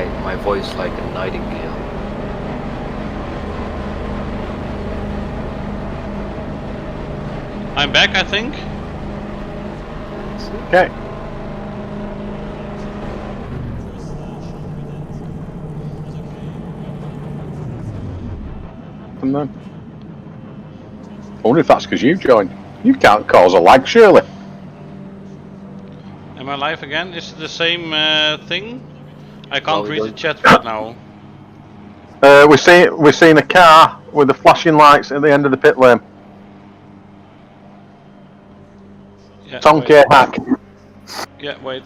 my voice like a nightingale. I'm back, I think. Okay. And then, I wonder if that's because you joined. You can't cause a lag, surely. Am I live again? Is it the same thing? I can't Well, we read the don't- chat right now. We're seeing a car with the flashing lights at the end of the pit lane. Yeah, Tonky wait. hack. Yeah, wait.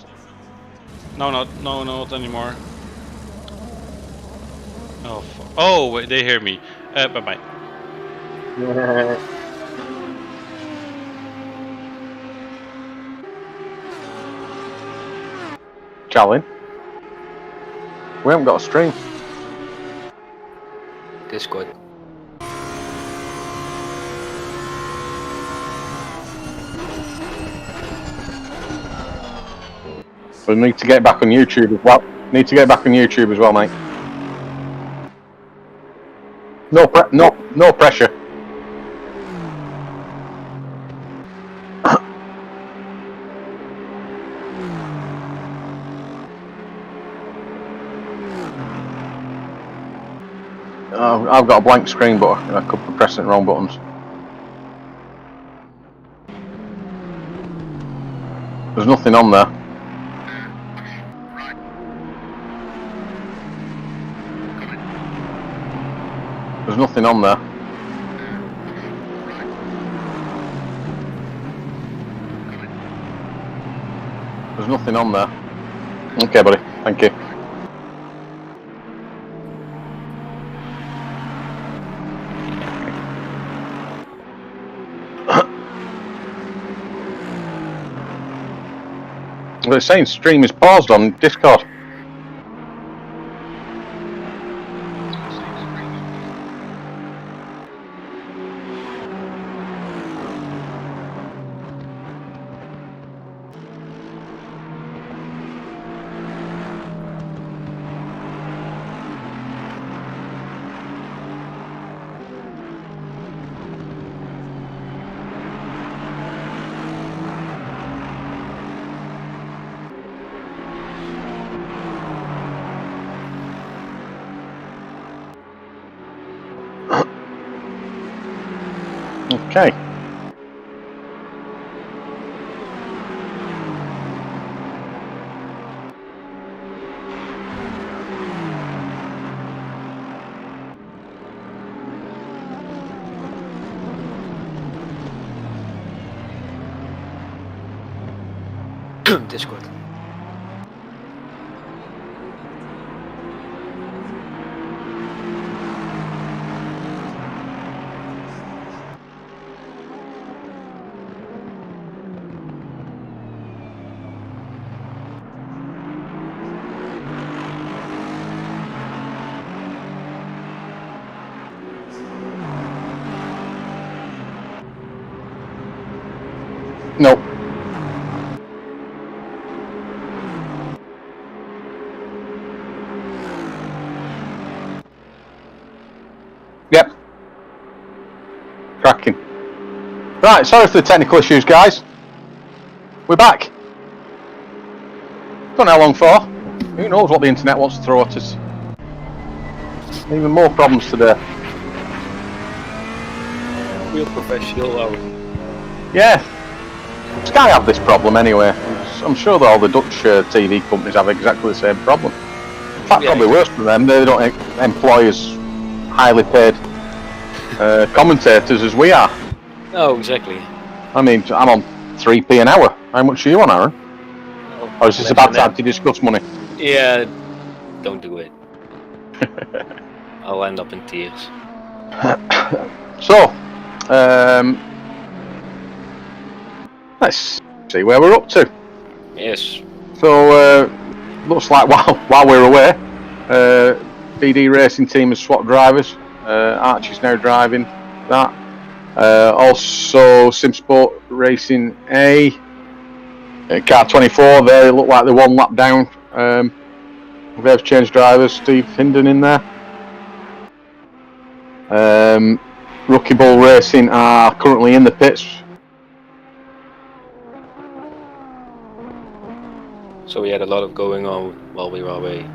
No, not anymore. Oh, oh, wait, they hear me. Bye bye. Challenge. We haven't got a stream. Discord. We need to get back on YouTube as well. Need to get back on YouTube as well, mate. No pressure. I've got a blank screen, but I could be pressing the wrong buttons. There's nothing on there. There's nothing on there. There's nothing on there. Okay, buddy. Thank you. They're saying stream is paused on Discord. Okay. Discord. Nope. Yep. Cracking. Right, sorry for the technical issues, guys. We're back. Don't know how long for. Who knows what the internet wants to throw at us. Even more problems today. Real professional hour. Yeah. Sky have this problem anyway. I'm sure that all the Dutch TV companies have exactly the same problem. In fact, Yeah, probably worse than them. They don't employ as highly paid commentators as we are. Oh, exactly. I mean, I'm on 3p an hour. How much are you on, Aaron? Oh, Or is this a bad time to discuss money? Yeah, don't do it. I'll end up in tears. So, let's see where we're up to. Yes. So, looks like while we're away, BD Racing team has swapped drivers. Archie's now driving that. Also, SimSport Racing A, Car 24, they look like they're one lap down They've changed drivers. Steve Hinden in there. Rookie Bull Racing are currently in the pits. So we had a lot of going on while we were away.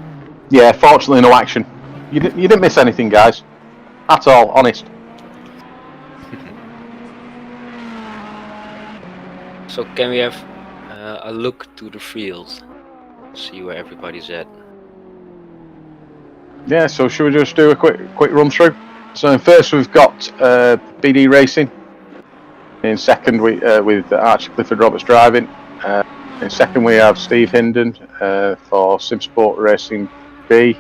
Yeah, fortunately no action. You didn't miss anything, guys. At all, honest. So can we have a look to the field? See where everybody's at. Yeah, so should we just do a quick run through? So in first we've got BD Racing. In second with Archie Clifford Roberts driving. In second we have Steve Hinden for SimSport Racing B.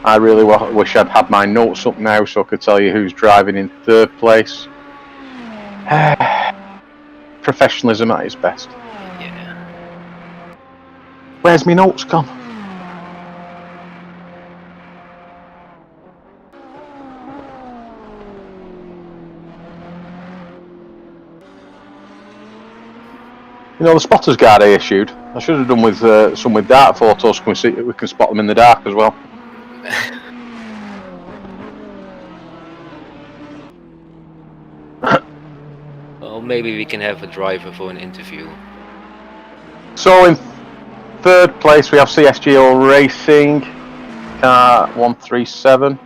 I really wish I'd had my notes up now so I could tell you who's driving in third place. Professionalism at its best. Yeah. Where's my notes gone? You know the spotters guard I issued. I should have done with some with dark photos. We can spot them in the dark as well. Well, maybe we can have a driver for an interview. So in third place we have CSGO Racing, car 137.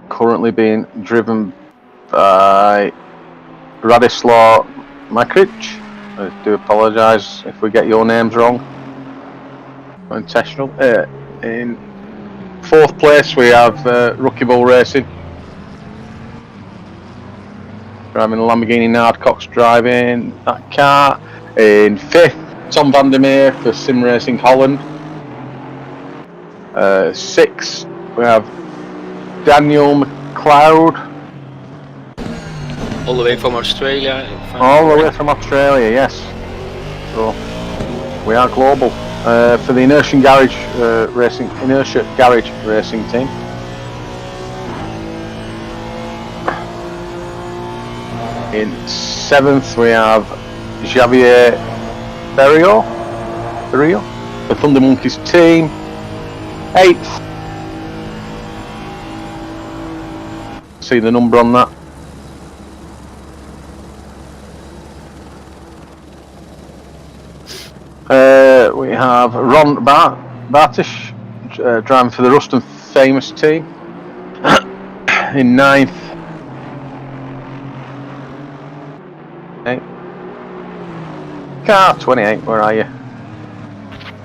Currently being driven by Radislaw Makric. I do apologise if we get your names wrong. Intentional. In fourth place we have Rookie Bull Racing. Driving a Lamborghini Nardcock's driving that car. In fifth, Tom van der Meer for Sim Racing Holland. Sixth, we have Daniel McLeod. All the way from Australia. All the way from Australia, yes. So we are global. For the Inertia Garage Racing team. In seventh we have Javier Berrio, the Thunder Monkeys team. Eighth. See the number on that. We have Ron Bartish driving for the Ruston Famous team. In ninth. Car 28, where are you?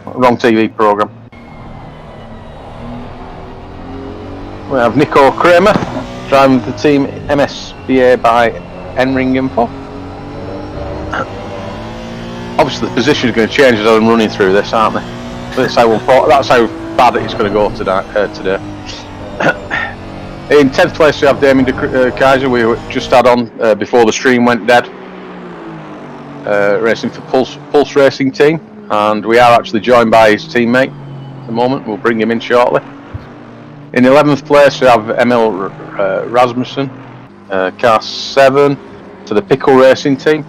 Wrong TV programme. We have Nico Kramer driving the team MSBA by Enring Info. Obviously the position is going to change as I'm running through this, aren't they? That's how bad it's going to go today. In 10th place we have Damien de Kaiser. We just had on before the stream went dead. Racing for Pulse Racing team, and we are actually joined by his teammate at the moment. We'll bring him in shortly. In 11th place we have Emil Rasmussen, car 7 for the Pickle Racing team.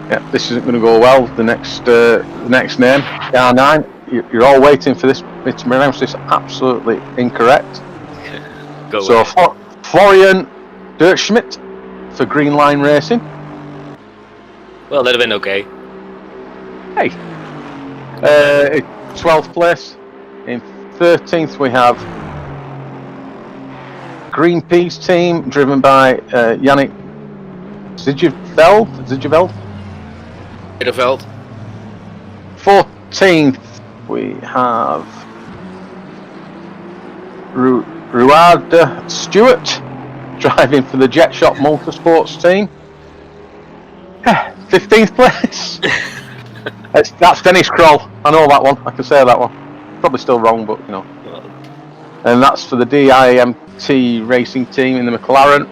Yeah, this isn't going to go well. The next name, car 9. You're all waiting for this me to pronounce this absolutely incorrect. Go so Florian Dirtschmidt for Green Line Racing. Well, that'd have been okay. Hey. 12th place. In 13th we have Greenpeace team driven by Yannick Zidjeveld. Middenveld. 14th we have Ruard Stewart driving for the Jet Shop Motorsports team. 15th place. That's Dennis Kroll. I know that one. I can say that one. Probably still wrong, but you know. And that's for the DIMT racing team in the McLaren.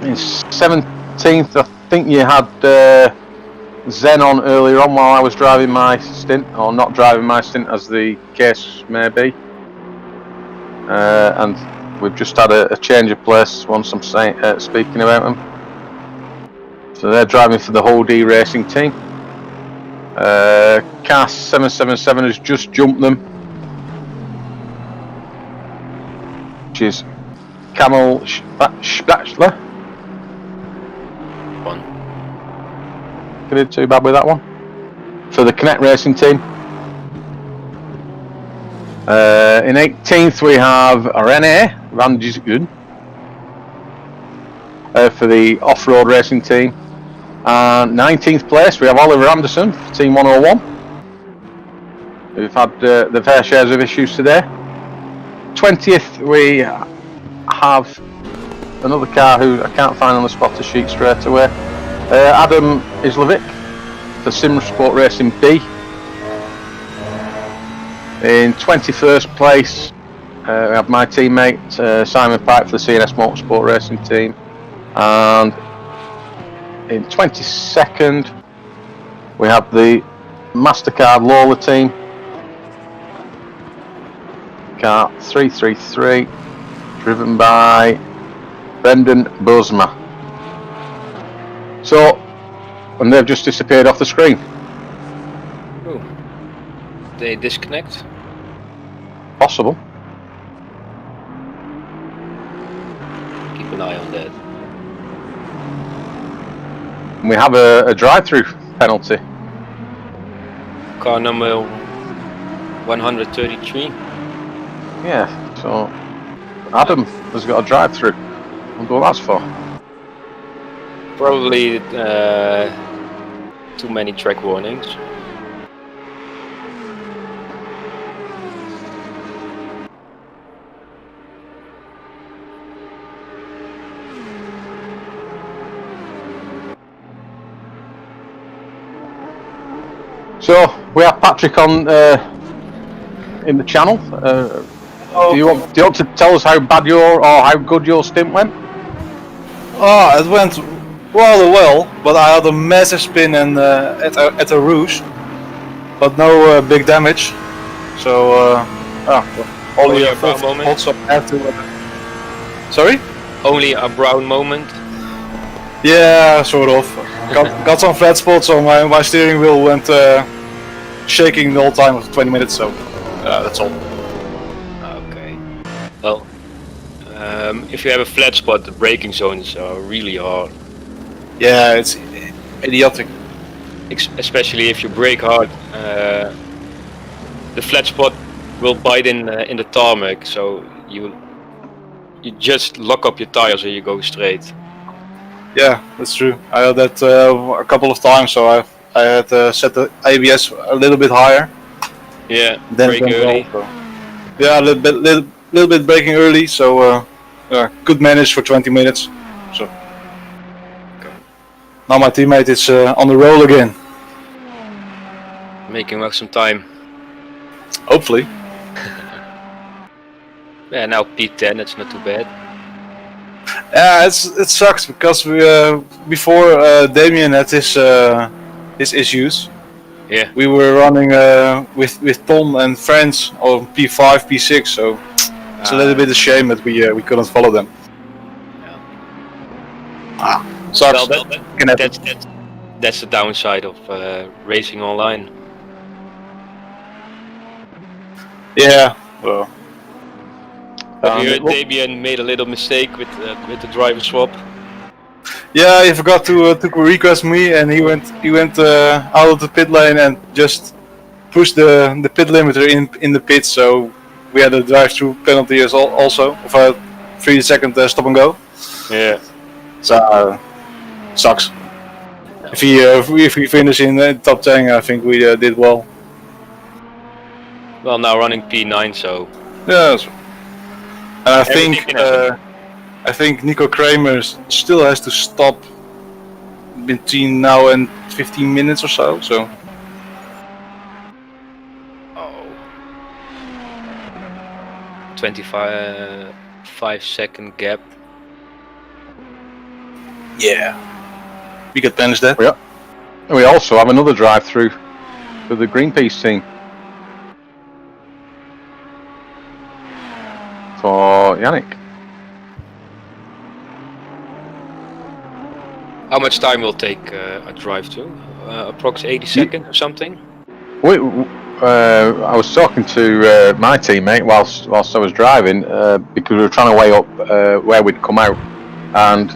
In 17th, I think you had Zen on earlier on while I was driving my stint, or not driving my stint, as the case may be. And we've just had a change of place once I'm speaking about them. So they're driving for the Whole D Racing team. Car 777 has just jumped them, which is Camel Spatchler. One. I did too bad with that one. For the Connect Racing team. In 18th we have René Van Gisgoen for the off-road racing team. And 19th place we have Oliver Anderson for Team 101. We've had the fair shares of issues today. 20th we have another car who I can't find on the spotter sheet straight away. Adam Islovic for Sim Sport Racing B. In 21st place we have my teammate Simon Pipe for the CNS Motorsport Racing team. And in 22nd we have the MasterCard Lola team, car 333, driven by Brendan Bosma. So, and they've just disappeared off the screen. Oh. They disconnect? Possible. Keep an eye on that. And we have a drive-through penalty. Car number 133. Yeah, so Adam has got a drive-through. I wonder what that's for. Probably too many track warnings. So we have Patrick on in the channel. Do you want to tell us how bad or how good your stint went? Oh, it went rather well, but I had a massive spin and at a Rouge, but no big damage. So only a brown moment. Also have to. Sorry? Only a brown moment. Yeah, sort of. Got some flat spots on my steering wheel, went shaking the whole time for 20 minutes. So that's all. Okay. Well, if you have a flat spot, the braking zones are really hard. Yeah, it's idiotic. Especially if you brake hard, the flat spot will bite in the tarmac. So you just lock up your tires and you go straight. Yeah, that's true. I had that a couple of times, so I had set the ABS a little bit higher. Yeah, Then brake early. So. Yeah, a little bit braking early, so could manage for 20 minutes. So now my teammate is on the roll again. Making up some time. Hopefully. Yeah, now P10, that's not too bad. Yeah, it sucks because we before Damien had his issues. Yeah. We were running with Tom and friends on P5, P6, so it's a little bit a shame that we couldn't follow them. Yeah. Sucks. Well, that's the downside of racing online. Yeah. Well. You heard Damien made a little mistake with the driver swap. Yeah, he forgot to request me, and he went out of the pit lane and just pushed the pit limiter in the pit. So we had a drive-through penalty as also of a 3-second stop and go. Yeah. So sucks. If we finish in the top 10, I think we did well. Well, now running P9, so. Yeah. And I think Nico Kramer still has to stop between now and 15 minutes or so. So. Oh. 5-second gap. Yeah. We could manage that. Yeah. And we also have another drive-through for the Greenpeace team. For Yannick. How much time will take a drive to? Approx 80 seconds or something? I was talking to my teammate whilst I was driving because we were trying to weigh up where we'd come out, and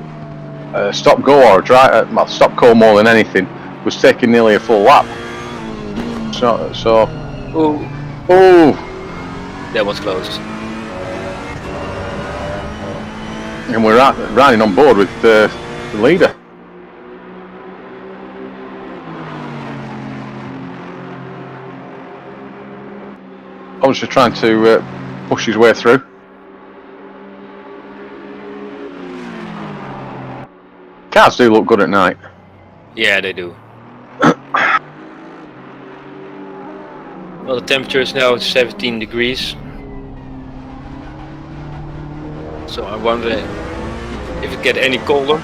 stop go or stop go more than anything was taking nearly a full lap. So oh, That was close. and we're riding on board with the leader. Obviously trying to push his way through. Cars do look good at night. Yeah, they do. Well, the temperature is now 17 degrees. So I wonder if it get any colder.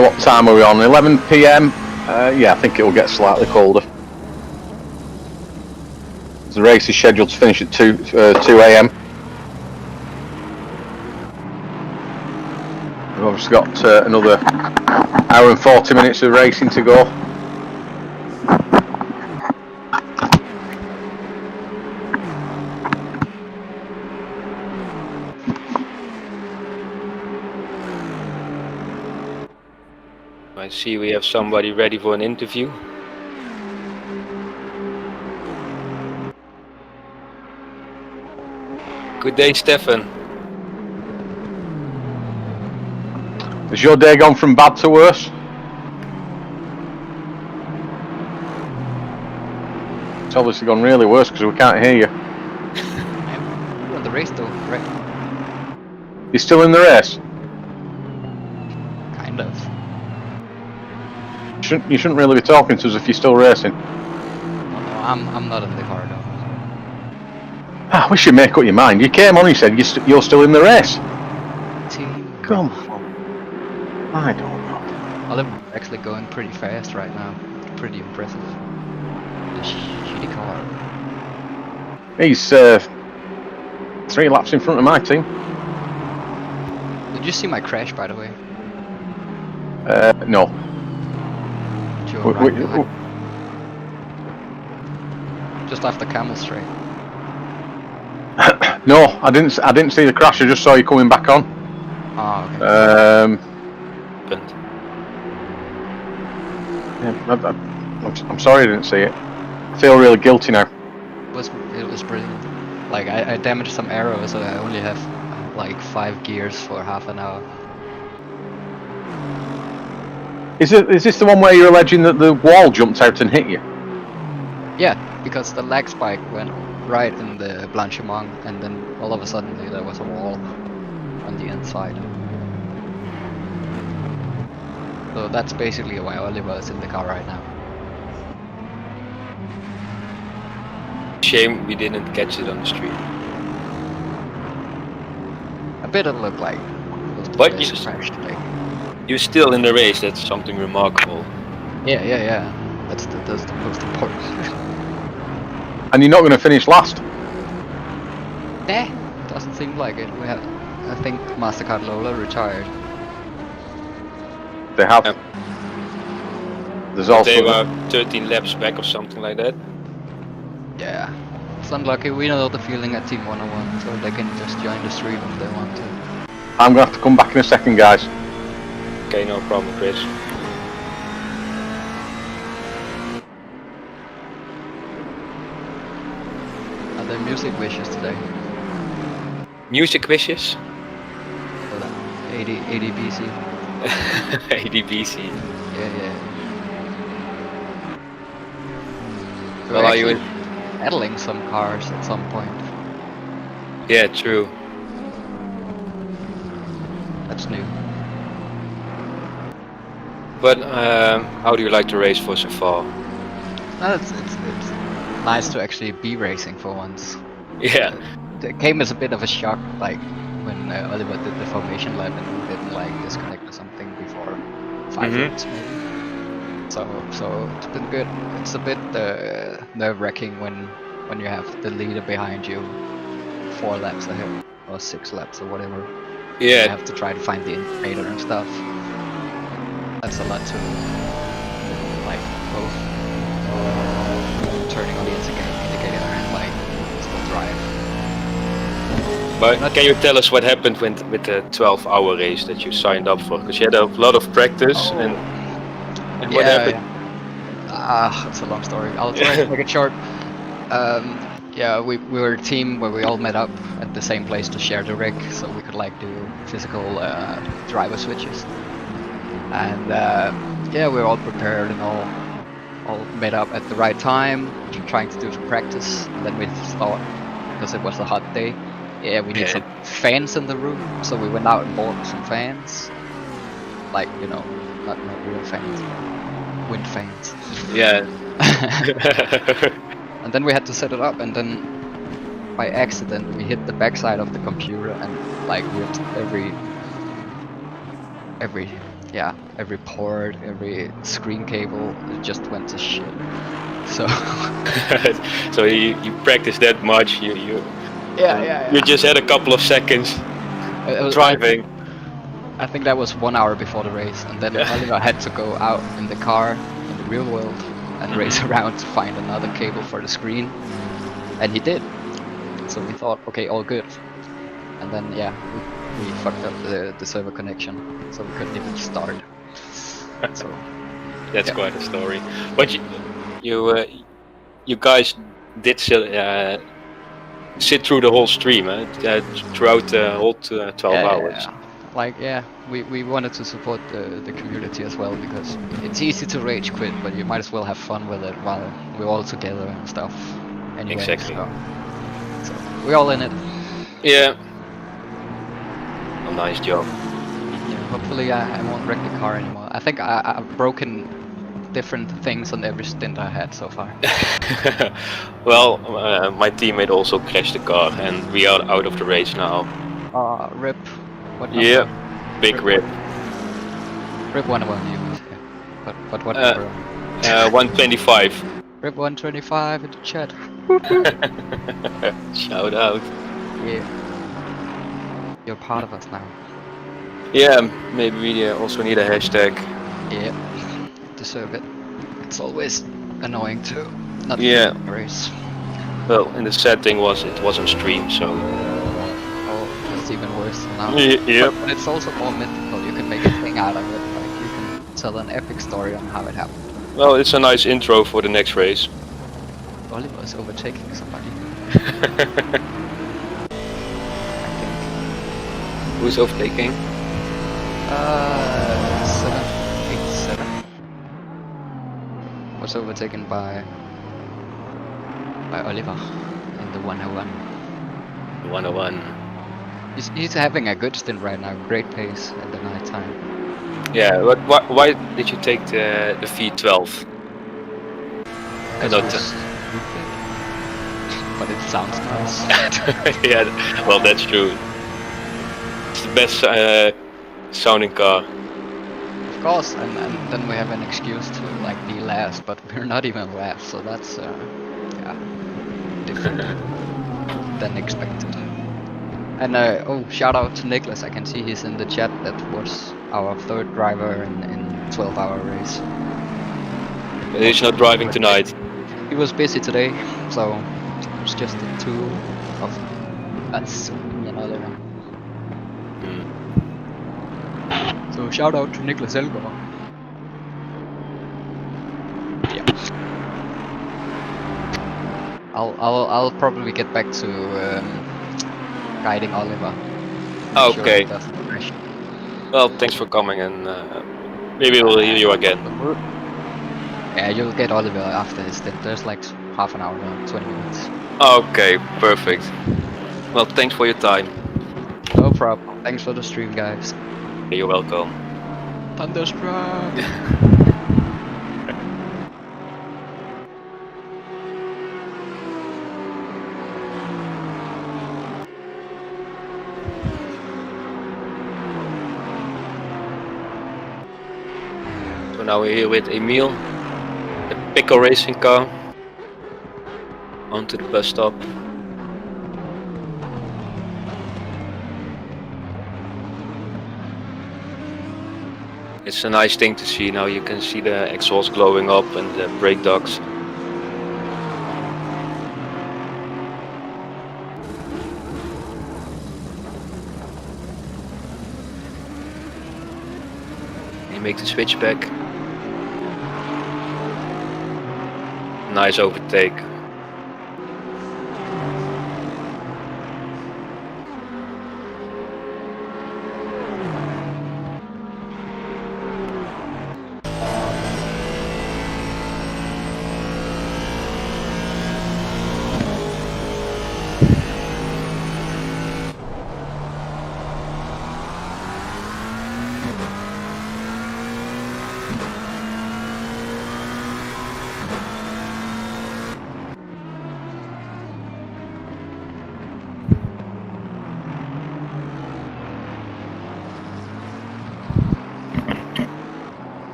What time are we on? 11 PM? Yeah, I think it will get slightly colder. The race is scheduled to finish at 2 AM. We've obviously got another hour and 40 minutes of racing to go. I see we have somebody ready for an interview. Good day, Stefan. Has your day gone from bad to worse? It's obviously gone really worse because we can't hear you. We're on the race though, right? You're still in the race? Kind of. You shouldn't really be talking to us if you're still racing. No, I'm not in the car though. I wish you'd make up your mind. You came on, you said you're still in the race. Team. Come on. I don't know. Oliver's actually going pretty fast right now. Pretty impressive. The shitty car. He's 3 laps in front of my team. Did you see my crash, by the way? No. Did you W- right w- behind? Just after Camel Straight. No, I didn't see the crash. I just saw you coming back on. Oh, okay. Yeah, I'm sorry I didn't see it. I feel really guilty now. It was brilliant. Like I damaged some arrows, so I only have like 5 gears for half an hour. Is this the one where you're alleging that the wall jumped out and hit you? Yeah, because the lag spike went right in the blanchiment, and then all of a sudden there was a wall on the inside. So that's basically why Oliver is in the car right now. Shame we didn't catch it on the street. A bit of look like But it you was crashed today. You're still in the race. That's something remarkable. Yeah. That's the most important. And you're not going to finish last. Nah, doesn't seem like it. I think Mastercard Lola retired. They have. Yep. There's also They were 13 laps back or something like that. Yeah. It's unlucky. We know the feeling at Team 101, so they can just join the stream if they want to. I'm going to have to come back in a second, guys. Okay, no problem, Chris. Are there music wishes today? Music wishes? For the 80 BC? ADBC. Yeah. Well, are you in? battling some cars at some point. Yeah, true. That's new. But how do you like to race for so far? It's nice to actually be racing for once. Yeah. It came as a bit of a shock, like when Oliver did the formation lap and we didn't like disconnect or something before 5 minutes maybe. So it's been good. It's a bit nerve-wracking when you have the leader behind you 4 laps ahead. or 6 laps or whatever. Yeah. You have to try to find the indicator and stuff. That's a lot to like both turning on the indicator and like still drive. But can you tell us what happened with the 12-hour race that you signed up for? Because you had a lot of practice and what happened? It's a long story. I'll try to make it short. Yeah, we were a team where we all met up at the same place to share the rig, so we could like do physical driver switches. And yeah, we were all prepared and all met up at the right time, trying to do some practice. And then we thought, because it was a hot day, yeah, we need some fans in the room, so we went out and bought some fans, like, you know, not real fans, wind fans. Yeah. And then we had to set it up, and then by accident we hit the backside of the computer and like ripped every port, every screen cable. It just went to shit. So So you practiced that much. You just had a couple of seconds driving. I think that was 1 hour before the race, and then Oliver had to go out in the car in the real world and race around to find another cable for the screen, and he did. So we thought, okay, all good. And then we fucked up the server connection, so we couldn't even start. So that's quite a story. But you guys did sit through the whole stream, throughout the whole 12 hours. We wanted to support the community as well, because it's easy to rage quit, but you might as well have fun with it while we're all together and stuff. Anyway, Exactly. So we're all in it. Yeah. A nice job. Yeah, hopefully I won't wreck the car anymore. I think I've broken different things on every stint I had so far. Well, my teammate also crashed the car, and we are out of the race now. Rip. What number? Yeah, big rip. Rip 101 you. But what number? 125. Rip 125 in the chat. Shout out. Yeah. You're part of us now. Yeah, maybe we also need a hashtag. Yeah. Deserve it. It's always annoying to not race. Well, and the sad thing was it was on stream, so. Oh, that's even worse now. Yeah. But it's also more mythical. You can make a thing out of it. Like you can tell an epic story on how it happened. Well, it's a nice intro for the next race. Oliver is overtaking somebody. Who's overtaking? 787 was overtaken by Oliver in the 101. 101. He's having a good stint right now, great pace at the night time. Yeah, but why did you take the V12? But it sounds nice. Yeah, well that's true. It's the best sounding car. Of course, and then we have an excuse to like be last, but we're not even last, so that's different than expected. And shout out to Nicholas, I can see he's in the chat. That was our third driver in 12-hour race. He's not driving tonight. He was busy today, so it was just the two of us and Oliver. So shout out to Nicholas Elgaard. Yeah. I'll probably get back to guiding Oliver. Okay. Sure he doesn't crash. Well, thanks for coming, and maybe we'll hear you again. Yeah, you'll get Oliver after this stint. There's like half an hour, 20 minutes. Okay, perfect. Well, thanks for your time. No problem. Thanks for the stream, guys. You're welcome. Thunderstruck! So now we're here with Emil, the pickle racing car, onto the bus stop. It's a nice thing to see. Now you can see the exhaust glowing up and the brake ducts. You make the switch back. Nice overtake.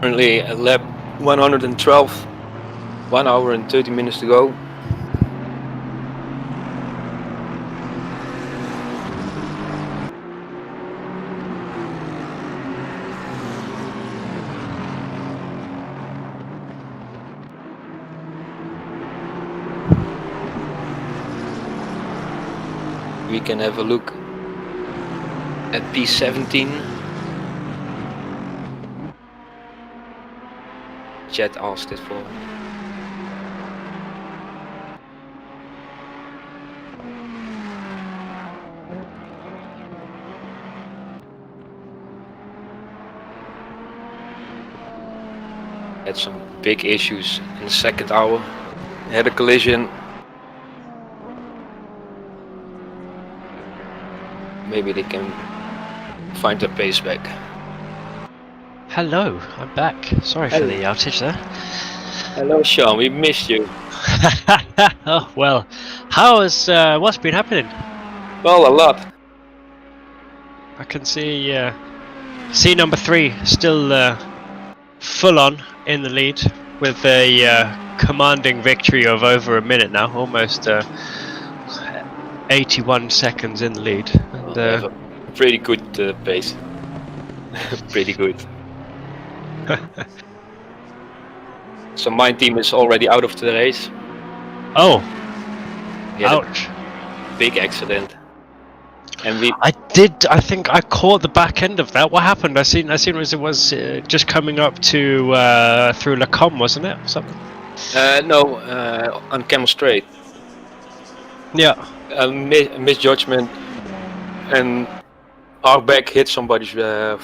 Currently at lap 112, 1 hour and 30 minutes to go. We can have a look at P17. Chat asked it for. Had some big issues in the second hour. Had a collision. Maybe they can find their pace back. Hello, I'm back. Sorry for the outage there. Hello Sean, we missed you. Oh well, what's been happening? Well, a lot. I can see number 3 still full on in the lead with a commanding victory of over a minute now, almost 81 seconds in the lead. And, They have a pretty good pace. Pretty good. So my team is already out of the race. oh, We had ouch! a big accident, and we I think I caught the back end of that. What happened? I seen it was just coming up to through La Com, wasn't it? Or something. no on Camel Straight. Yeah. A misjudgment, and our back hit somebody's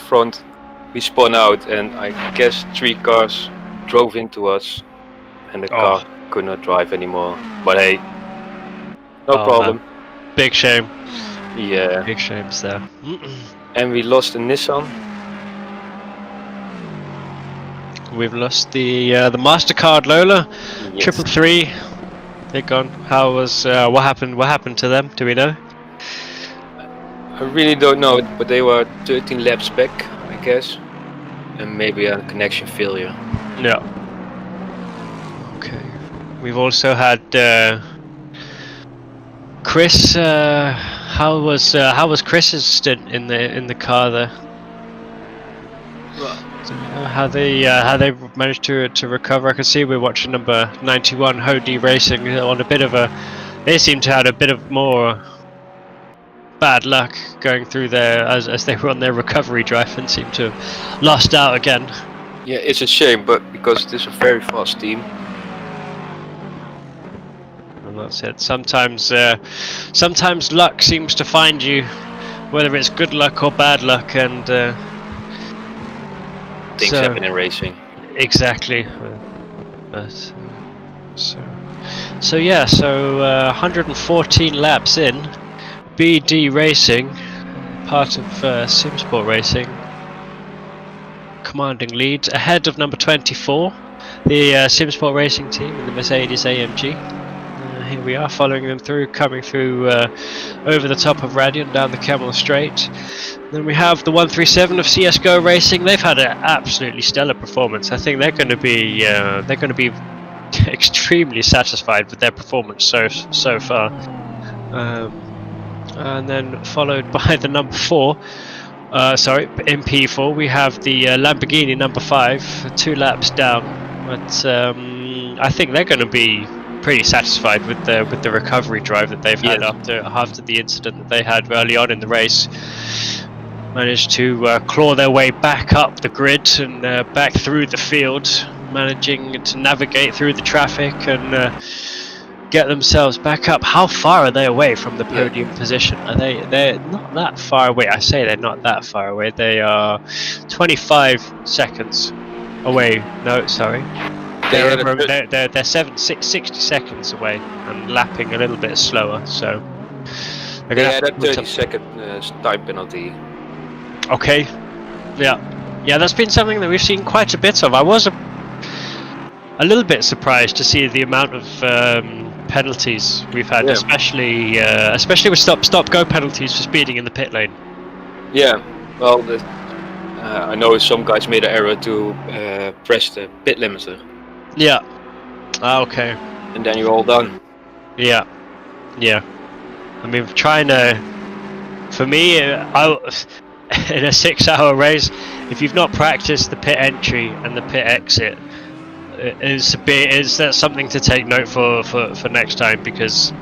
front. We spun out, and I guess 3 cars drove into us, and the car could not drive anymore. But hey, no problem. Man. Big shame. Yeah. Big shames there. And we lost a Nissan. We've lost the Mastercard Lola, Yes. 333. They're gone. How was what happened? What happened to them? Do we know? I really don't know, but they were 13 laps back, I guess, and maybe a connection failure. No. Okay. We've also had Chris. How was Chris's stint in the car there? How they managed to recover? I can see we're watching number 91 Hody Racing on a bit of a. They seem to have a bit of more bad luck going through there as they were on their recovery drive and seem to have lost out again. Yeah, it's a shame, but because it is a very fast team. And that's it. Sometimes luck seems to find you, whether it's good luck or bad luck, and Things happen in racing. Exactly. But, so yeah, 114 laps in, BD Racing, part of SimSport Racing, commanding lead, ahead of number 24, the SimSport Racing team in the Mercedes AMG. Here we are, following them through, coming through over the top of Radion, down the Camel Straight. Then we have the 137 of CS:GO Racing. They've had an absolutely stellar performance. I think they're going to be extremely satisfied with their performance so far. And then followed by the number 4. In P4 we have the Lamborghini number 5, 2 laps down. But I think they're going to be pretty satisfied with the recovery drive that they've had after the incident that they had early on in the race. Managed to claw their way back up the grid and back through the field, managing to navigate through the traffic and get themselves back up. How far are they away from the podium position? They're not that far away. I say they're not that far away. They are 25 seconds away. No, sorry. They're 60 seconds away and lapping a little bit slower. So they had a 30-second time penalty. Okay. Yeah, that's been something that we've seen quite a bit of. I was a little bit surprised to see the amount of penalties we've had, especially with stop-go penalties for speeding in the pit lane. Yeah, well, I know some guys made an error to press the pit limiter. Yeah. Okay. And then you're all done. Yeah. I mean, for me, in a 6-hour race, if you've not practiced the pit entry and the pit exit, that's something to take note for next time, because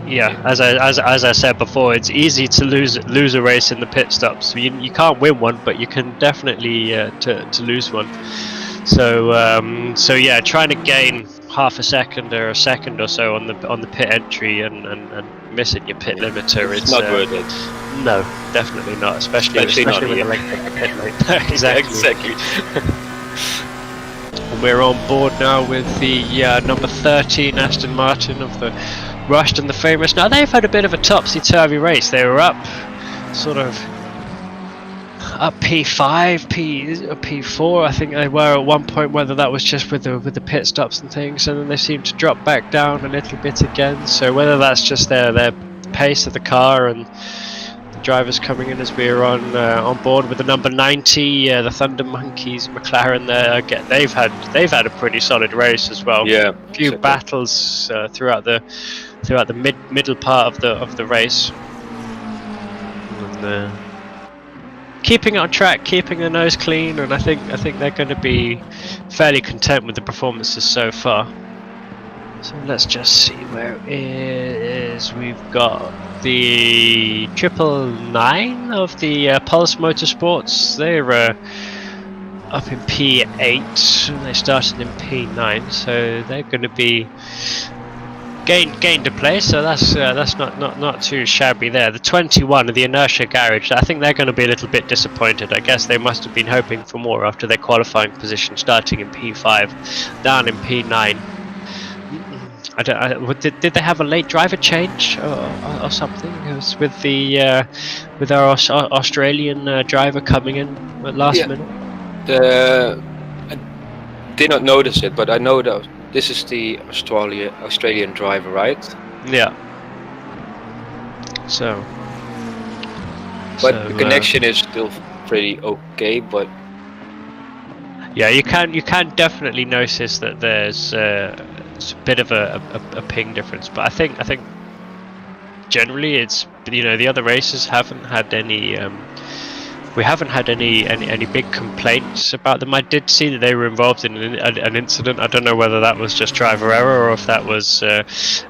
as I said before, it's easy to lose a race in the pit stops. You can't win one, but you can definitely to lose one. So trying to gain half a second or a second or so on the pit entry and missing your pit limiter, it's not worth it. No, definitely not, especially with the length of the pit lane. Exactly. We're on board now with the number 13 Aston Martin of the Rushed and the Famous. Now they've had a bit of a topsy-turvy race. They were up P5, P4, I think they were at one point, whether that was just with the pit stops and things, and then they seem to drop back down a little bit again. So whether that's just their pace of the car and the drivers coming in as we're on board with the number 90, the Thunder Monkeys, McLaren. They've had a pretty solid race as well. Yeah, a few battles throughout the middle part of the race. And, keeping it on track, keeping the nose clean, and I think they're going to be fairly content with the performances so far. So let's just see where it is. We've got the 999 of the Pulse Motorsports. They're up in P8, and they started in P9, so they're going to be gained a place, so that's not too shabby there. The 21 of the Inertia Garage, I think they're going to be a little bit disappointed. I guess they must have been hoping for more after their qualifying position, starting in P5, down in P9. Did they have a late driver change or something? It was with the with our Australian driver coming in at last minute. I did not notice it, but I know that this is the Australian driver, right? Yeah. So. But the connection is still pretty okay, but. Yeah, you can definitely notice that there's it's a bit of a ping difference, but I think generally it's, the other races haven't had any. We haven't had any big complaints about them. I did see that they were involved in an incident. I don't know whether that was just driver error or if that was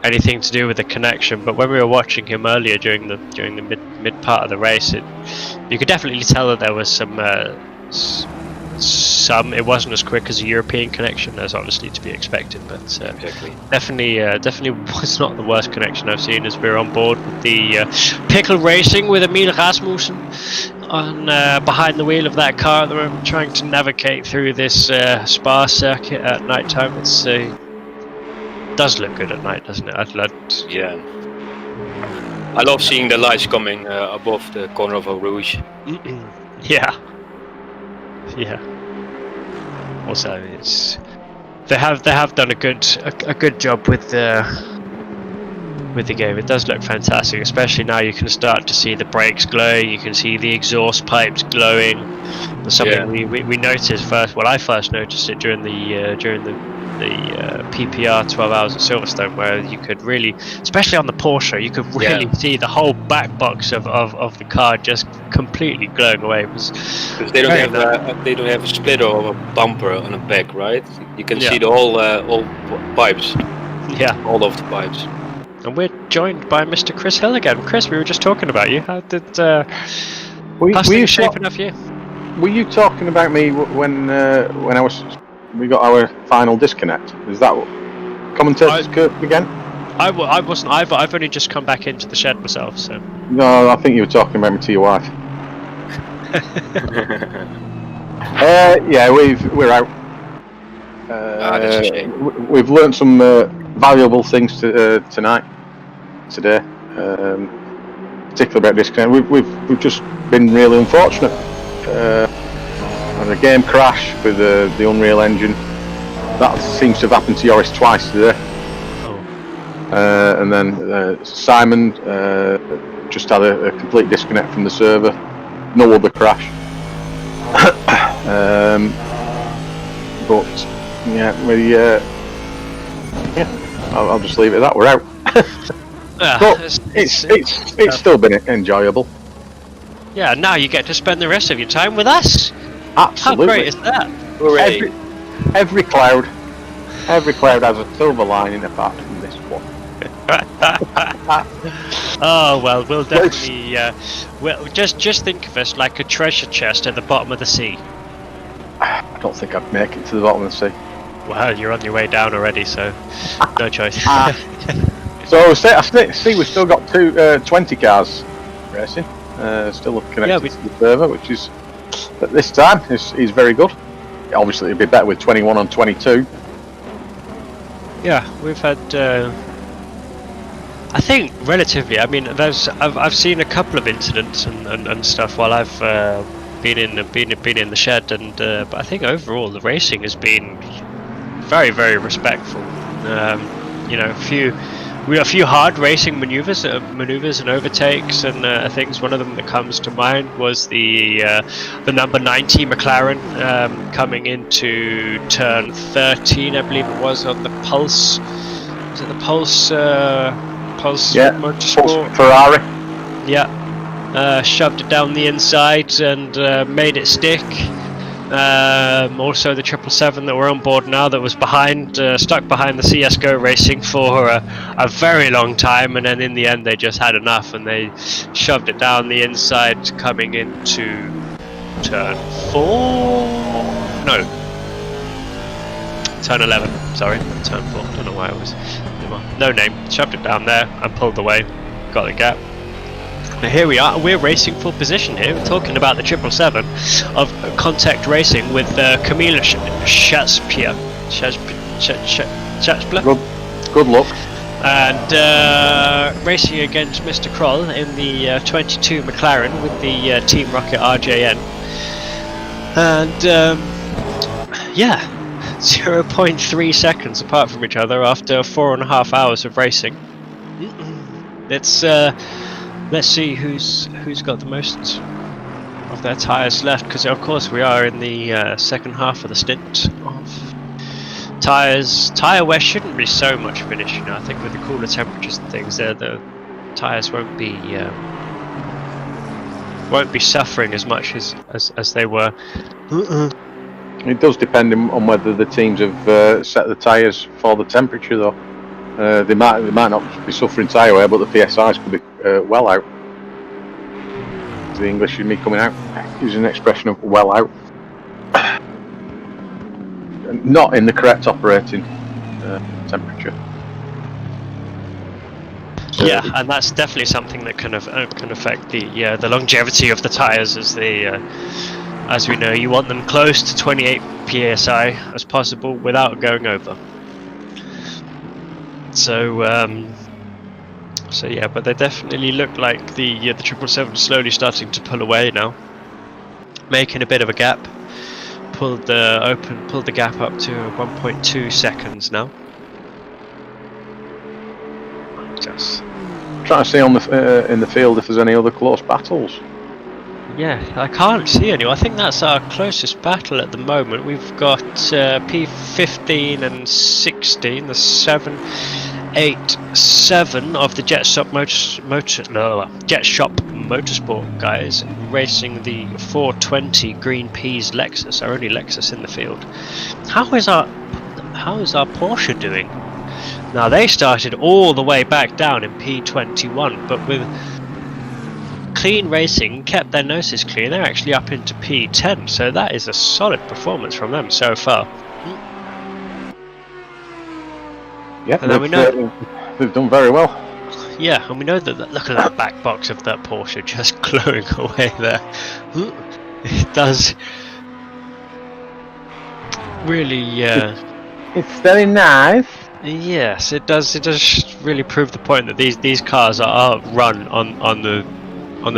anything to do with the connection. But when we were watching him earlier during the mid part of the race, you could definitely tell that there was some. It wasn't as quick as a European connection, as obviously to be expected, but definitely was not the worst connection I've seen as we're on board with the Pickle Racing with Emil Rasmussen on behind the wheel of that car at the moment, trying to navigate through this Spa circuit at night time. It's does look good at night, doesn't it? Yeah. I love seeing the lights coming above the corner of Eau Rouge. Yeah. Yeah. Also, it's they have done a good job with the game. It does look fantastic, especially now you can start to see the brakes glowing. You can see the exhaust pipes glowing. That's something we noticed first. Well, I first noticed it during the PPR 12 Hours at Silverstone, where you could really, especially on the Porsche, you could really see the whole back box of the car just completely glowing away. It was Because they don't have a splitter or a bumper on the back, right? You can see the whole pipes. Yeah, all of the pipes. And we're joined by Mr. Chris Hill again. Chris, we were just talking about you. How did how's things shaping up for you? Were you talking about me when we got our final disconnect? Is that what commentators again? I wasn't. I've only just come back into the shed myself. So no, I think you were talking about me to your wife. Yeah, we're out. That's a shame. We've learned some valuable things today, particularly about disconnect. We've just been really unfortunate. And a game crash with the Unreal Engine. That seems to have happened to Joris twice today. And then Simon just had a complete disconnect from the server. No other crash. But yeah, I'll just leave it at that. We're out. But it's still been enjoyable. Yeah, now you get to spend the rest of your time with us. Absolutely. How great is that? Every cloud has a silver lining apart from this one. Oh well, we'll definitely. Just think of us like a treasure chest at the bottom of the sea. I don't think I'd make it to the bottom of the sea. Well, you're on your way down already, so no choice. So I see we've still got 20 cars racing. Still connected to the server, which is at this time is very good. Obviously, it'd be better with 21 on 22. Yeah, we've had. I think relatively. I mean, I've seen a couple of incidents and stuff while I've been in the shed, and but I think overall the racing has been very, very respectful. A few hard racing maneuvers and overtakes and things. One of them that comes to mind was the number 90 McLaren coming into turn 13, I believe it was, on the Pulse. Was it the Pulse? Pulse Motorsport? Ferrari. Yeah. Shoved it down the inside and made it stick. Also the 777 that we're on board now that was stuck behind the CSGO Racing for a very long time, and then in the end they just had enough and they shoved it down the inside coming into turn 4. No. Turn 11. Sorry, turn 4. I don't know why I was. No name. Shoved it down there and pulled away. Got the gap. Now here we are, we're racing full position here. We're talking about the 777 of Contact Racing with Camille Chaspia. Good luck. And racing against Mr. Kroll in the 22 McLaren with the Team Rocket RJN. And 0.3 seconds apart from each other after 4.5 hours of racing. It's let's see who's got the most of their tyres left, because of course we are in the second half of the stint of tyres. Tyre wear shouldn't be so much of an issue now. I think with the cooler temperatures and things, the tyres won't be suffering as much as they were. It does depend on whether the teams have set the tyres for the temperature, though. They might not be suffering tyre wear, but the PSIs could be well out. The English in me coming out, using an expression of well out. Not in the correct operating temperature. Yeah, and that's definitely something that can affect the longevity of the tires, as as we know, you want them close to 28 psi as possible without going over. So yeah, but they definitely look like the 777 slowly starting to pull away now, making a bit of a gap. Pulled the gap up to 1.2 seconds now. Just Trying to see on the in the field if there's any other close battles. yeah, I can't see any. I think that's our closest battle at the moment. We've got P15 and 16, the 787 of the Jet Shop Motorsport guys racing the 420 Green Peas Lexus, our only Lexus in the field. How is our Porsche doing? Now they started all the way back down in P21, but with clean racing, kept their noses clean. They're actually up into P10, so that is a solid performance from them so far. Yeah, And then we know they've done very well. Yeah, and we know that look at that back box of that Porsche just glowing away there. It does really. It's very nice. Yes, it does. It does really prove the point that these cars are run on the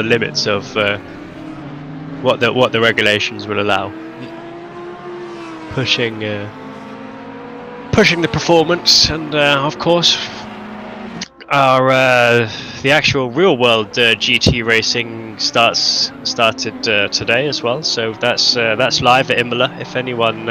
limits of what the regulations will allow. Pushing the performance, and of course, the actual real world GT racing started today as well. So that's live at Imola. If anyone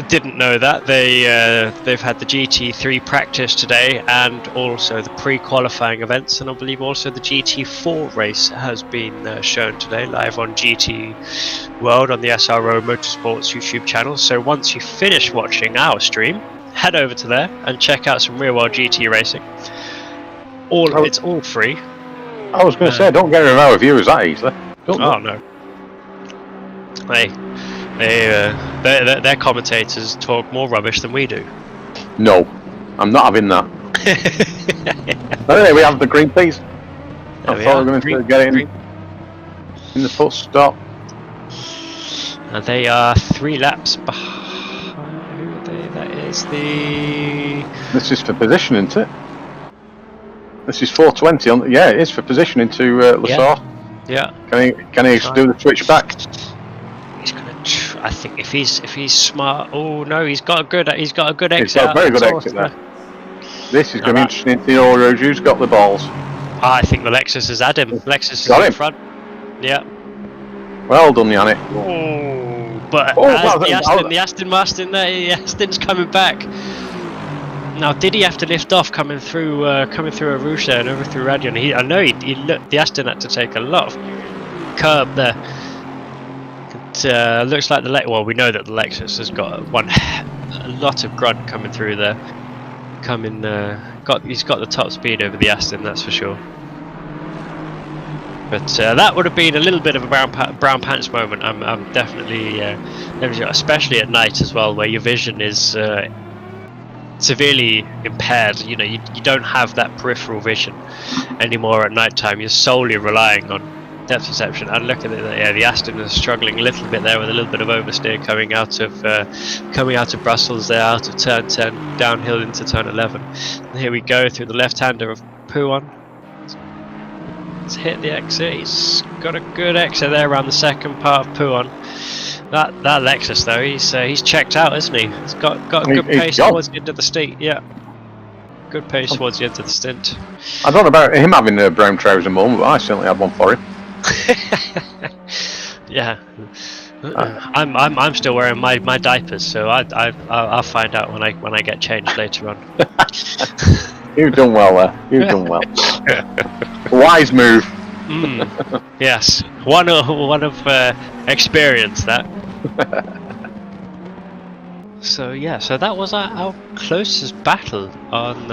didn't know that, they've had the GT3 practice today, and also the pre-qualifying events, and I believe also the GT4 race has been shown today live on GT World on the SRO Motorsports YouTube channel. So once you finish watching our stream, head over to there and check out some real world GT racing. It's all free. I was going to say, don't get rid of our viewers that easily. Oh no. Their commentators talk more rubbish than we do. No, I'm not having that. Anyway, we have the green peas. I thought we were going to get it in the pit stop. And they are 3 laps behind. Who are they? That is the. This is for positioning, isn't it? This is 420 on. Yeah, it is for positioning to Lasar. Yeah. Can he do the switch back? He's gonna. I think if he's smart. Oh no, he's got a good exit. He's got a very good exit there. This is going to be interesting to see who's got the balls. I think the Lexus has had him. Lexus is in front. Yeah. Well done, Yannick. Oh, but the Aston's coming back. Now, did he have to lift off coming through a rouge there and over through Radion? I know the Aston had to take a lot of curb there. It looks like we know that the Lexus has got a lot of grunt coming through there. He's got the top speed over the Aston, that's for sure. But that would have been a little bit of a brown pants moment. I'm definitely, especially at night as well, where your vision is severely impaired. You know, you don't have that peripheral vision anymore at night time. You're solely relying on depth perception. And look at it, the Aston is struggling a little bit there with a little bit of oversteer coming out of Brussels there, out of turn 10, downhill into turn 11. And here we go through the left-hander of Pouon. Let's hit the exit. He's got a good exit there around the second part of Pouon. That Lexus though, he's checked out, isn't he? He's got a good pace towards the end of the stint. Yeah, good pace towards the end of the stint. I don't know about him having a brown trouser moment, but I certainly had one for him. Yeah, I'm still wearing my diapers, so I'll find out when I get changed later on. You've done well there. You've done well. Wise move. Yes, one of experience that. So yeah, so that was our closest battle on.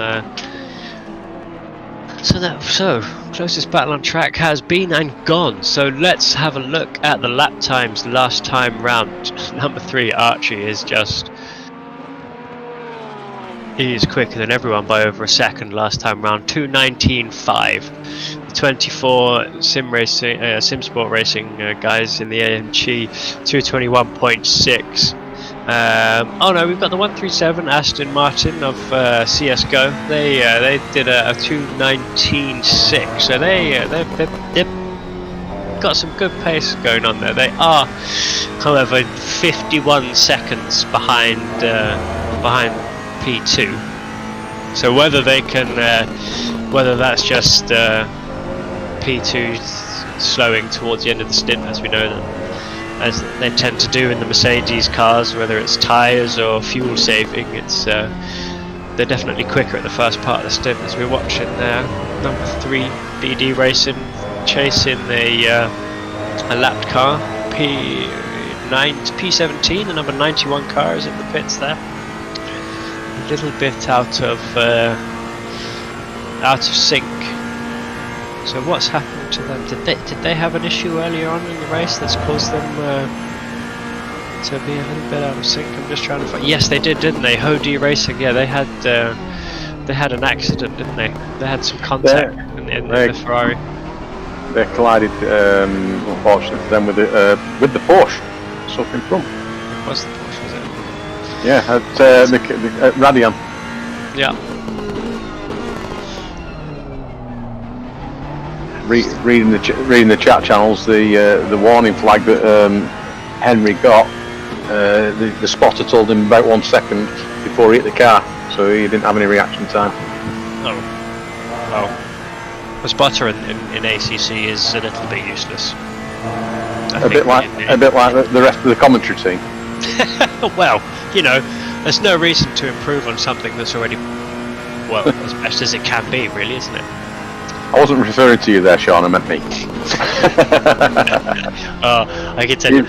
So closest battle on track has been and gone. So let's have a look at the lap times last time round. Number 3, Archie, is just He's quicker than everyone by over a second last time round. 2:19.5. The 24 sim sport racing guys in the AMG 2:21.6. Oh no, we've got the 137 Aston Martin of CS:GO. They did a 2:19.6. So they've got some good pace going on there. They are, however, 51 seconds behind P2. So whether they can, whether that's just P2 slowing towards the end of the stint, as we know that, as they tend to do in the Mercedes cars, whether it's tyres or fuel saving, it's they're definitely quicker at the first part of the stint. As we're watching there, number 3 BD Racing chasing a lapped car, P17, the number 91 car is in the pits there. A little bit out of sync. So what's happened to them? Did they have an issue earlier on in the race that's caused them to be a little bit out of sync? I'm just trying to find. Yes, they did, didn't they? Houdi Racing. Yeah, they had an accident, didn't they? They had some contact in the Ferrari. They collided, unfortunately for them, with the Porsche stuff in front. Was the Porsche? Was it? Yeah, at Radian. Yeah. Reading the chat channels, the warning flag that Henry got, the spotter told him about 1 second before he hit the car, so he didn't have any reaction time. Oh. Oh. The spotter in ACC is a little bit useless. A bit like the rest of the commentary team. Well, you know, there's no reason to improve on something that's already, well, as best as it can be, really, isn't it? I wasn't referring to you there, Sean. I meant me. I can tell you.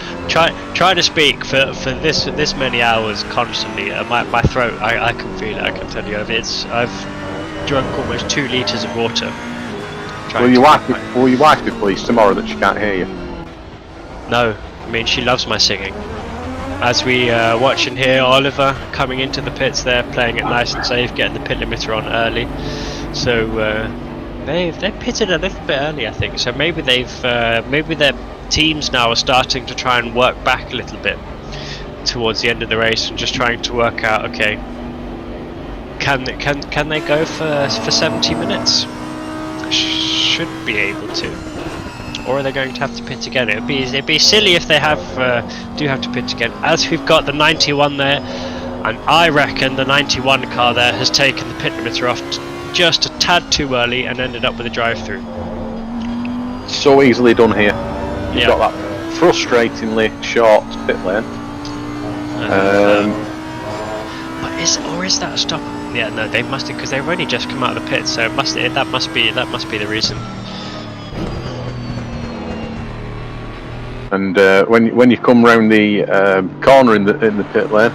Try to speak for this many hours constantly. My throat, I can feel it. I can tell you. I've drunk almost 2 litres of water. Will your wife be pleased tomorrow that she can't hear you? No, I mean she loves my singing. As we watch and hear Oliver coming into the pits there, playing it nice and safe, getting the pit limiter on early. So they pitted a little bit early, I think. So maybe maybe their teams now are starting to try and work back a little bit towards the end of the race and just trying to work out, okay, can they go for 70 minutes? Should be able to, or are they going to have to pit again? It'd be silly if they do have to pit again. As we've got the 91 there, and I reckon the 91 car there has taken the pit limiter off just a tad too early and ended up with a drive-through. So easily done here. You've got that frustratingly short pit lane. But is that a stop? Yeah, no, they must have, because they've only just come out of the pit, so that must be the reason. And when you come round the corner in the pit lane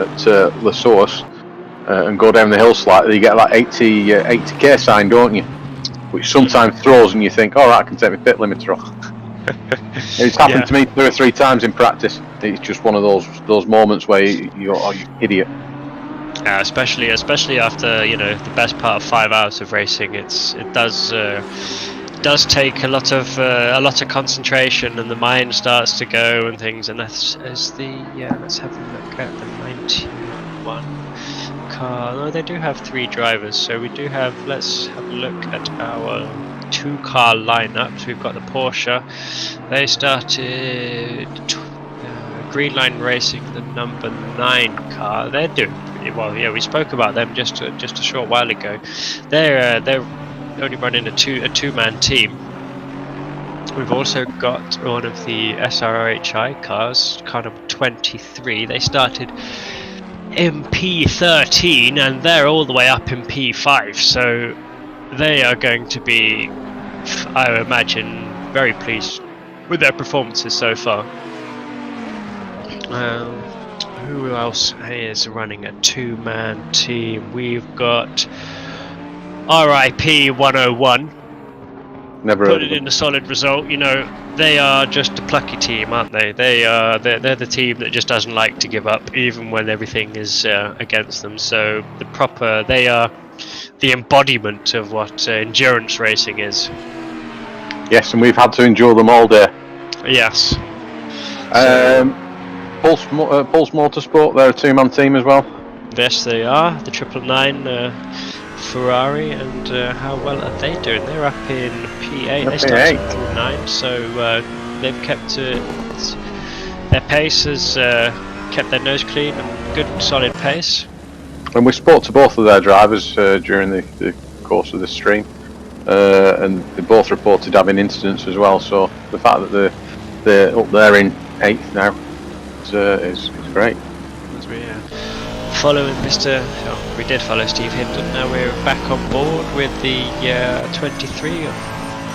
at La Source and go down the hill slightly, you get that 80k sign, don't you? Which sometimes throws, and you think, "All right, I can take my pit limiter off." It's happened to me 2 or 3 times in practice. It's just one of those moments where you go, "Oh, you idiot." Yeah, especially after the best part of 5 hours of racing, it does take a lot of concentration, and the mind starts to go and things. And let's have a look at the 91 car. No, they do have 3 drivers, so we do have. Let's have a look at our 2-car lineup. So we've got the Porsche. They started Green Line Racing, the number 9 car. They're doing pretty well. Yeah, we spoke about them just a short while ago. They're only running a two-man team. We've also got one of the SRHI cars, car number 23. They started in P13 and they're all the way up in P5. So they are going to be, I imagine, very pleased with their performances so far. Who else is running a 2-man team? We've got RIP 101. Never put heard it of them. in a solid result. You know, they are just a plucky team, aren't they? They're the team that just doesn't like to give up, even when everything is against them. So they are the embodiment of what endurance racing is. Yes, and we've had to endure them all day. Yes. Pulse Motorsport, they're a two-man team as well. Yes, they are. The 999 Ferrari, and how well are they doing? They're up in P8. They started in 9, so they've kept their pace has kept their nose clean and good, solid pace. And we spoke to both of their drivers during the course of the stream, and they both reported having incidents as well. So the fact that they're up there in 8th now is great. As we following we did follow Steve Hinton. Now we're back on board with the 23.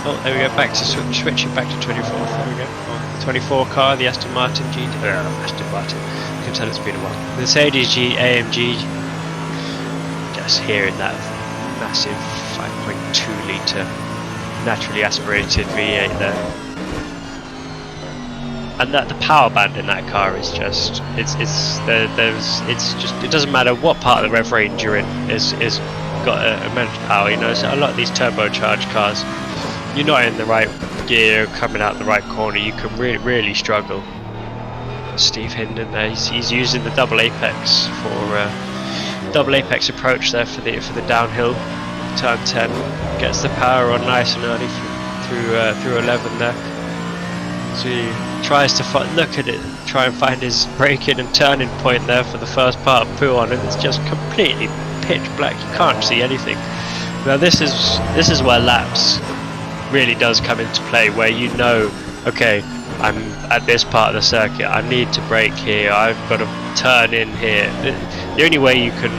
Oh, there we go. Back to switching back to 24. There we go. Oh, the 24 car, the Aston Martin Aston Martin. You can tell it's been a while. The Mercedes AMG. Just hearing that massive 5.2 litre naturally aspirated V8 there. And that the power band in that car is just it doesn't matter what part of the rev range you're in is got a immense power. You know, so a lot of these turbocharged cars, you're not in the right gear coming out the right corner, you can really struggle. Steve Hinton there, he's using the double apex approach there for the downhill turn 10, gets the power on nice and early through 11 there. So he tries to look at it, try and find his braking and turning point there for the first part of Pouhon, and it's just completely pitch black. You can't see anything. Now this is where laps really does come into play, where you know, okay, I'm at this part of the circuit, I need to brake here, I've got to turn in here. The only way you can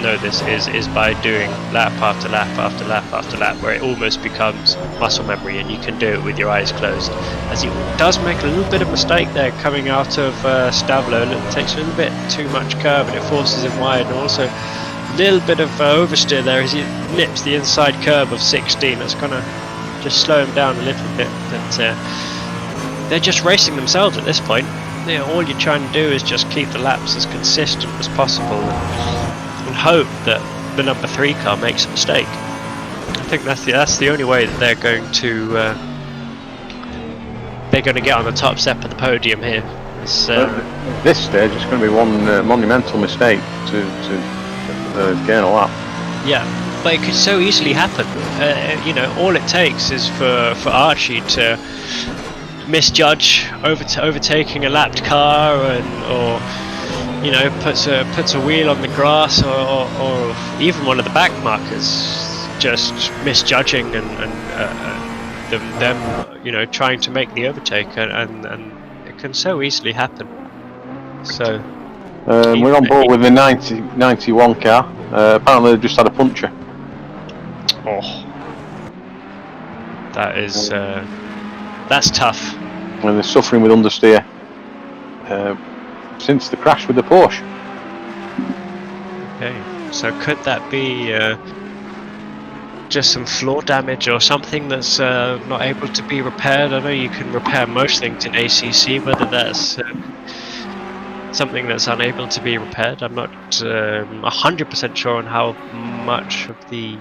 know this is by doing lap after lap after lap after lap, where it almost becomes muscle memory and you can do it with your eyes closed. As he does make a little bit of mistake there coming out of Stavlo, and it takes a little bit too much curve and it forces him wide, and also a little bit of oversteer there as he nips the inside curve of 16. That's gonna just slow him down a little bit, but they're just racing themselves at this point. All you're trying to do is just keep the laps as consistent as possible and hope that the number 3 car makes a mistake. I think that's the only way that they're going to get on the top step of the podium here. At this stage, it's going to be one monumental mistake to gain a lap. Yeah, but it could so easily happen. You know, all it takes is for Archie to misjudge overtaking a lapped car, or you know, puts a wheel on the grass, or even one of the back markers just misjudging and them you know, trying to make the overtake, and it can so easily happen. So we're on board with the 91 car. Apparently they've just had a puncture. Oh, that is that's tough. And they're suffering with understeer since the crash with the Porsche. Okay, so could that be just some floor damage or something that's not able to be repaired? I know you can repair most things in ACC, whether that's something that's unable to be repaired. I'm not 100% sure on how much of the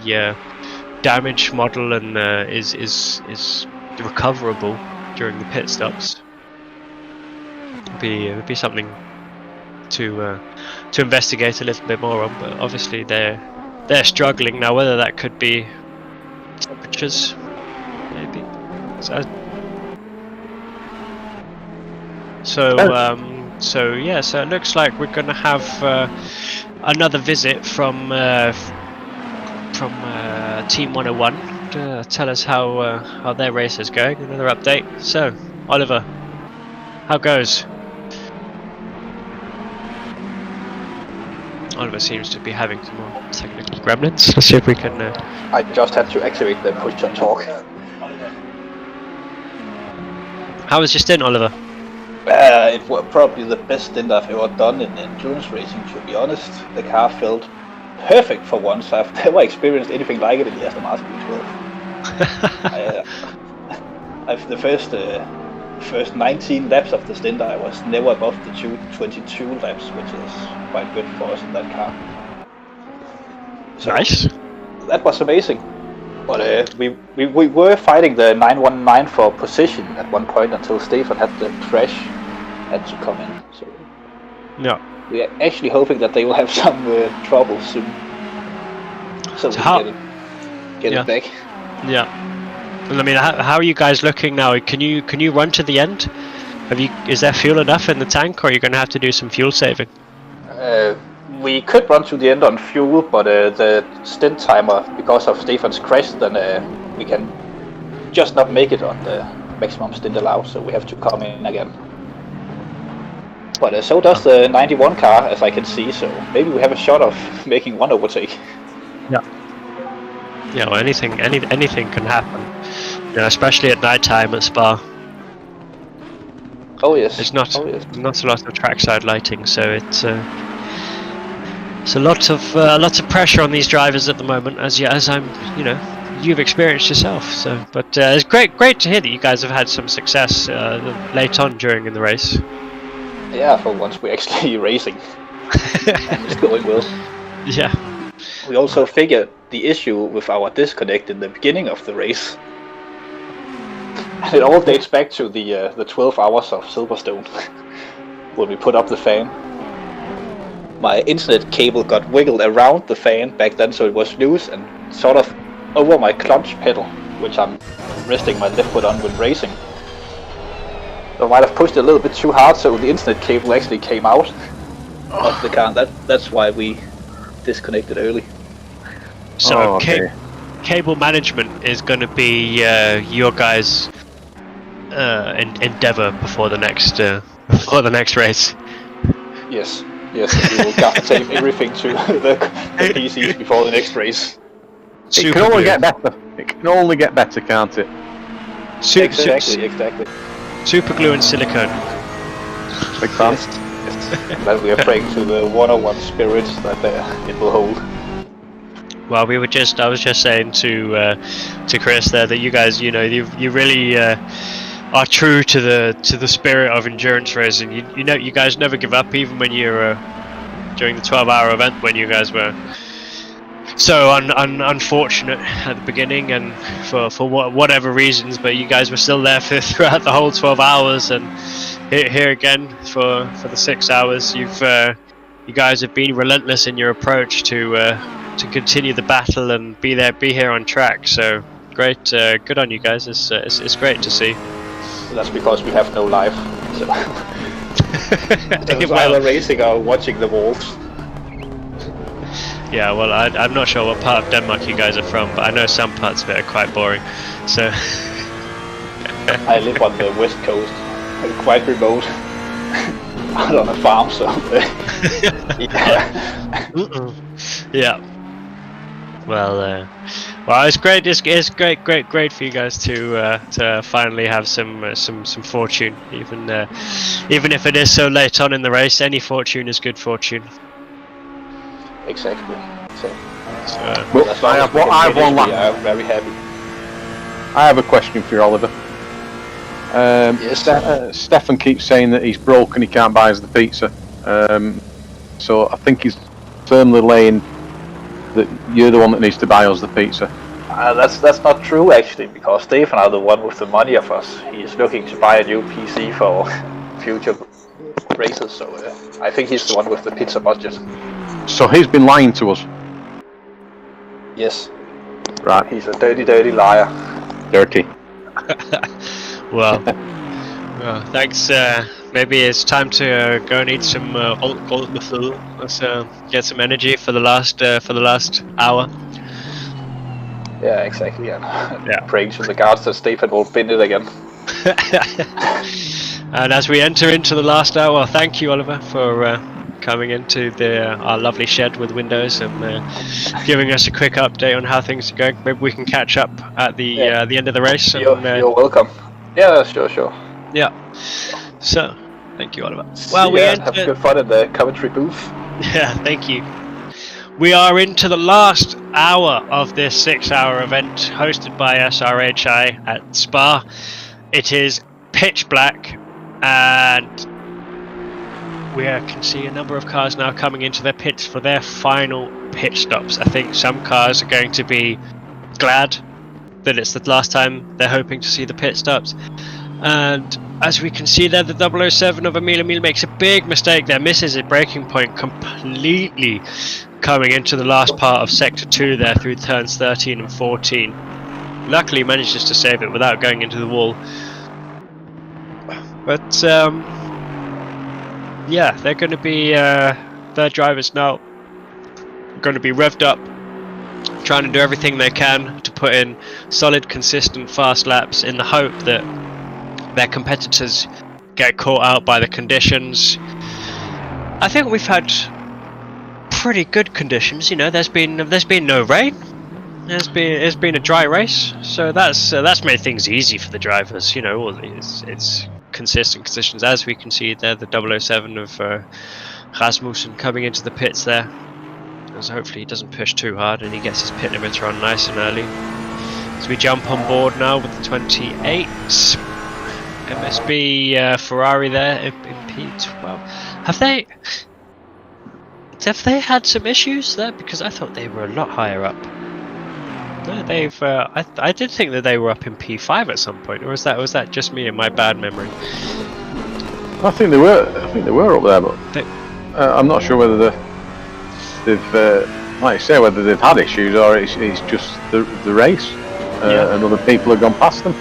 damage model and is recoverable during the pit stops. It'd be something to investigate a little bit more on, but obviously they're struggling now. Whether that could be temperatures, maybe. So it looks like we're going to have another visit from Team 101 to tell us how their race is going. Another update. So, Oliver, how goes? Oliver seems to be having some more technical gremlins. Let's see if we can. I just had to activate the push and talk. How was your stint, Oliver? It was probably the best stint I've ever done in endurance racing, to be honest. The car felt perfect for once. I've never experienced anything like it in the Aston Martin V12. I've the first 19 laps of the stint, I was never above the 22 laps, which is quite good for us in that car. So Nice. that was amazing. But we were fighting the 919 for position at one point until Stefan had the crash, had to come in. So Yeah. we're actually hoping that they will have some trouble soon, so we can get it back. Yeah. And I mean, how are you guys looking now? Can you run to the end? Is there fuel enough in the tank, or are you going to have to do some fuel saving? We could run to the end on fuel, but the stint timer, because of Stefan's crash, then we can just not make it on the maximum stint allowed, so we have to come in again. But so does the 91 car, as I can see, so maybe we have a shot of making one overtake. Yeah. Yeah, well, anything can happen. You know, especially at night time at Spa. Oh yes. It's not a lot of trackside lighting, so it's a lot of pressure on these drivers at the moment, as you've experienced yourself. So, but it's great to hear that you guys have had some success late on during in the race. Yeah, for once we're actually racing. And it's going well. Yeah. We also figured the issue with our disconnect in the beginning of the race. And it all dates back to the 12 hours of Silverstone when we put up the fan. My internet cable got wiggled around the fan back then, so it was loose and sort of over my clutch pedal, which I'm resting my left foot on when racing. So I might have pushed it a little bit too hard, so the internet cable actually came out of the car. That's why we disconnected early. So cable management is going to be your guys' endeavor before the next race. Yes, we will tape everything to the PCs before the next race. It can only get better. It can only get better, can't it? Exactly. Super glue and silicone. Big fan. Yes. That we are praying to the 101 spirit that it will hold. Well, I was just saying to Chris there that you guys, you really are true to the spirit of endurance racing. You guys never give up, even when you're during the 12-hour event when you guys were so unfortunate at the beginning and for whatever reasons, but you guys were still there throughout the whole 12 hours, and here again for the 6 hours. You guys have been relentless in your approach to continue the battle and be here on track. So great, good on you guys. It's great to see. That's because we have no life. So it's either racing or watching the wolves. Yeah, well, I'm not sure what part of Denmark you guys are from, but I know some parts of it are quite boring. So I live on the west coast, quite remote, out on a farm. So yeah. Well, it's great. It's great for you guys to finally have some fortune, even if it is so late on in the race. Any fortune is good fortune. Exactly. So I have one we are very happy. I have a question for you, Oliver. Yes. Stefan keeps saying that he's broke and he can't buy us the pizza. So I think he's firmly laying that you're the one that needs to buy us the pizza. That's not true, actually, because Stefan are the one with the money of us. He is looking to buy a new PC for future races, so I think he's the one with the pizza budget. So he's been lying to us. Yes. Right. He's a dirty liar. Dirty. Well, thanks. Maybe it's time to go and eat some Goldmuffel. Let's get some energy for the last hour. Yeah, exactly. Yeah. Praying to the gods that Stefan won't bin it again. And as we enter into the last hour, thank you, Oliver, for coming into our lovely shed with windows and giving us a quick update on how things are going. Maybe we can catch up at the end of the race. And, you're welcome. Yeah, sure. Yeah. So, thank you, Oliver. Well, have good fun in the commentary booth. Yeah, thank you. We are into the last hour of this 6-hour event hosted by SRHI at Spa. It is pitch black, and we can see a number of cars now coming into their pits for their final pit stops. I think some cars are going to be glad that it's the last time they're hoping to see the pit stops. And as we can see there, the 007 of Emil makes a big mistake there, misses his braking point completely coming into the last part of Sector 2 there through turns 13 and 14. Luckily manages to save it without going into the wall. But yeah, they're going to be, their drivers now going to be revved up, trying to do everything they can to put in solid, consistent, fast laps in the hope that their competitors get caught out by the conditions. I think we've had pretty good conditions. You know, there's been no rain. It's been a dry race, so that's made things easy for the drivers. You know, it's consistent conditions, as we can see there. The 007 of Rasmussen coming into the pits there. So hopefully he doesn't push too hard and he gets his pit limiter on nice and early. As we jump on board now with the 28. MSB Ferrari there in P12. Have they had some issues there? Because I thought they were a lot higher up. No, they've. I did think that they were up in P5 at some point, or was that just me and my bad memory? I think they were up there, but I'm not sure whether they've, like you say, whether they've had issues or it's just the race, and other people have gone past them.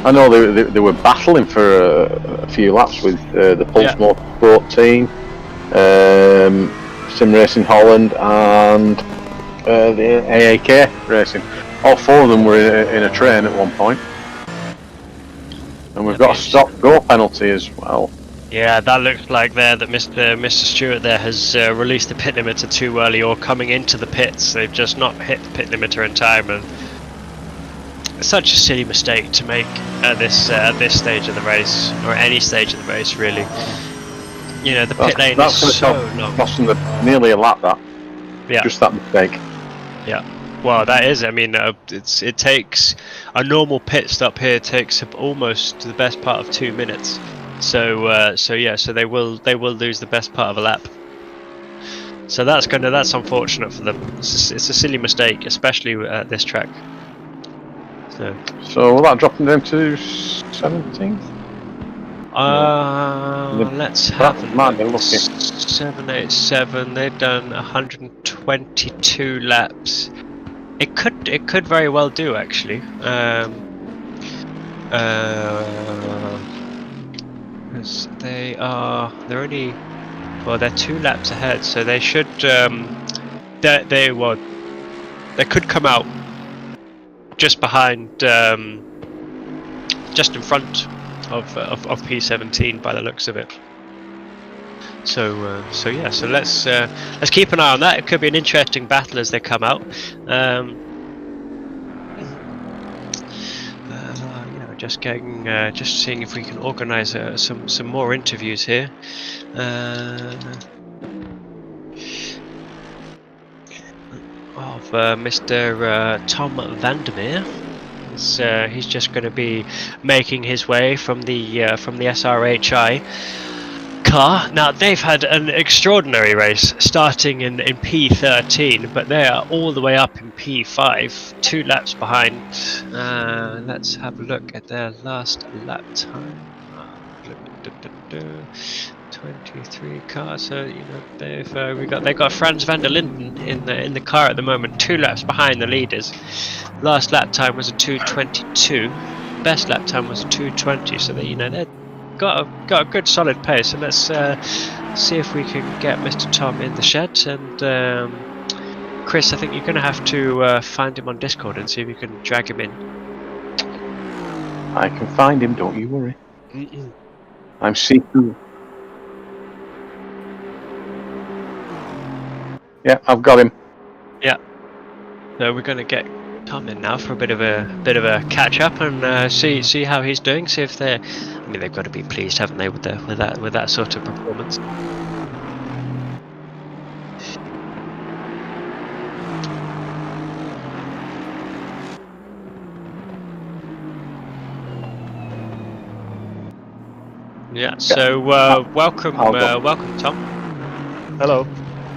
I know they were battling for a few laps with the Pulse Motorsport team, Sim Racing Holland, and the AAK Racing. All four of them were in a train at one point. And we've got a stop-go penalty as well. Yeah, that looks like there that Mr. Stewart there has released the pit limiter too early, or coming into the pits. They've just not hit the pit limiter in time, and it's such a silly mistake to make at this stage of the race, or any stage of the race really. You know, the pit lane is so long. Cost them nearly a lap, that. Yeah. Just that mistake. Yeah. Well, that is. I mean, it takes a normal pit stop here takes almost the best part of 2 minutes. So they will lose the best part of a lap. So that's unfortunate for them. It's a silly mistake, especially at this track. So will that drop them down to 17th? Let's have a look. 787. They've done 122 laps. It could very well do, actually. They're only, well, they're 2 laps ahead, so they should they could come out just behind, just in front of P17 by the looks of it. So let's keep an eye on that. It could be an interesting battle as they come out. Just seeing if we can organise some more interviews here. Of Mr. Tom Vandermeer. He's just going to be making his way from the SRHI car. Now they've had an extraordinary race, starting in P13, but they are all the way up in P5, 2 laps behind. Let's have a look at their last lap time. 23 cars. So you know they've got Frans van der Linden in the car at the moment, 2 laps behind the leaders. Last lap time was a 2:22. Best lap time was a 2:20. So they've got a good solid pace. And let's see if we can get Mr. Tom in the shed. And Chris, I think you're going to have to find him on Discord and see if you can drag him in. I can find him. Don't you worry. I'm seeking. Yeah, I've got him. Yeah. So we're going to get Tom in now for a bit of a catch up and see how he's doing. See if they're. I mean, they've got to be pleased, haven't they, with that sort of performance? Yeah. So welcome, I'll go. welcome, Tom. Hello.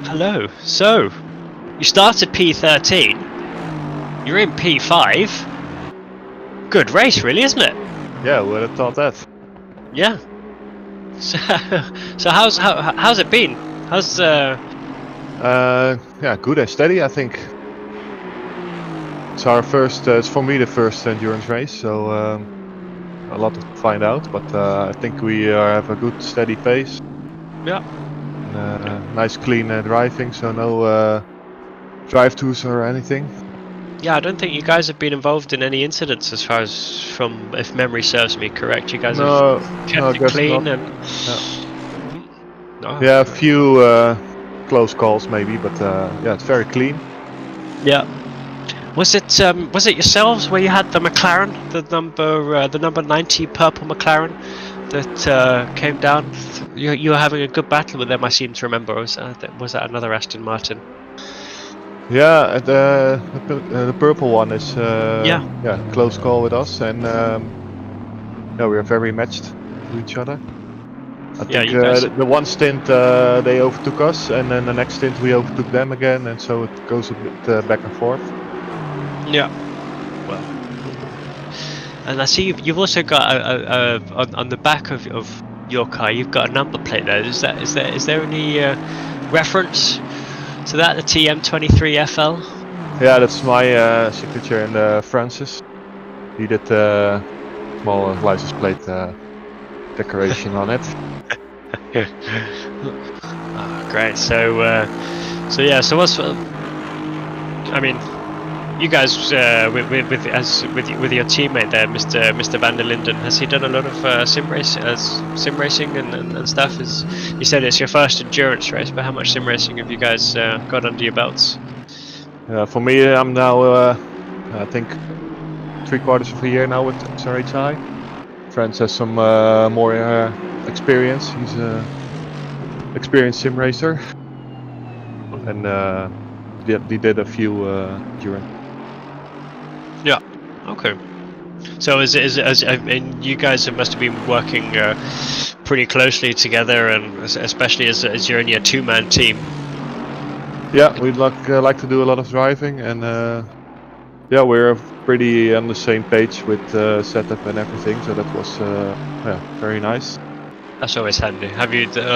Hello. So you started P13. You're in P5. Good race, really, isn't it? Yeah, who would have thought that? Yeah. So how's it been? How's Yeah, good and steady. I think it's our first. It's for me the first endurance race, so a lot to find out. But I think we have a good steady pace. Yeah. Nice clean driving, so no drive-tos or anything. Yeah, I don't think you guys have been involved in any incidents as far as from, if memory serves me correct. You guys No, have no, I kept it guess clean not. and. Oh, Yeah, a few close calls maybe, but yeah, it's very clean. yeah. Was it yourselves where you had the McLaren, the number 90 purple McLaren that came down? You were having a good battle with them, I seem to remember. Was that another Aston Martin? Yeah, the purple one is Yeah. close call with us, and yeah, we are very matched to each other. I Yeah, think you guys. the one stint they overtook us, and then the next stint we overtook them again, and so it goes a bit back and forth. Yeah. Well. And I see you've also got on the back of your car. You've got a number plate there. Is there any reference to that? The TM23FL. Yeah, that's my signature and Francis. He did small license plate decoration on it. Oh, great. So what's I mean, you guys with your teammate there, Mr. Van der Linden, has he done a lot of sim racing and stuff? You said it's your first endurance race, but how much sim racing have you guys got under your belts? For me, I'm now I think 3/4 of a year now with SRHI. Franz has some more experience. He's an experienced sim racer, and he did a few during. Yeah. Okay. So I mean, you guys must have been working pretty closely together, and especially as you're only a two-man team. Yeah, we'd like to do a lot of driving, and yeah, we're pretty on the same page with setup and everything. So that was yeah, very nice. That's always handy. Have you did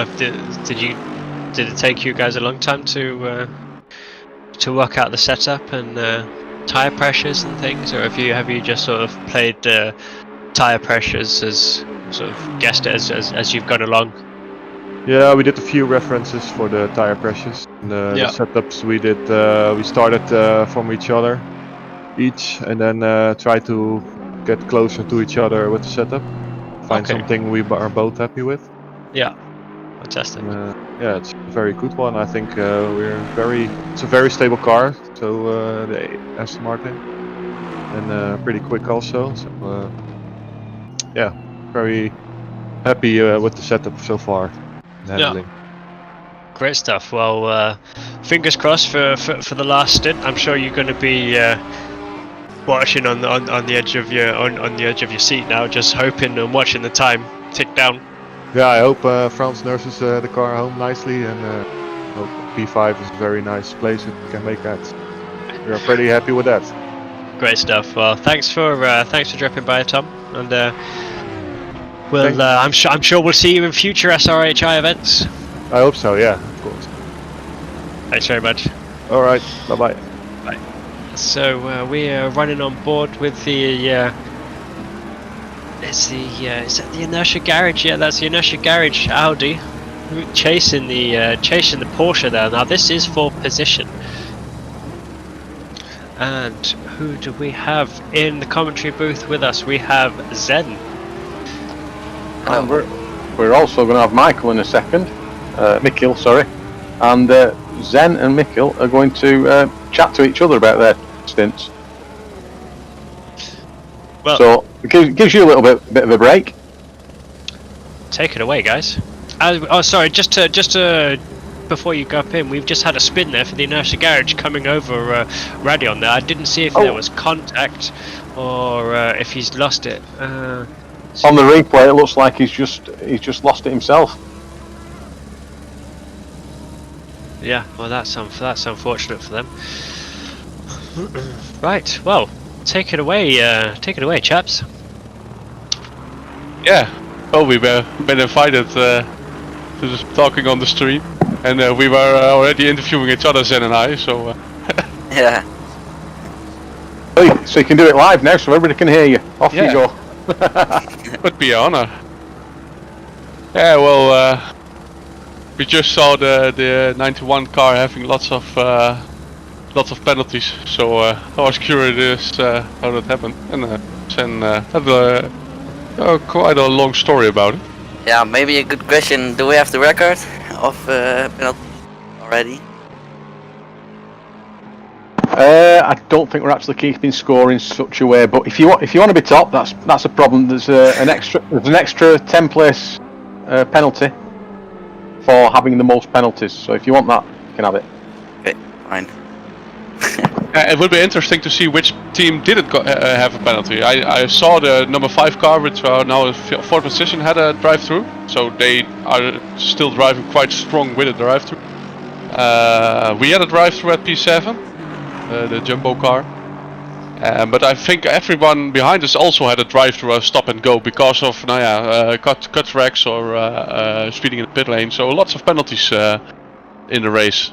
it take you guys a long time to work out the setup and tire pressures and things, or have you just sort of played tire pressures as sort of guessed it as you've gone along? Yeah, we did a few references for the tire pressures. And, the setups we did, we started from each other, and then try to get closer to each other with the setup. Find something we are both happy with. Yeah, fantastic. Yeah, it's a very good one. I think it's a very stable car. So the Aston Martin, and pretty quick also. So yeah, very happy with the setup so far. Handling. Yeah. Great stuff. Well, fingers crossed for the last stint. I'm sure you're going to be watching on the edge of your seat now, just hoping and watching the time tick down. Yeah, I hope Frans nurses the car home nicely, and hope P5 is a very nice place if we can make that. We're pretty happy with that. Great stuff. Well, thanks for dropping by, Tom, and I'm sure we'll see you in future SRHI events. I hope so. Yeah, of course. Thanks very much. All right. Bye bye. Bye. So we are running on board with the. Is that the Inertia Garage? Yeah, that's the Inertia Garage Audi, chasing the Porsche there. Now this is for position. And who do we have in the commentary booth with us? We have Zen. And we're also going to have Michael in a second. Mikkel, sorry. And Zen and Mikkel are going to chat to each other about their stints. Well, so it gives you a little bit of a break. Take it away, guys. Oh, sorry. Just to before you go up in, we've just had a spin there for the Inertia Garage coming over Radion there. I didn't see if there was contact or if he's lost it. On the replay, it looks like he's just lost it himself. Yeah, well, that's unfortunate for them. Right, well, take it away, chaps. Yeah. Oh, we've been invited to just talking on the stream, and we were already interviewing each other, Zen and I. So. Yeah. So you can do it live now, so everybody can hear you. Off you go. Would be an honor. Yeah. Well, we just saw the 91 car having lots of penalties, so I was curious how that happened, and Zen had quite a long story about it. Yeah, maybe a good question. Do we have the record of penalties already? I don't think we're actually keeping score in such a way, but if you want to be top, that's a problem. There's an extra 10 place penalty for having the most penalties. So if you want that, you can have it. Okay, fine. It would be interesting to see which team didn't have a penalty. I saw the number 5 car, which are now in 4th position, had a drive-through, so they are still driving quite strong with a drive-through. We had a drive-through at P7, the jumbo car, but I think everyone behind us also had a drive-through, a stop and go, because of cut tracks or speeding in the pit lane. So lots of penalties in the race.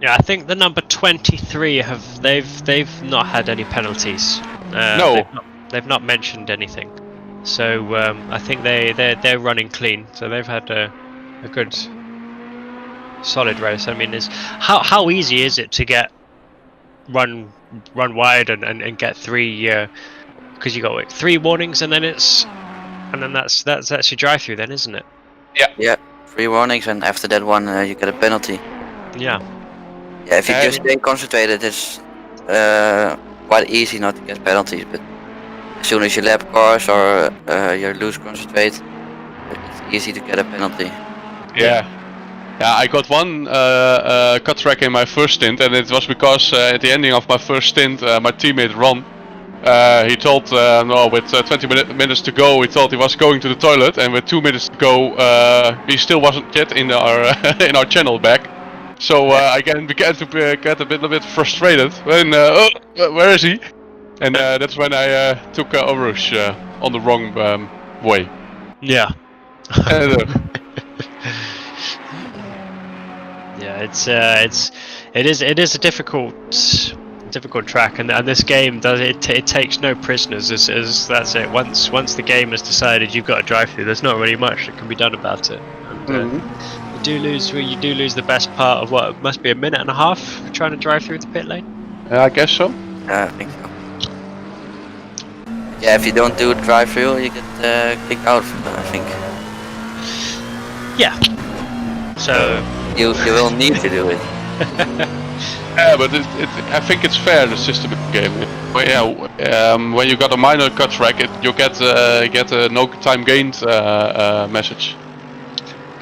Yeah, I think the number 23 they've not had any penalties. No, they've not mentioned anything. So I think they're running clean. So they've had a good, solid race. I mean, how easy is it to get run wide and get 3? Because you got 3 warnings and then that's your drive-through then, isn't it? Yeah, 3 warnings, and after that one you get a penalty. Yeah. Yeah, if you just stay concentrated, it's quite easy not to get penalties, but as soon as you lap cars or you lose concentrate, it's easy to get a penalty. Yeah, I got one cut track in my first stint, and it was because at the ending of my first stint, my teammate Ron, he told, with 20 minutes to go, he thought he was going to the toilet, and with 2 minutes to go, he still wasn't yet in our in our channel back. So I began to get a bit frustrated when, where is he? And that's when I took Orush on the wrong way. Yeah. Yeah, it is a difficult track, and this game it takes no prisoners. As that's it. Once the game has decided you've got to drive through, there's not really much that can be done about it. And, you do lose the best part of what must be a minute and a half trying to drive through the pit lane. I guess so. I think so. Yeah, if you don't do drive-through, you get kicked out, I think. Yeah. So you will need to do it. Yeah, but I think it's fair, the system of the game. But yeah, when you got a minor cut track, you get a no time gained message.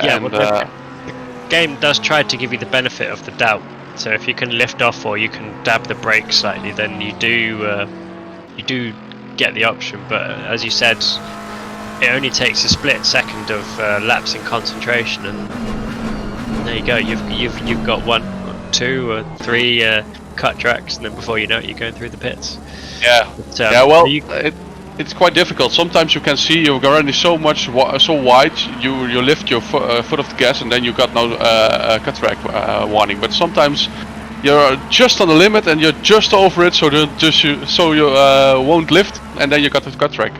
Yeah, and, the game does try to give you the benefit of the doubt. So if you can lift off or you can dab the brake slightly, then you do get the option. But as you said, it only takes a split second of lapse in concentration, and there you go. You've got 1, 2, or 3 cut tracks, and then before you know it, you're going through the pits. Yeah. But, it's quite difficult. Sometimes you can see you're already so wide, you lift your foot off the gas, and then you got no cut track warning. But sometimes you're just on the limit and you're just over it, so you won't lift, and then you got the cut track.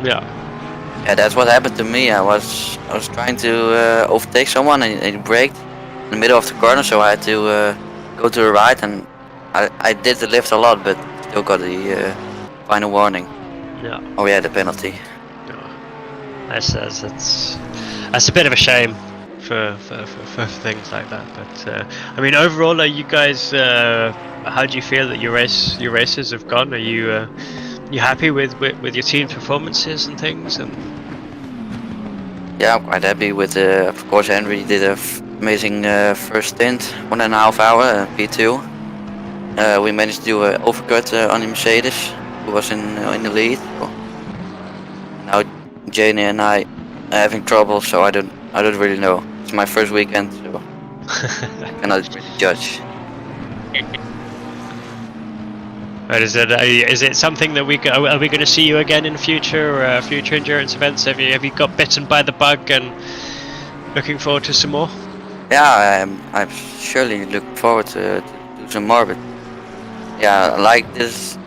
Yeah, that's what happened to me. I was trying to overtake someone, and he braked in the middle of the corner, so I had to go to the right, and I did the lift a lot, but still got the final warning. Yeah. Oh yeah, the penalty. Yeah. That's a bit of a shame for things like that. But I mean, overall, are you guys? How do you feel that your races have gone? Are you happy with your team's performances and things? And yeah, I'm quite happy with. Of course, Henry did an amazing first stint, 1.5 hour P2. We managed to do an overcut on the Mercedes, who was in the lead. Now Jane and I are having trouble, so I don't really know. It's my first weekend, so I cannot really judge. Right, is it something that are we going to see you again in future endurance events? Have you got bitten by the bug and looking forward to some more? Yeah, I'm surely looking forward to do some more, but yeah, like this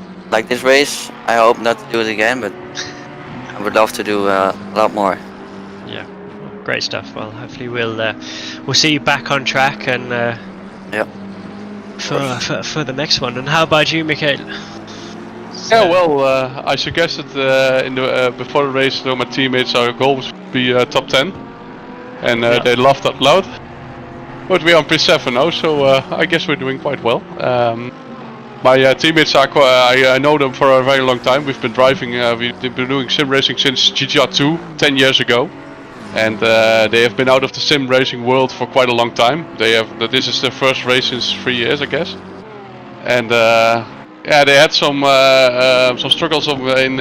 race, I hope not to do it again, but I would love to do a lot more. Yeah, well, great stuff. Well, hopefully we'll see you back on track and yeah. For the next one. And how about you, Mikhail? Yeah, well, I suggested in the before the race to my teammates our goal was to be top 10, and they laughed out loud. But we are on P7 now, so I guess we're doing quite well. My teammates are I know them for a very long time. We've been driving, we've been doing sim racing since GTR2 10 years ago, and they have been out of the sim racing world for quite a long time. This is their first race since 3 years, I guess, and yeah, they had some struggles in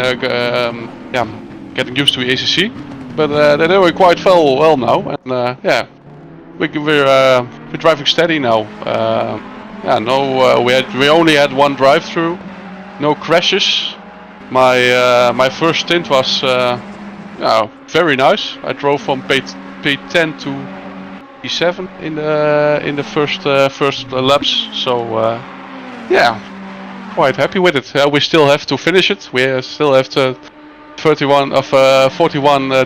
getting used to the ACC, but they're doing quite well now, and yeah, we're driving steady now. Yeah, no, we only had one drive-through, no crashes. My first stint was very nice. I drove from P10 to P7 in the first laps, so yeah, quite happy with it. We still have to finish it. We still have to 41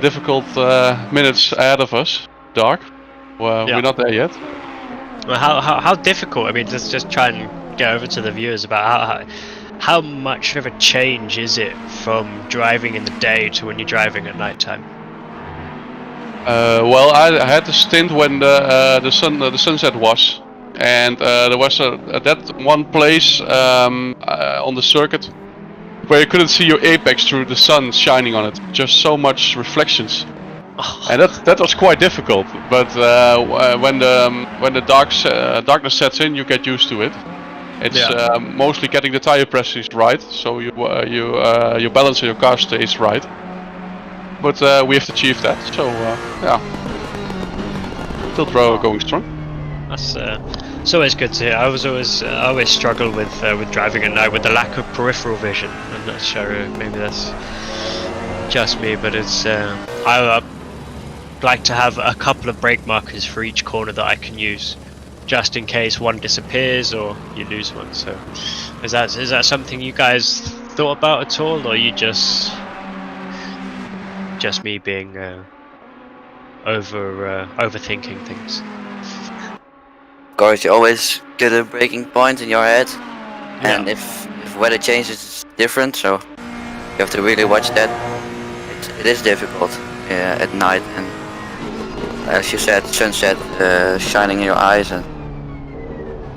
difficult minutes ahead of us. Dark. Well, we're not there yet. Well, how difficult? I mean, just try and get over to the viewers about how much of a change is it from driving in the day to when you're driving at night time? Well, I had a stint when the sunset was, and there was that one place on the circuit where you couldn't see your apex through the sun shining on it. Just so much reflections. And that was quite difficult, but when the darkness sets in, you get used to it. It's mostly getting the tire pressures right, so your balance of your car stays right. But we have achieved that, so yeah, still going strong. That's it's always good to hear. I always struggle with driving at night with the lack of peripheral vision. I'm not sure, maybe that's just me, but it's I like to have a couple of brake markers for each corner that I can use, just in case one disappears or you lose one. So, is that something you guys thought about at all, or you just me being overthinking things? Of course, you always get a braking point in your head, and if weather changes, it's different. So you have to really watch that. It is difficult at night, and as you said, sunset shining in your eyes, and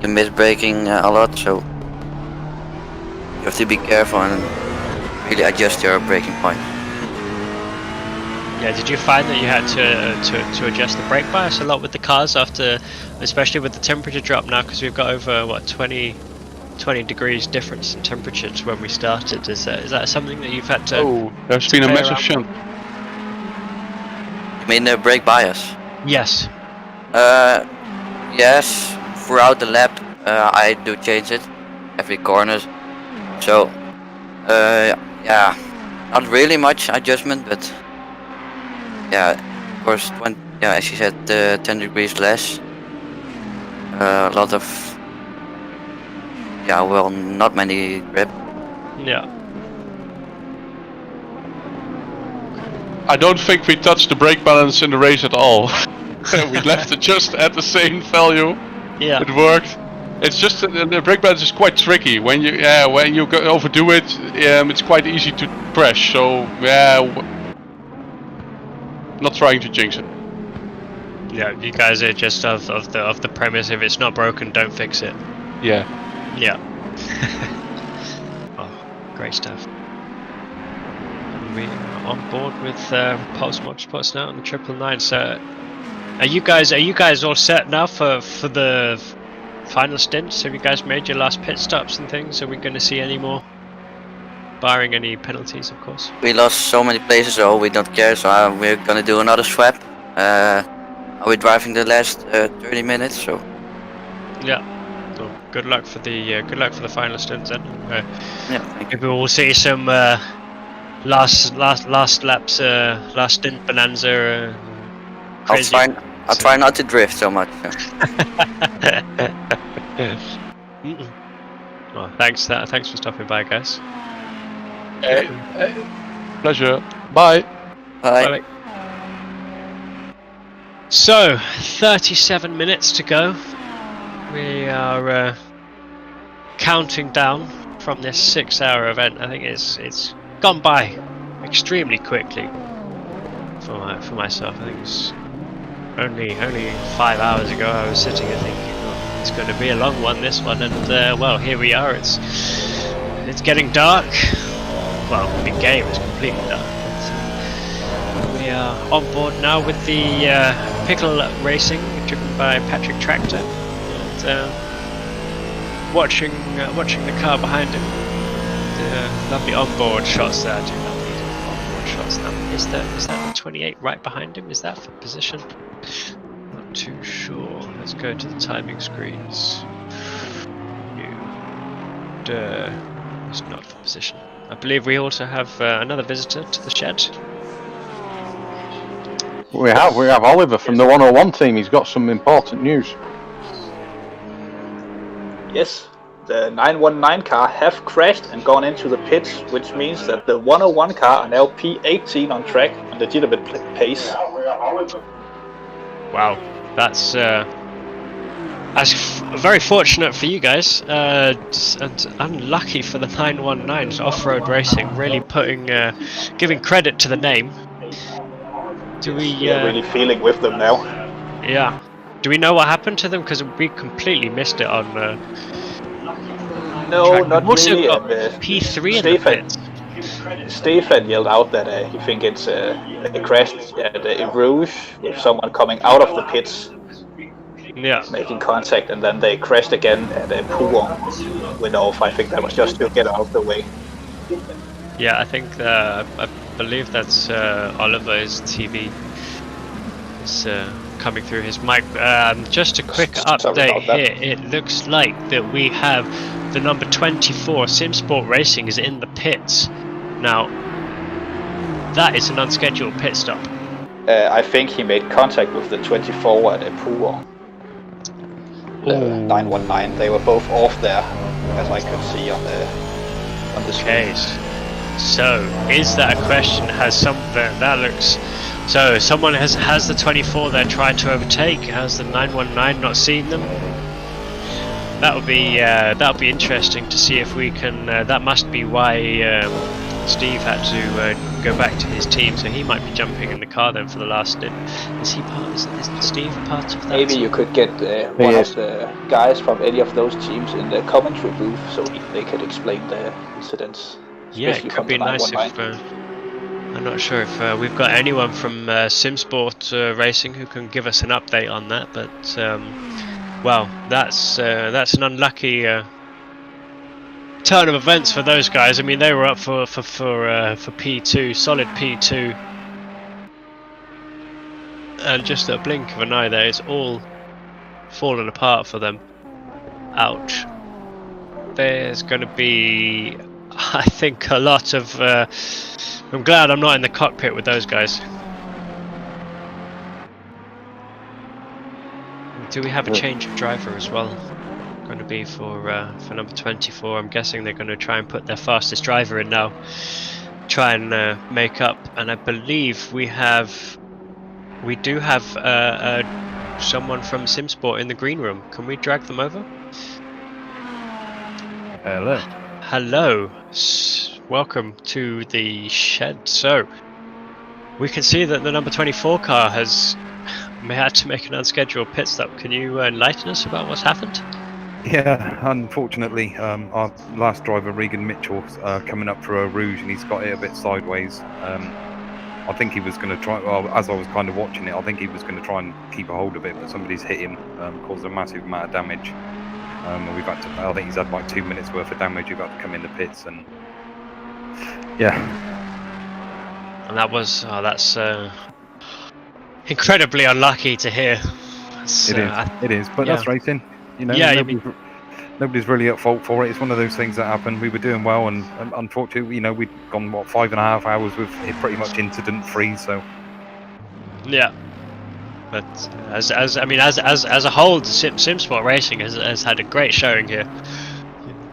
you miss braking a lot, so you have to be careful and really adjust your braking point. Yeah, did you find that you had to adjust the brake bias a lot with the cars after, especially with the temperature drop now, because we've got over what 20 degrees difference in temperature to when we started? Is that something that you've had to? Oh, there's been a massive shunt. You mean the brake bias? Yes. Yes. Throughout the lap, I do change it every corner. So, yeah, not really much adjustment, but yeah, of course, as you said, 10 degrees less. A lot of, well, not many grip. Yeah. I don't think we touched the brake balance in the race at all. We left it just at the same value. Yeah. It worked. It's just the brake balance is quite tricky. When you overdo it, it's quite easy to crash. So not trying to jinx it. Yeah, you guys are just of the premise: if it's not broken, don't fix it. Yeah. Yeah. Oh, great stuff. And we are on board with Pulse Motorsports now on the 999. So, are you guys all set now for the final stints? Have you guys made your last pit stops and things? Are we going to see any more barring any penalties, of course. We lost so many places, so we don't care. So we're gonna do another swap. Are we driving the last 30 minutes? So Yeah. Well, good luck for the final stints then. yeah, thank you. Maybe we'll see some last laps, last stint bonanza. Crazy. I'll try not to drift so much. So. Well, thanks for stopping by, guys. Pleasure. Bye. Bye. So, 37 minutes to go. We are counting down from this 6-hour event. I think it's gone by extremely quickly for myself. I think it's only 5 hours ago I was sitting here thinking, oh, it's going to be a long one, this one, and well, here we are. It's getting dark. Well, the game is completely dark. We are on board now with the Pickle Racing, driven by Patrick Tractor, and watching the car behind him. The lovely onboard shots there. I do love these onboard shots now. Is that the 28 right behind him? Is that for position? Not too sure. Let's go to the timing screens. It's not for position. I believe we also have another visitor to the shed. We have Oliver from the 101 team. He's got some important news. Yes, the 919 car have crashed and gone into the pits, which means that the 101 car are now P18 on track on legitimate pace. Wow, that's very fortunate for you guys, and unlucky for the 919's off-road racing. Really giving credit to the name. Do we? We're really feeling with them now. Yeah. Do we know what happened to them? Because we completely missed it on. No, track. not We've also really. got P3 in the pits. Stefan yelled out that he think it's they crashed at Rouge with someone coming out of the pits, making contact, and then they crashed again at Pouon. Went off. I think that was just to get out of the way. Yeah, I think I believe that's Oliver's TV is coming through his mic. Just a quick update here. It looks like that we have the number 24 SimSport Racing is in the pits. Now, that is an unscheduled pit stop. I think he made contact with the 24 at Pouon. The 919. They were both off there, as I could see on the screen. Okay. So, is that a question? That looks... So, someone has the 24 there tried to overtake. Has the 919 not seen them? That'll be interesting to see if we can... that must be why Steve had to go back to his team, so he might be jumping in the car then for the last stint. Is Steve part of that? Maybe you could get one of the guys from any of those teams in the commentary booth so they could explain the incidents. Yeah, it could be nice if... I'm not sure if we've got anyone from SimSport Racing who can give us an update on that, but well, that's an unlucky turn of events for those guys. I mean, they were up for P2, solid P2, and just a blink of an eye there, it's all fallen apart for them. Ouch. There's going to be, I think, a lot of... I'm glad I'm not in the cockpit with those guys. Do we have a change of driver as well? Going to be for number 24. I'm guessing they're going to try and put their fastest driver in now. Try and make up. And I believe we do have someone from SimSport in the green room. Can we drag them over? Hello. Hello. Welcome to the shed. So, we can see that the number 24 car has had to make an unscheduled pit stop. Can you enlighten us about what's happened? Yeah, unfortunately, our last driver, Regan Mitchell's coming up for a Rouge, and he's got it a bit sideways. I think he was going to try, well, as I was kind of watching it, I think he was going to try and keep a hold of it, but somebody's hit him, caused a massive amount of damage. We've had to, I think he's had like 2 minutes worth of damage. We've had to come in the pits and Yeah, And that was that's incredibly unlucky to hear. it is. But yeah. that's racing. You know, Yeah, I nobody's really at fault for it. It's one of those things that happen. We were doing well, and unfortunately, you know, we'd gone 5.5 hours with it pretty much incident free. So Yeah, but as a whole, SimSport Racing has had a great showing here.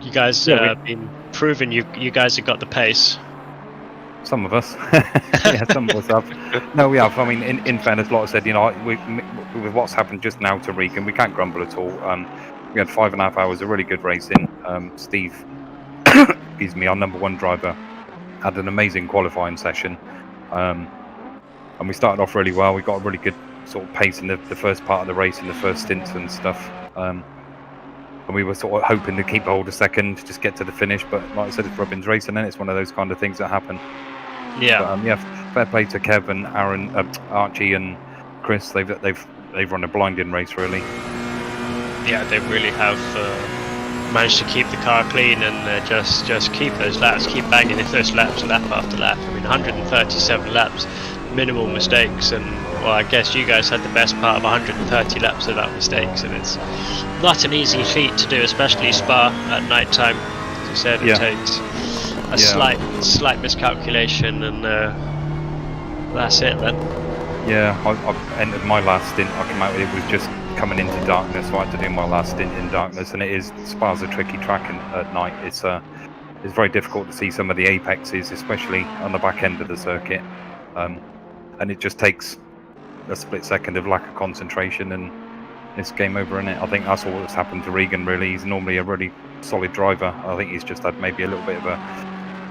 You guys have been proving you guys have got the pace. some of us, yeah, some of us have. No, we have. I mean, in fairness, like I said, you know, with what's happened just now to Regan, we can't grumble at all. We had 5.5 hours of really good racing. Steve, excuse me, our number one driver, had an amazing qualifying session. And we started off really well. We got a really good sort of pace in the first part of the race, in the first stints and stuff. And we were sort of hoping to keep hold of second, just get to the finish. But like I said, it's Robin's racing, and it's one of those kind of things that happen. Yeah. But, fair play to Kevin, Aaron, Archie, and Chris. They've run a blinding race, really. Yeah, they really have managed to keep the car clean and just keep those laps, keep banging those laps lap after lap. I mean, 137 laps, minimal mistakes, and well, I guess you guys had the best part of 130 laps without mistakes, and it's not an easy feat to do, especially Spa at night time. As you said, it takes a slight miscalculation, and that's it then. Yeah, I entered my last stint. I came out, it was just coming into darkness, so I had to do my last stint in darkness. And Spa's a tricky track at night. It's very difficult to see some of the apexes, especially on the back end of the circuit. And it just takes a split second of lack of concentration, and it's game over, isn't it? I think that's all that's happened to Regan, really. He's normally a really solid driver. I think he's just had maybe a little bit of a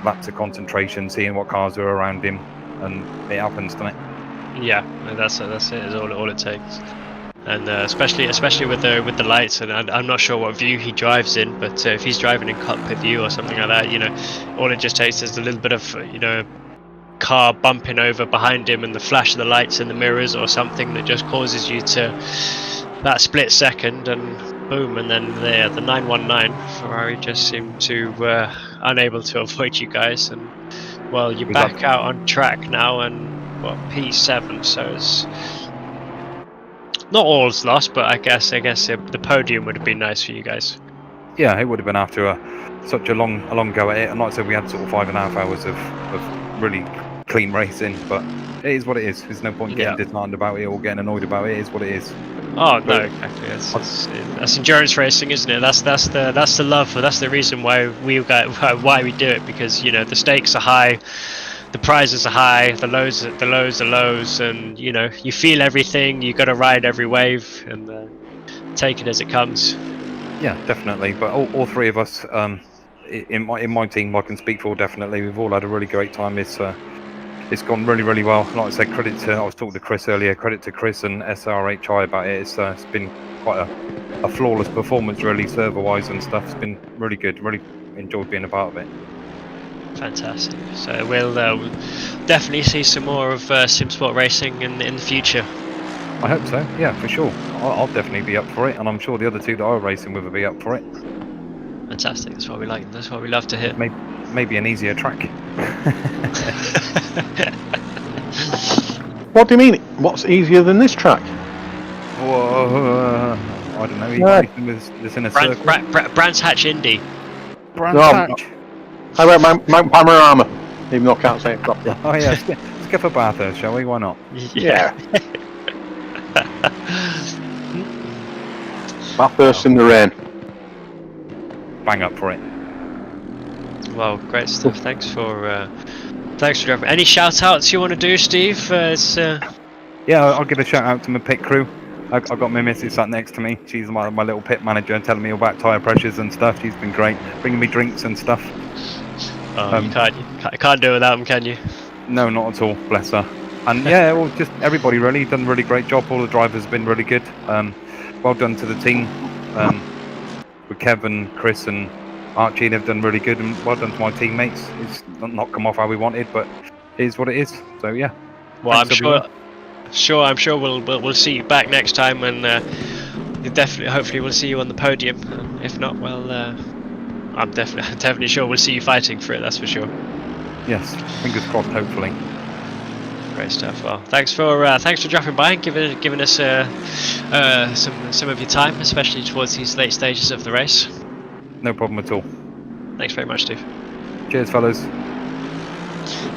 lapse of concentration, seeing what cars are around him, and it happens, doesn't it? Yeah, that's it. Is all it takes, and especially with the lights. And I'm not sure what view he drives in, but if he's driving in cockpit view or something like that, you know, all it just takes is a little bit of car bumping over behind him and the flash of the lights in the mirrors or something that just causes you to that split second, and boom, and then the 919 Ferrari just seemed to unable to avoid you guys, and well, you're back out on track now, and P7, so it's not all's lost, but I guess the podium would have been nice for you guys. Yeah, it would have been after such a long go at it, and like I said, we had sort of 5.5 hours of really clean racing, but it is what it is. There's no point getting disheartened about it or getting annoyed about it. It is what it is. Oh no, exactly. That's endurance racing, isn't it? That's the love. That's the reason why we do it, because you know the stakes are high, the prizes are high, the lows are lows, and you know you feel everything. You got to ride every wave and take it as it comes. Yeah, definitely. But all three of us, in my team, I can speak for definitely. We've all had a really great time. It's gone really, really well. Like I said, I was talking to Chris earlier. Credit to Chris and SRHI about it. It's been quite a flawless performance, really, server-wise and stuff. It's been really good. Really enjoyed being a part of it. Fantastic. So we'll definitely see some more of SimSport Racing in the future. I hope so. Yeah, for sure. I'll definitely be up for it, and I'm sure the other two that I'm racing with will be up for it. Fantastic. That's what we like. That's what we love to hear. Maybe an easier track. What do you mean? What's easier than this track? Whoa, I don't know. It's in a circle. Brands Hatch Indy. Brands Hatch. How about Mount Panorama? Even though I can't say it properly. Oh yeah, let's go for Bathurst, shall we? Why not? Yeah. Bathurst in the rain. Bang up for it. Well, great stuff. Thanks for driving. Any shout outs you want to do, Steve? Yeah, I'll give a shout out to my pit crew. I've got my missus sat next to me. She's my little pit manager, telling me about tyre pressures and stuff. She's been great, bringing me drinks and stuff. You can't do it without them, can you? No, not at all. Bless her. And yeah, well, just everybody really done a really great job. All the drivers have been really good. Well done to the team. With Kevin, Chris, and Archie, they've done really good, and well done to my teammates. It's not come off how we wanted, but it is what it is. So yeah. Well, I'm sure we'll see you back next time, and hopefully we'll see you on the podium. And if not, well, I'm definitely sure we'll see you fighting for it. That's for sure. Yes, fingers crossed. Hopefully. Great stuff. Well, thanks for dropping by and giving us some of your time, especially towards these late stages of the race. No problem at all. Thanks very much, Steve. Cheers, fellas.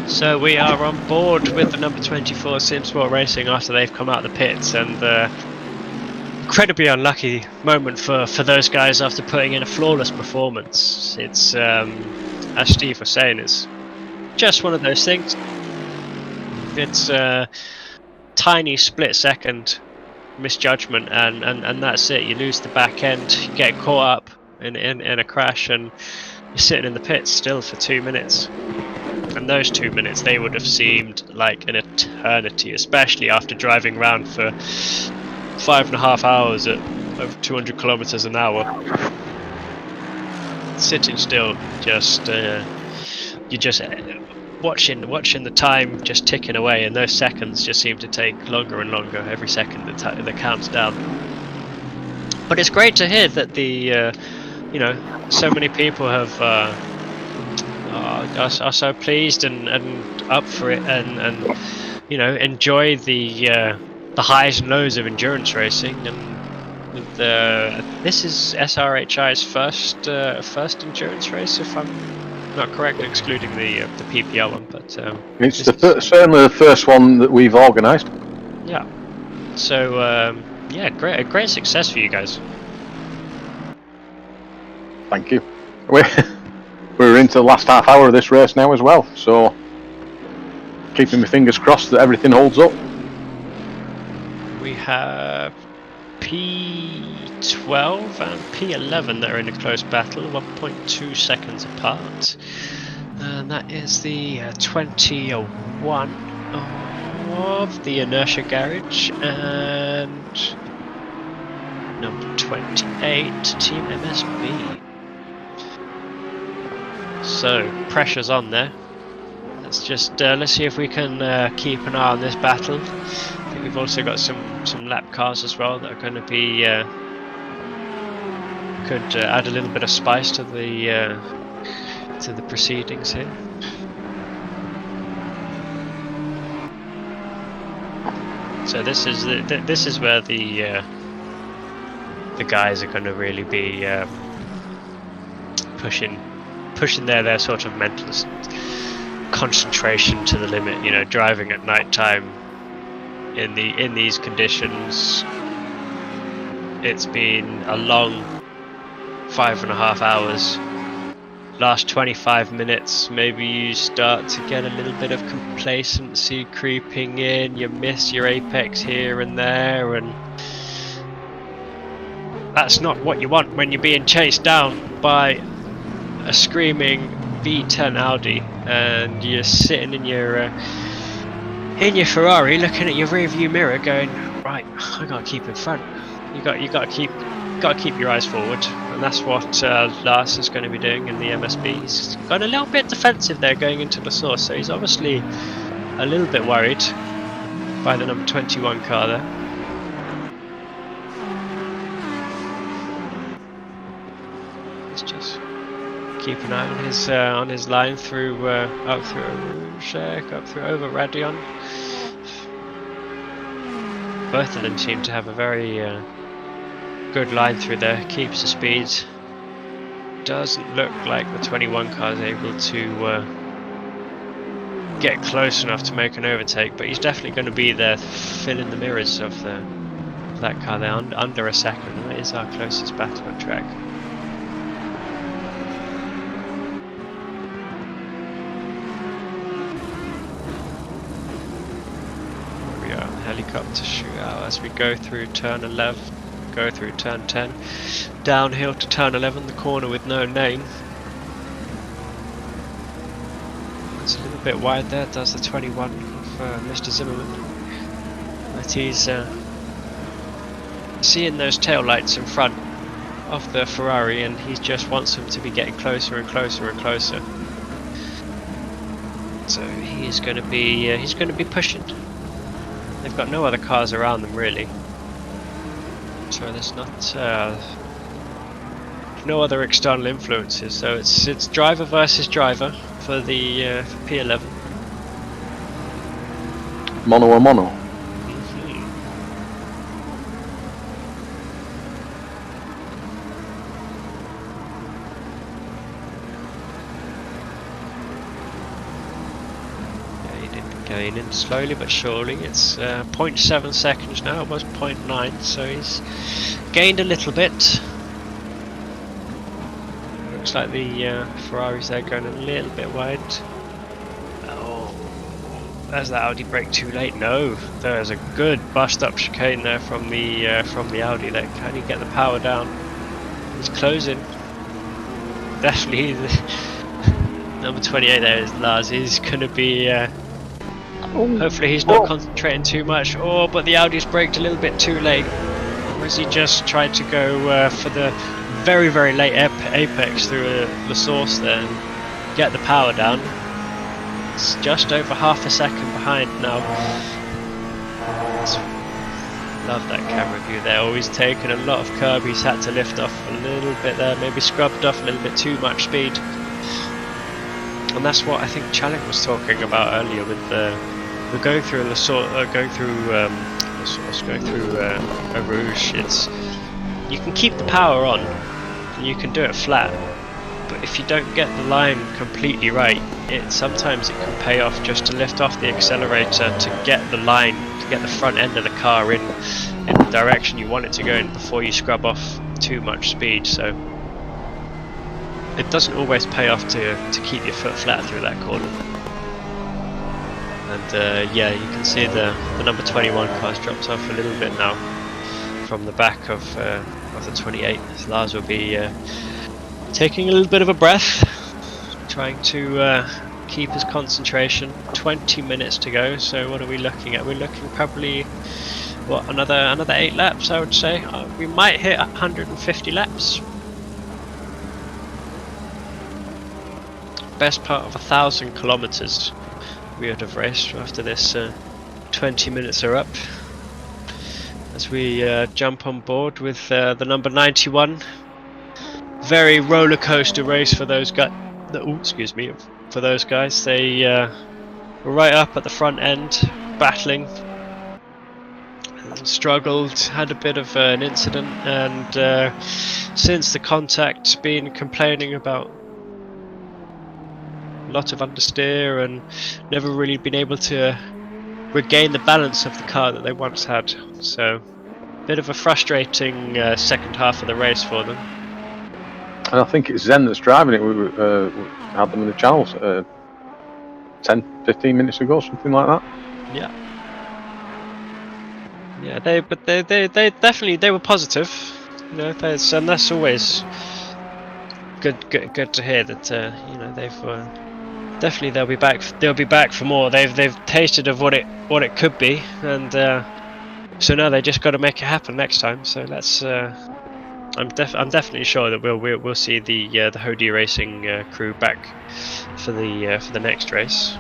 So we are on board with the number 24 SimSport Racing after they've come out of the pits, and incredibly unlucky moment for those guys after putting in a flawless performance. It's as Steve was saying, it's just one of those things. It's a tiny split second misjudgment, and that's it. You lose the back end, you get caught up in a crash, and you're sitting in the pits still for 2 minutes. And those 2 minutes, they would have seemed like an eternity, especially after driving around for 5.5 hours at over 200 kilometers an hour. Sitting still, just you just watching the time just ticking away, and those seconds just seem to take longer and longer every second that counts down. But it's great to hear that the so many people have are so pleased and up for it, and enjoy the highs and lows of endurance racing. And with this is SRHI's first endurance race, if I'm not correct, excluding the PPL one. But it's certainly the first one that we've organised. Yeah. So yeah, great success for you guys. Thank you. We're into the last half hour of this race now as well, so keeping my fingers crossed that everything holds up. We have P12 and P11 that are in a close battle, 1.2 seconds apart. And that is the 21 of the Inertia Garage and number 28, Team MSB. So, pressure's on there. Let's see if we can keep an eye on this battle. I think we've also got some lap cars as well that are going to be could add a little bit of spice to the proceedings here. So this is where the guys are going to really be pushing their sort of mental concentration to the limit. Driving at night time in these conditions. It's been a long 5.5 hours. Last 25 minutes, maybe you start to get a little bit of complacency creeping in. You miss your apex here and there, and that's not what you want when you're being chased down by a screaming V10 Audi, and you're sitting in your Ferrari, looking at your rearview mirror, going, right, I gotta keep in front. You gotta keep your eyes forward, and that's what Lars is going to be doing in the MSB. He's got a little bit defensive there going into the source, so he's obviously a little bit worried by the number 21 car there. Let's just keep an eye on his line through up through Rouge, up through over Radion. Both of them seem to have a very good line through there. Keeps the speed. Doesn't look like the 21 car is able to get close enough to make an overtake, but he's definitely going to be there, filling the mirrors of that car there under a second. That is our closest battle on track. Helicopter shootout as we go through turn 11, go through turn 10, downhill to turn 11, the corner with no name. It's a little bit wide there, does the 21 of Mr. Zimmerman. But he's seeing those tail lights in front of the Ferrari, and he just wants them to be getting closer and closer and closer. So he's going to be pushing. They've got no other cars around them really, so there's not no other external influences. So it's driver versus driver for the for P11. Mono a mono. Going in slowly but surely. It's 0.7 seconds now. It was 0.9, so he's gained a little bit. Looks like the Ferraris there going a little bit wide. Oh, there's the Audi brake too late. No, there's a good bust-up chicane there from the Audi. There, can he get the power down? He's closing. Definitely, number 28 there is Lars. He's going to be. Hopefully he's not concentrating too much. Oh, but the Audi's braked a little bit too late. Or has he just tried to go for the very, very late apex through the source there and get the power down? It's just over half a second behind now. Love that camera view there. Oh, he's taken a lot of curb. He's had to lift off a little bit there. Maybe scrubbed off a little bit too much speed. And that's what I think Chalik was talking about earlier with we're going through a Rouge. It's, you can keep the power on and you can do it flat, but if you don't get the line completely right, sometimes it can pay off just to lift off the accelerator to get the line, to get the front end of the car in the direction you want it to go in before you scrub off too much speed. So it doesn't always pay off to keep your foot flat through that corner. And yeah, you can see the number 21 car's dropped off a little bit now from the back of the 28. So Lars will be taking a little bit of a breath, trying to keep his concentration. 20 minutes to go. So what are we looking at? We're looking probably what, another 8 laps, I would say. We might hit 150 laps. Best part of 1,000 kilometers we would have raced after this 20 minutes are up, as we jump on board with the number 91. Very roller coaster race for those guys. Excuse me, for those guys. They were right up at the front end, battling, struggled, had a bit of an incident, and since the contact, been complaining about lot of understeer and never really been able to regain the balance of the car that they once had. So bit of a frustrating second half of the race for them. And I think it's Zen that's driving it. We had them in the channels 10-15 minutes ago, something like that. Yeah, they definitely, they were positive, you know. And that's always good to hear that you know, they've definitely they'll be back for more. They've tasted of what it could be, and so now they just got to make it happen next time. So let's I'm definitely sure that we'll see the Hodi Racing crew back for the next race.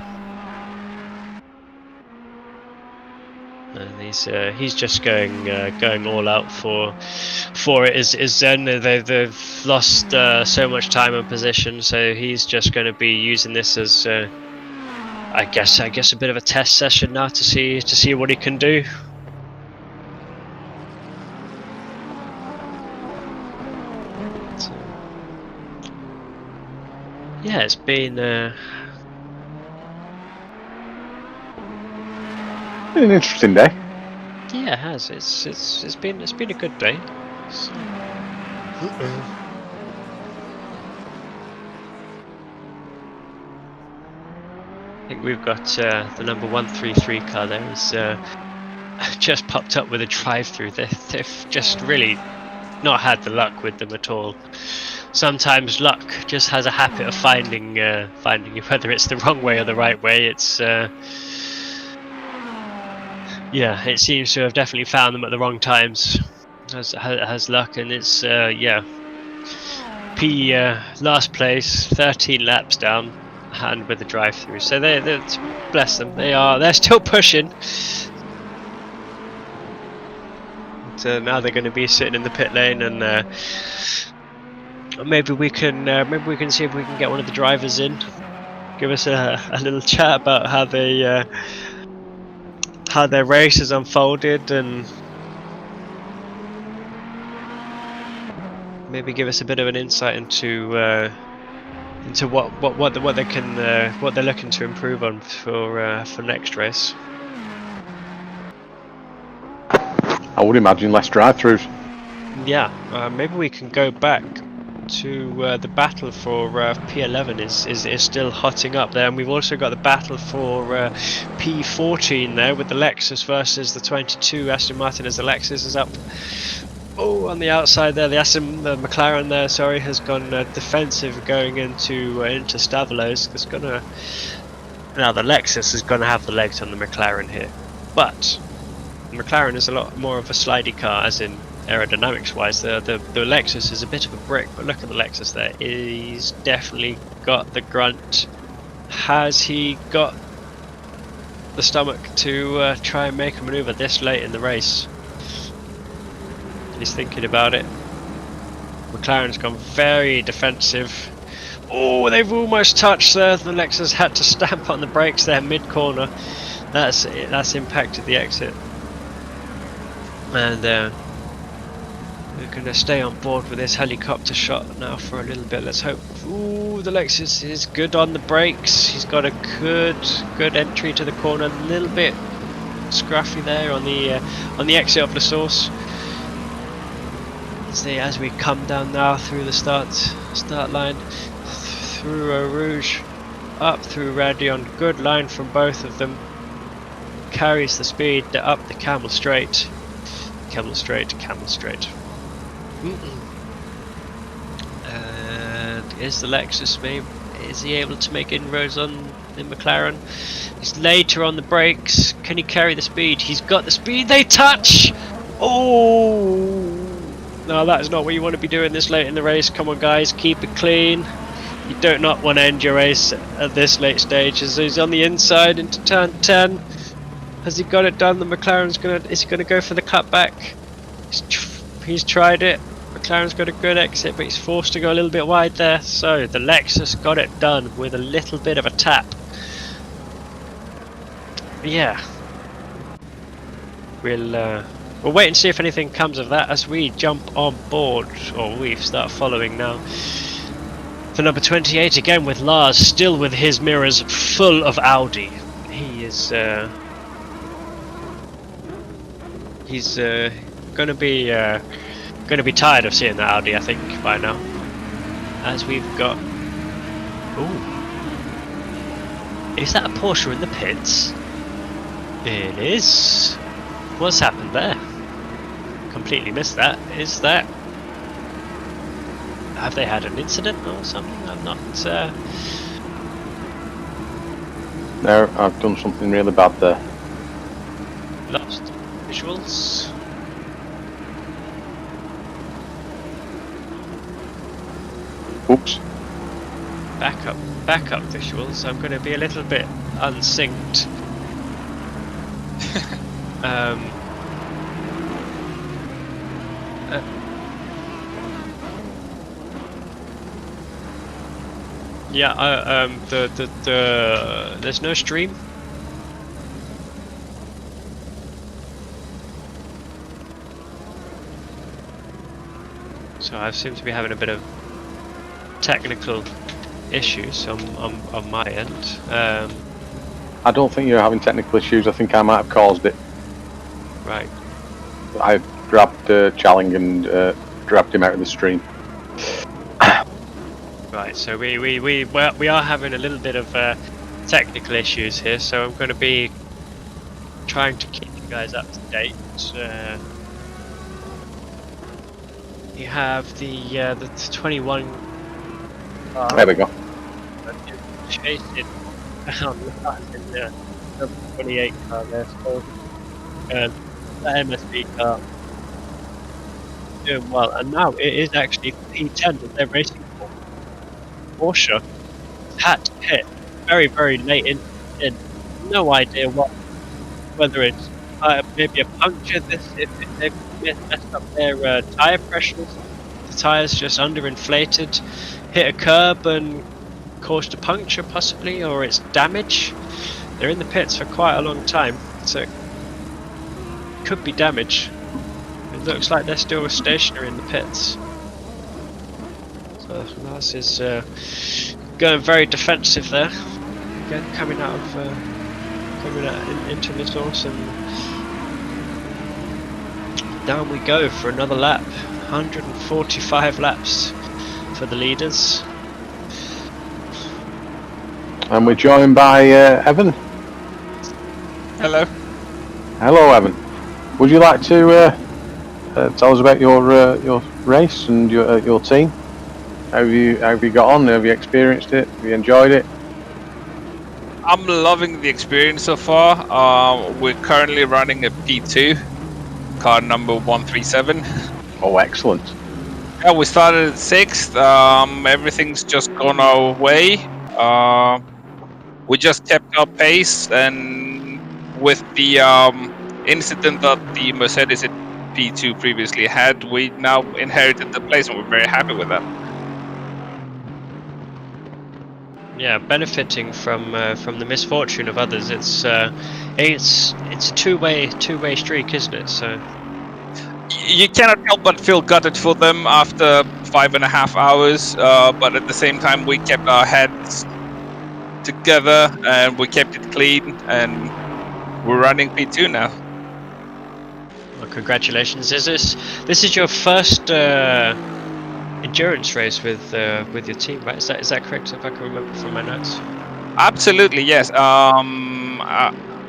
And he's just going all out for it. Is Zen. They've lost so much time and position, so he's just going to be using this as I guess a bit of a test session now to see what he can do. So, yeah, it's been an interesting day. Yeah, it has. It's been a good day. So. I think we've got the number 133 car there. Is just popped up with a drive-through. They've just really not had the luck with them at all. Sometimes luck just has a habit of finding you, whether it's the wrong way or the right way. It's yeah, it seems to have definitely found them at the wrong times. Has luck, and it's yeah. P last place, 13 laps down, and with the drive-through. So they bless them. They're still pushing. So now they're going to be sitting in the pit lane, and maybe we can see if we can get one of the drivers in. give us a little chat about how their race has unfolded, and maybe give us a bit of an insight into what they can what they're looking to improve on for next race. I would imagine less drive-throughs. Yeah, maybe we can go back to the battle for P11 is still hotting up there, and we've also got the battle for P14 there with the Lexus versus the 22 Aston Martin, as the Lexus is up. Oh, on the outside there, the McLaren there, sorry, has gone defensive going into Stavelos. It's gonna now the Lexus is gonna have the legs on the McLaren here, but the McLaren is a lot more of a slidey car, as in aerodynamics wise. The Lexus is a bit of a brick, but look at the Lexus there. He's definitely got the grunt. Has he got the stomach to try and make a maneuver this late in the race? He's thinking about it. McLaren's gone very defensive. Oh, they've almost touched there. The Lexus had to stamp on the brakes there mid-corner. That's impacted the exit. And we're going to stay on board with this helicopter shot now for a little bit. Let's hope. Ooh, the Lexus is good on the brakes. He's got a good entry to the corner. A little bit scruffy there on the exit of the source. As we come down now through the start line, through Eau Rouge, up through Radion. Good line from both of them. Carries the speed up the Camel Straight. Camel Straight. And is the Lexus maybe? Is he able to make inroads on the McLaren? He's later on the brakes. Can he carry the speed? He's got the speed. They touch. Oh. No, that is not what you want to be doing this late in the race. Come on, guys, keep it clean. You do not want to end your race at this late stage. As he's on the inside into turn 10. Has he got it done? The McLaren's is he gonna go for the cutback? He's tried it. McLaren's got a good exit, but he's forced to go a little bit wide there. So the Lexus got it done with a little bit of a tap. Yeah. We'll wait and see if anything comes of that as we jump on board, or we start following now. For number 28 again with Lars, still with his mirrors full of Audi. He is he's gonna be tired of seeing that Audi, I think, by now. As we've got, ooh, is that a Porsche in the pits? It is. What's happened there? Completely missed that. Is that? Have they had an incident or something? I'm not. No, I've done something really bad there. Lost visuals. Oops. Backup visuals. I'm going to be a little bit unsynced. Yeah, there's no stream. So I seem to be having a bit of technical issues on my end. I don't think you're having technical issues. I think I might have caused it. Right. I grabbed Challing and grabbed him out of the stream. Right. So we are having a little bit of technical issues here. So I'm going to be trying to keep you guys up to date. You have the 21. There we go. Chasing down in the number 28 car there. So the MSB car doing well, and now it is actually P10 that they're racing for. Porsche had to hit very, very late in. No idea whether it's maybe a puncture. If they've messed up their tyre pressures, the tyres just underinflated, hit a curb and caused a puncture possibly, or it's damage. They're in the pits for quite a long time, so it could be damage. It looks like they're still stationary in the pits. So Lars is going very defensive there. Again, coming out into the source, and down we go for another lap. 145 laps for the leaders. And we're joined by Evan. Hello. Hello, Evan. Would you like to tell us about your race and your team? How have you got on? Have you experienced it? Have you enjoyed it? I'm loving the experience so far. We're currently running a P2, car number 137. Oh, excellent. Yeah, we started at 6th. Everything's just gone our way. We just kept our pace, and with the incident that the Mercedes at P2 previously had, we now inherited the place, and we're very happy with that. Yeah, benefiting from the misfortune of others. It's a two-way streak, isn't it? So you cannot help but feel gutted for them after 5.5 hours, but at the same time we kept our heads together and we kept it clean, and we're running P2 now. Well, congratulations! This is your first endurance race with your team, right? Is that correct? If I can remember from my notes. Absolutely, yes.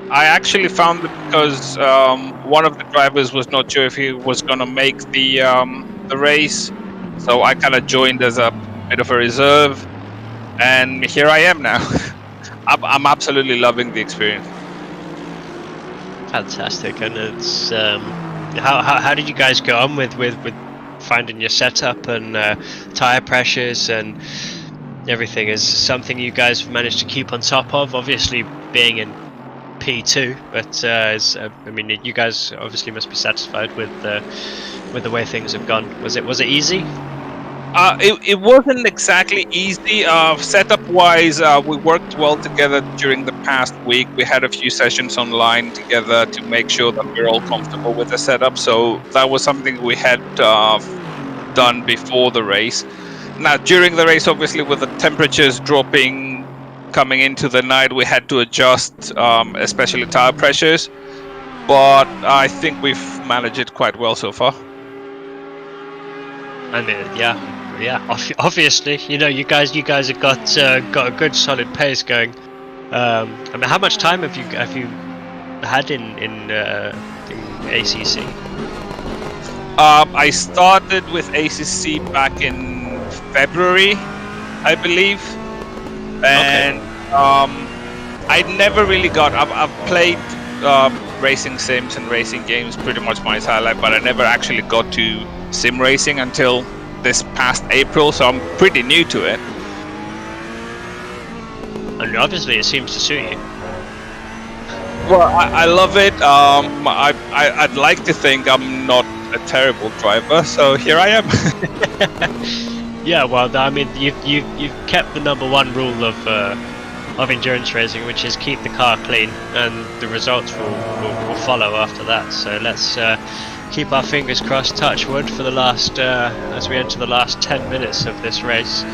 I actually found it because one of the drivers was not sure if he was going to make the race, so I kind of joined as a bit of a reserve, and here I am now. I'm absolutely loving the experience. Fantastic, and it's how did you guys go on with finding your setup and tire pressures and everything? Is something you guys have managed to keep on top of? Obviously, being in P2, but I mean, you guys obviously must be satisfied with the way things have gone. Was it easy? It wasn't exactly easy. Setup-wise, we worked well together during the past week. We had a few sessions online together to make sure that we're all comfortable with the setup. So that was something we had done before the race. Now, during the race, obviously, with the temperatures dropping, coming into the night, we had to adjust, especially tire pressures. But I think we've managed it quite well so far. I mean, yeah. Obviously, you know, you guys have got a good solid pace going. I mean, how much time have you had in ACC? I started with ACC back in February, I believe, and I never really got. I've played racing sims and racing games pretty much my entire life, but I never actually got to sim racing until this past April, so I'm pretty new to it. And obviously it seems to suit you. Well, I love it. I'd like to think I'm not a terrible driver, so here I am. Yeah, well, I mean, you've kept the #1 rule of endurance racing, which is keep the car clean, and the results will follow after that. So let's keep our fingers crossed, touch wood, for the last as we enter the last 10 minutes of this race.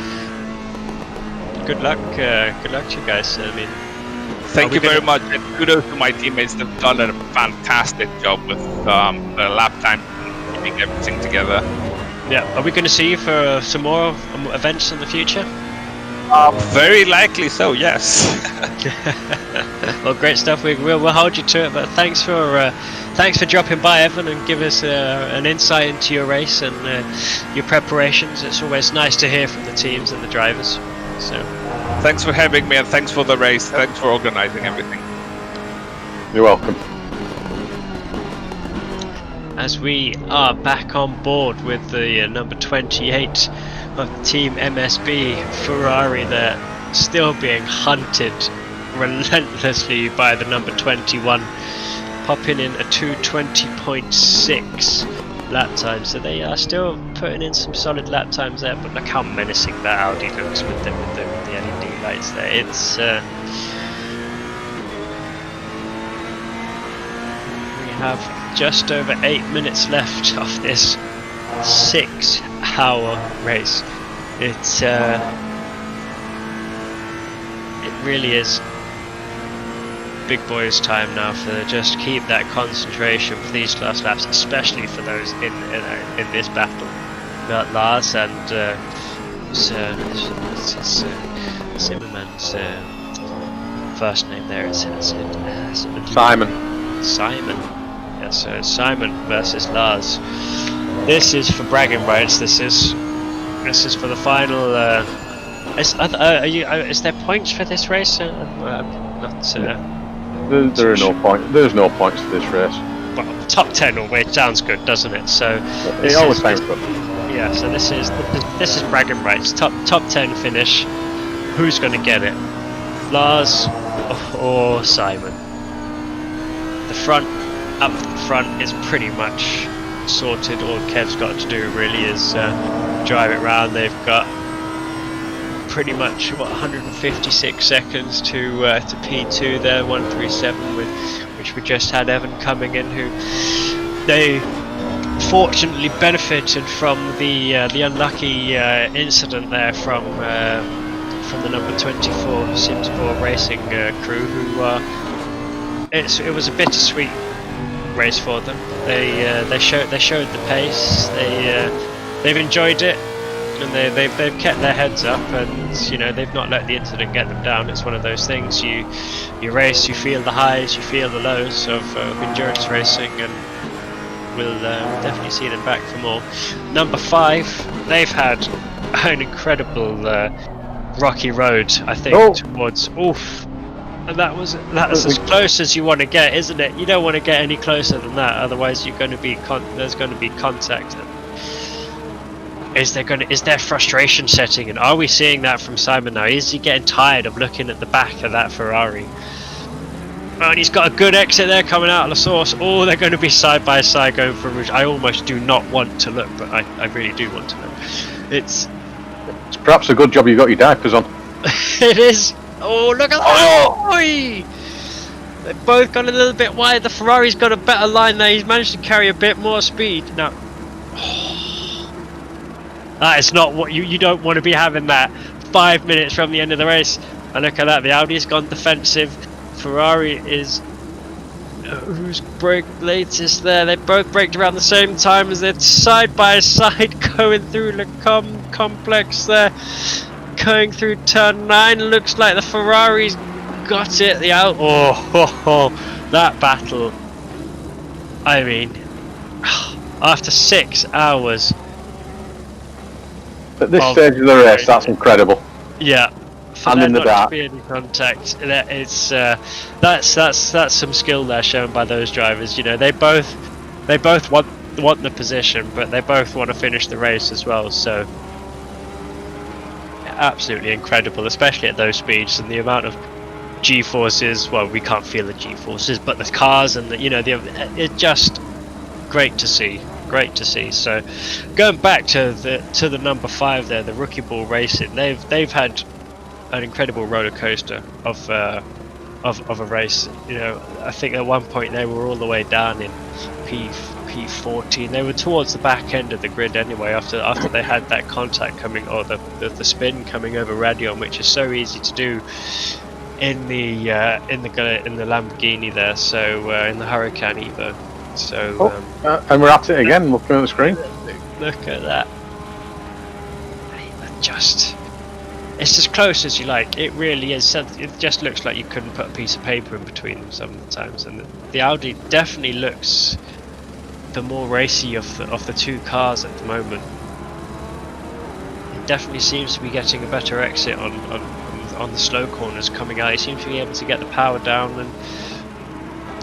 Good luck to you guys. I mean, thank you very much, and kudos to my teammates. They've done a fantastic job with the lap time, keeping everything together. Yeah, are we going to see you for some more events in the future? Very likely so, yes. Well, great stuff. We'll hold you to it. But thanks for dropping by, Evan, and give us an insight into your race and your preparations. It's always nice to hear from the teams and the drivers. So, thanks for having me, and thanks for the race. Thanks for organising everything. You're welcome. As we are back on board with the number 28 of the team MSB Ferrari, they're still being hunted relentlessly by the number 21, popping in a 2:20.6 lap time. So they are still putting in some solid lap times there, but look how menacing that Audi looks with the LED rights there. It's we have just over 8 minutes left of this 6-hour race. It's it really is big boys time now for just keep that concentration for these last laps, especially for those in this battle. Got Lars and Zimmerman's first name there is Simon. Simon. Yeah, so it's Simon versus Lars. This is for bragging rights. This is for the final. Is there points for this race? Not. There are no points. There's no points for this race. Well, top 10 always sounds good, doesn't it? So it always sounds good. Yeah. So this is bragging rights. Top 10 finish. Who's going to get it? Lars or Simon? The front is pretty much sorted. All Kev's got to do really is drive it round. They've got pretty much 156 seconds to P2 there, 137, which we just had Evan coming in, who they fortunately benefited from the unlucky incident there from the number 24 Sims 4 Racing crew, who it was a bittersweet race for them. They showed the pace. They've enjoyed it, and they've kept their heads up, and they've not let the incident get them down. It's one of those things, you race, you feel the highs, you feel the lows of endurance racing, and we'll definitely see them back for more. Number 5, they've had an incredible rocky road, I think, towards and that's as close as you want to get, isn't it? You don't want to get any closer than that, otherwise you're going to be there's going to be contact. Is there frustration setting in? Are we seeing that from Simon now? Is he getting tired of looking at the back of that Ferrari? Oh, and he's got a good exit there coming out of the source. Oh, they're going to be side by side going for Rouge. I almost do not want to look, but I really do want to look. It's perhaps a good job you got your diapers on. It is. Oh, look at that! Oi! They've both gone a little bit wide. The Ferrari's got a better line there. He's managed to carry a bit more speed. Now, that is not what you don't want to be having that 5 minutes from the end of the race. And look at that, the Audi's gone defensive. Ferrari is who's braked latest there. They both braked around the same time as they're side by side going through the complex there. Going through turn 9, looks like the Ferrari's got it. The that battle. I mean, after 6 hours. At this stage of the race, that's incredible. Yeah. For and in the dark. To be any contact, it's that's some skill there shown by those drivers. They both want the position, but they both want to finish the race as well. So absolutely incredible, especially at those speeds, and the amount of G-forces. Well, we can't feel the G-forces, but the cars and it's just great to see. Great to see. So, going back to the number 5 there, the Rookie Ball Racing, they've had an incredible roller coaster of a race. I think at one point they were all the way down in P14. They were towards the back end of the grid anyway, after they had that contact coming, or the spin coming over Radion, which is so easy to do in the Lamborghini there. So in the Huracan Evo. So and we're at it again, looking at the screen. Look at that. It's as close as you like. It really is. It just looks like you couldn't put a piece of paper in between them some of the times. And the Audi definitely looks the more racy of the two cars at the moment. It definitely seems to be getting a better exit on the slow corners coming out. He seems to be able to get the power down. And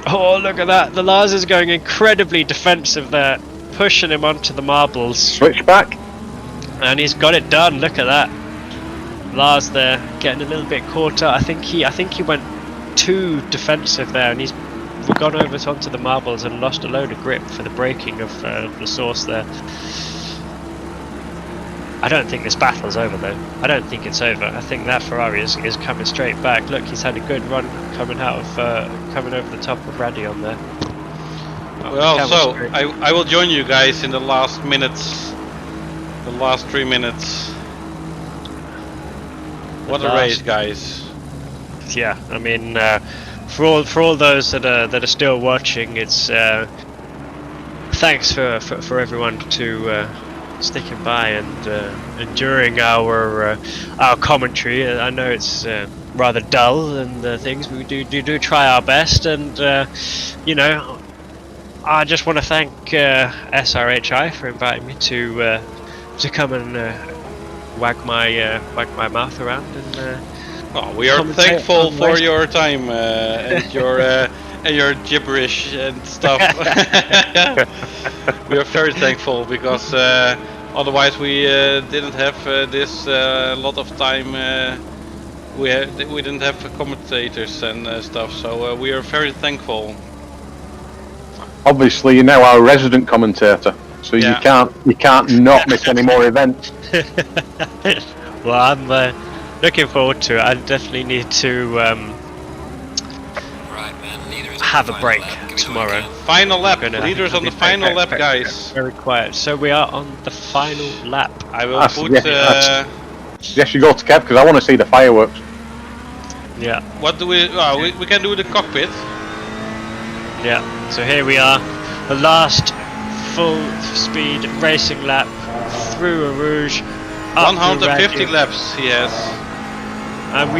oh, look at that! The Lars is going incredibly defensive there, pushing him onto the marbles. Switch back, and he's got it done. Look at that! Lars there getting a little bit caught up. I think he went too defensive there, and he's gone over onto the marbles and lost a load of grip for the braking of the source there. I don't think this battle's over though. I don't think it's over. I think that Ferrari is coming straight back. Look, he's had a good run coming out of coming over the top of Raddy on there. Oh, Well, so I will join you guys in the last minutes, the last 3 minutes. What a race, guys! Yeah, I mean, for all those that are still watching, it's thanks for everyone to sticking by and enduring our commentary. I know it's rather dull and things. We do try our best, and you know, I just want to thank SRHI for inviting me to come and wag my mouth around and. Oh, we are thankful for your time and your gibberish and stuff. We are very thankful because otherwise we didn't have this lot of time. We didn't have commentators and stuff, so we are very thankful. Obviously, you're now our resident commentator, so you can't not miss any more events. Well, I'm looking forward to it. I definitely need to have a break tomorrow. Final lap, leaders on the final lap, guys. Very quiet. So we are on the final lap. I will put. Yes, you go to Kev because I want to see the fireworks. Yeah. What do we? We can do the cockpit. Yeah. So here we are, the last full speed racing lap through a Rouge. 150 laps, yes. And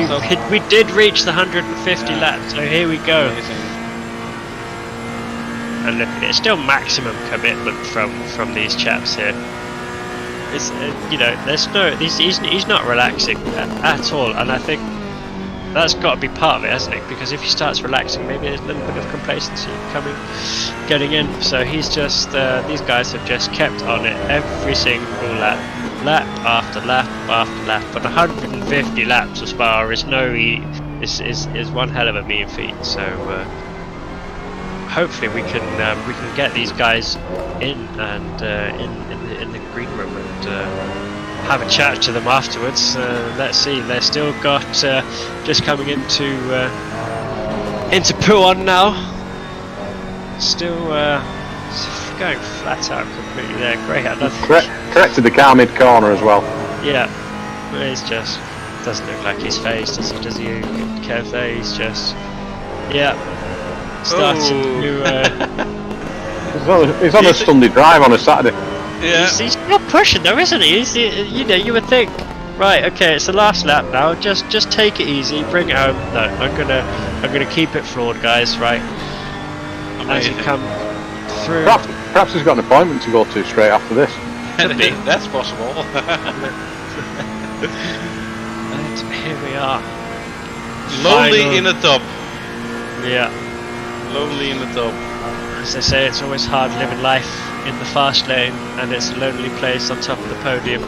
we did reach the 150 laps, so here we go. Amazing. And look at it, still maximum commitment from these chaps here. It's you know, there's no he's not relaxing at all, and I think that's got to be part of it, hasn't it? Because if he starts relaxing, maybe there's a little bit of complacency getting in. So he's just these guys have just kept on it every single lap after lap after lap. But 150 laps of Spa is is one hell of a mean feat. So hopefully we can get these guys in and in the green room and have a chat to them afterwards. Let's see. They're still got just coming into Puan now. Still going flat out completely there. Great. Corrected the car mid corner as well. Yeah, it's just doesn't look like he's phased, does he? Does he, Kev? There, he's just starting to. He's on a Sunday drive on a Saturday. Yeah. He's not pushing though, isn't he? You know, you would think, right? Okay, it's the last lap now. Just take it easy, bring it home. No, I'm gonna keep it flawed, guys. Right? Amazing. As you come through. Perhaps he's got an appointment to go to straight after this. That's possible. And here we are. Lonely in the top. Yeah. Lonely in the top. As they say, it's always hard living life in the fast lane, and it's a lonely place on top of the podium.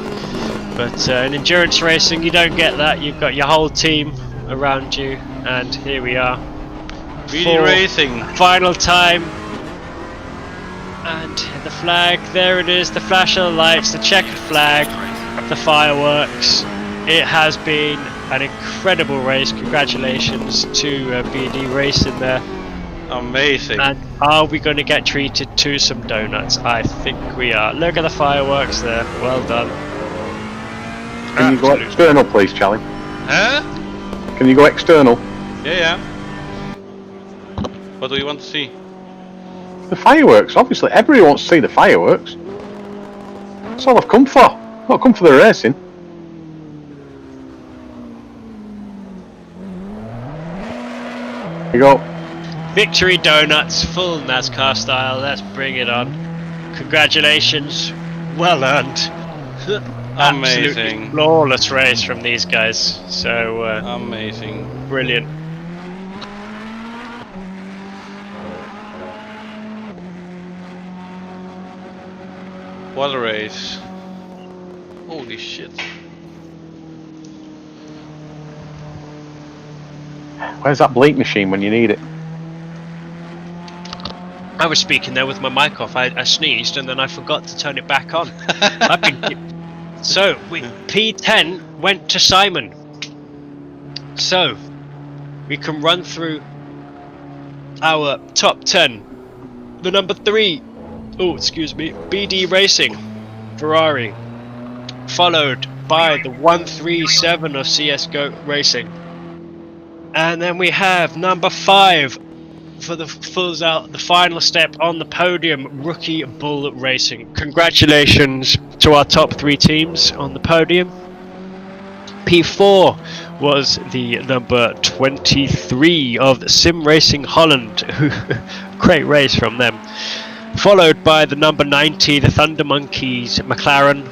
But in endurance racing, you don't get that. You've got your whole team around you, and here we are. BD Racing. Final time. And the flag, there it is, the flash of the lights, the checkered flag, the fireworks. It has been an incredible race. Congratulations to BD Racing there. Amazing. And are we going to get treated to some donuts? I think we are. Look at the fireworks there. Well done. Can you go external, please, Charlie? Huh? Can you go external? Yeah. What do you want to see? The fireworks. Obviously, everyone wants to see the fireworks. That's all I've come for. I've not come for the racing. Here you go. Victory donuts, full NASCAR style. Let's bring it on. Congratulations. Well earned. Amazing. Absolutely flawless race from these guys. So amazing. Brilliant. What a race. Holy shit. Where's that bleep machine when you need it? I was speaking there with my mic off. I sneezed and then I forgot to turn it back on. I've been So P10 went to Simon. So we can run through our top 10. The number 3, BD Racing, Ferrari, followed by the 137 of CS:GO Racing, and then we have number 5 for the fills out the final step on the podium, Rookie Bull Racing. Congratulations to our top 3 teams on the podium. P4 was the number 23 of Sim Racing Holland. Great race from them. Followed by the number 90, the Thunder Monkeys McLaren.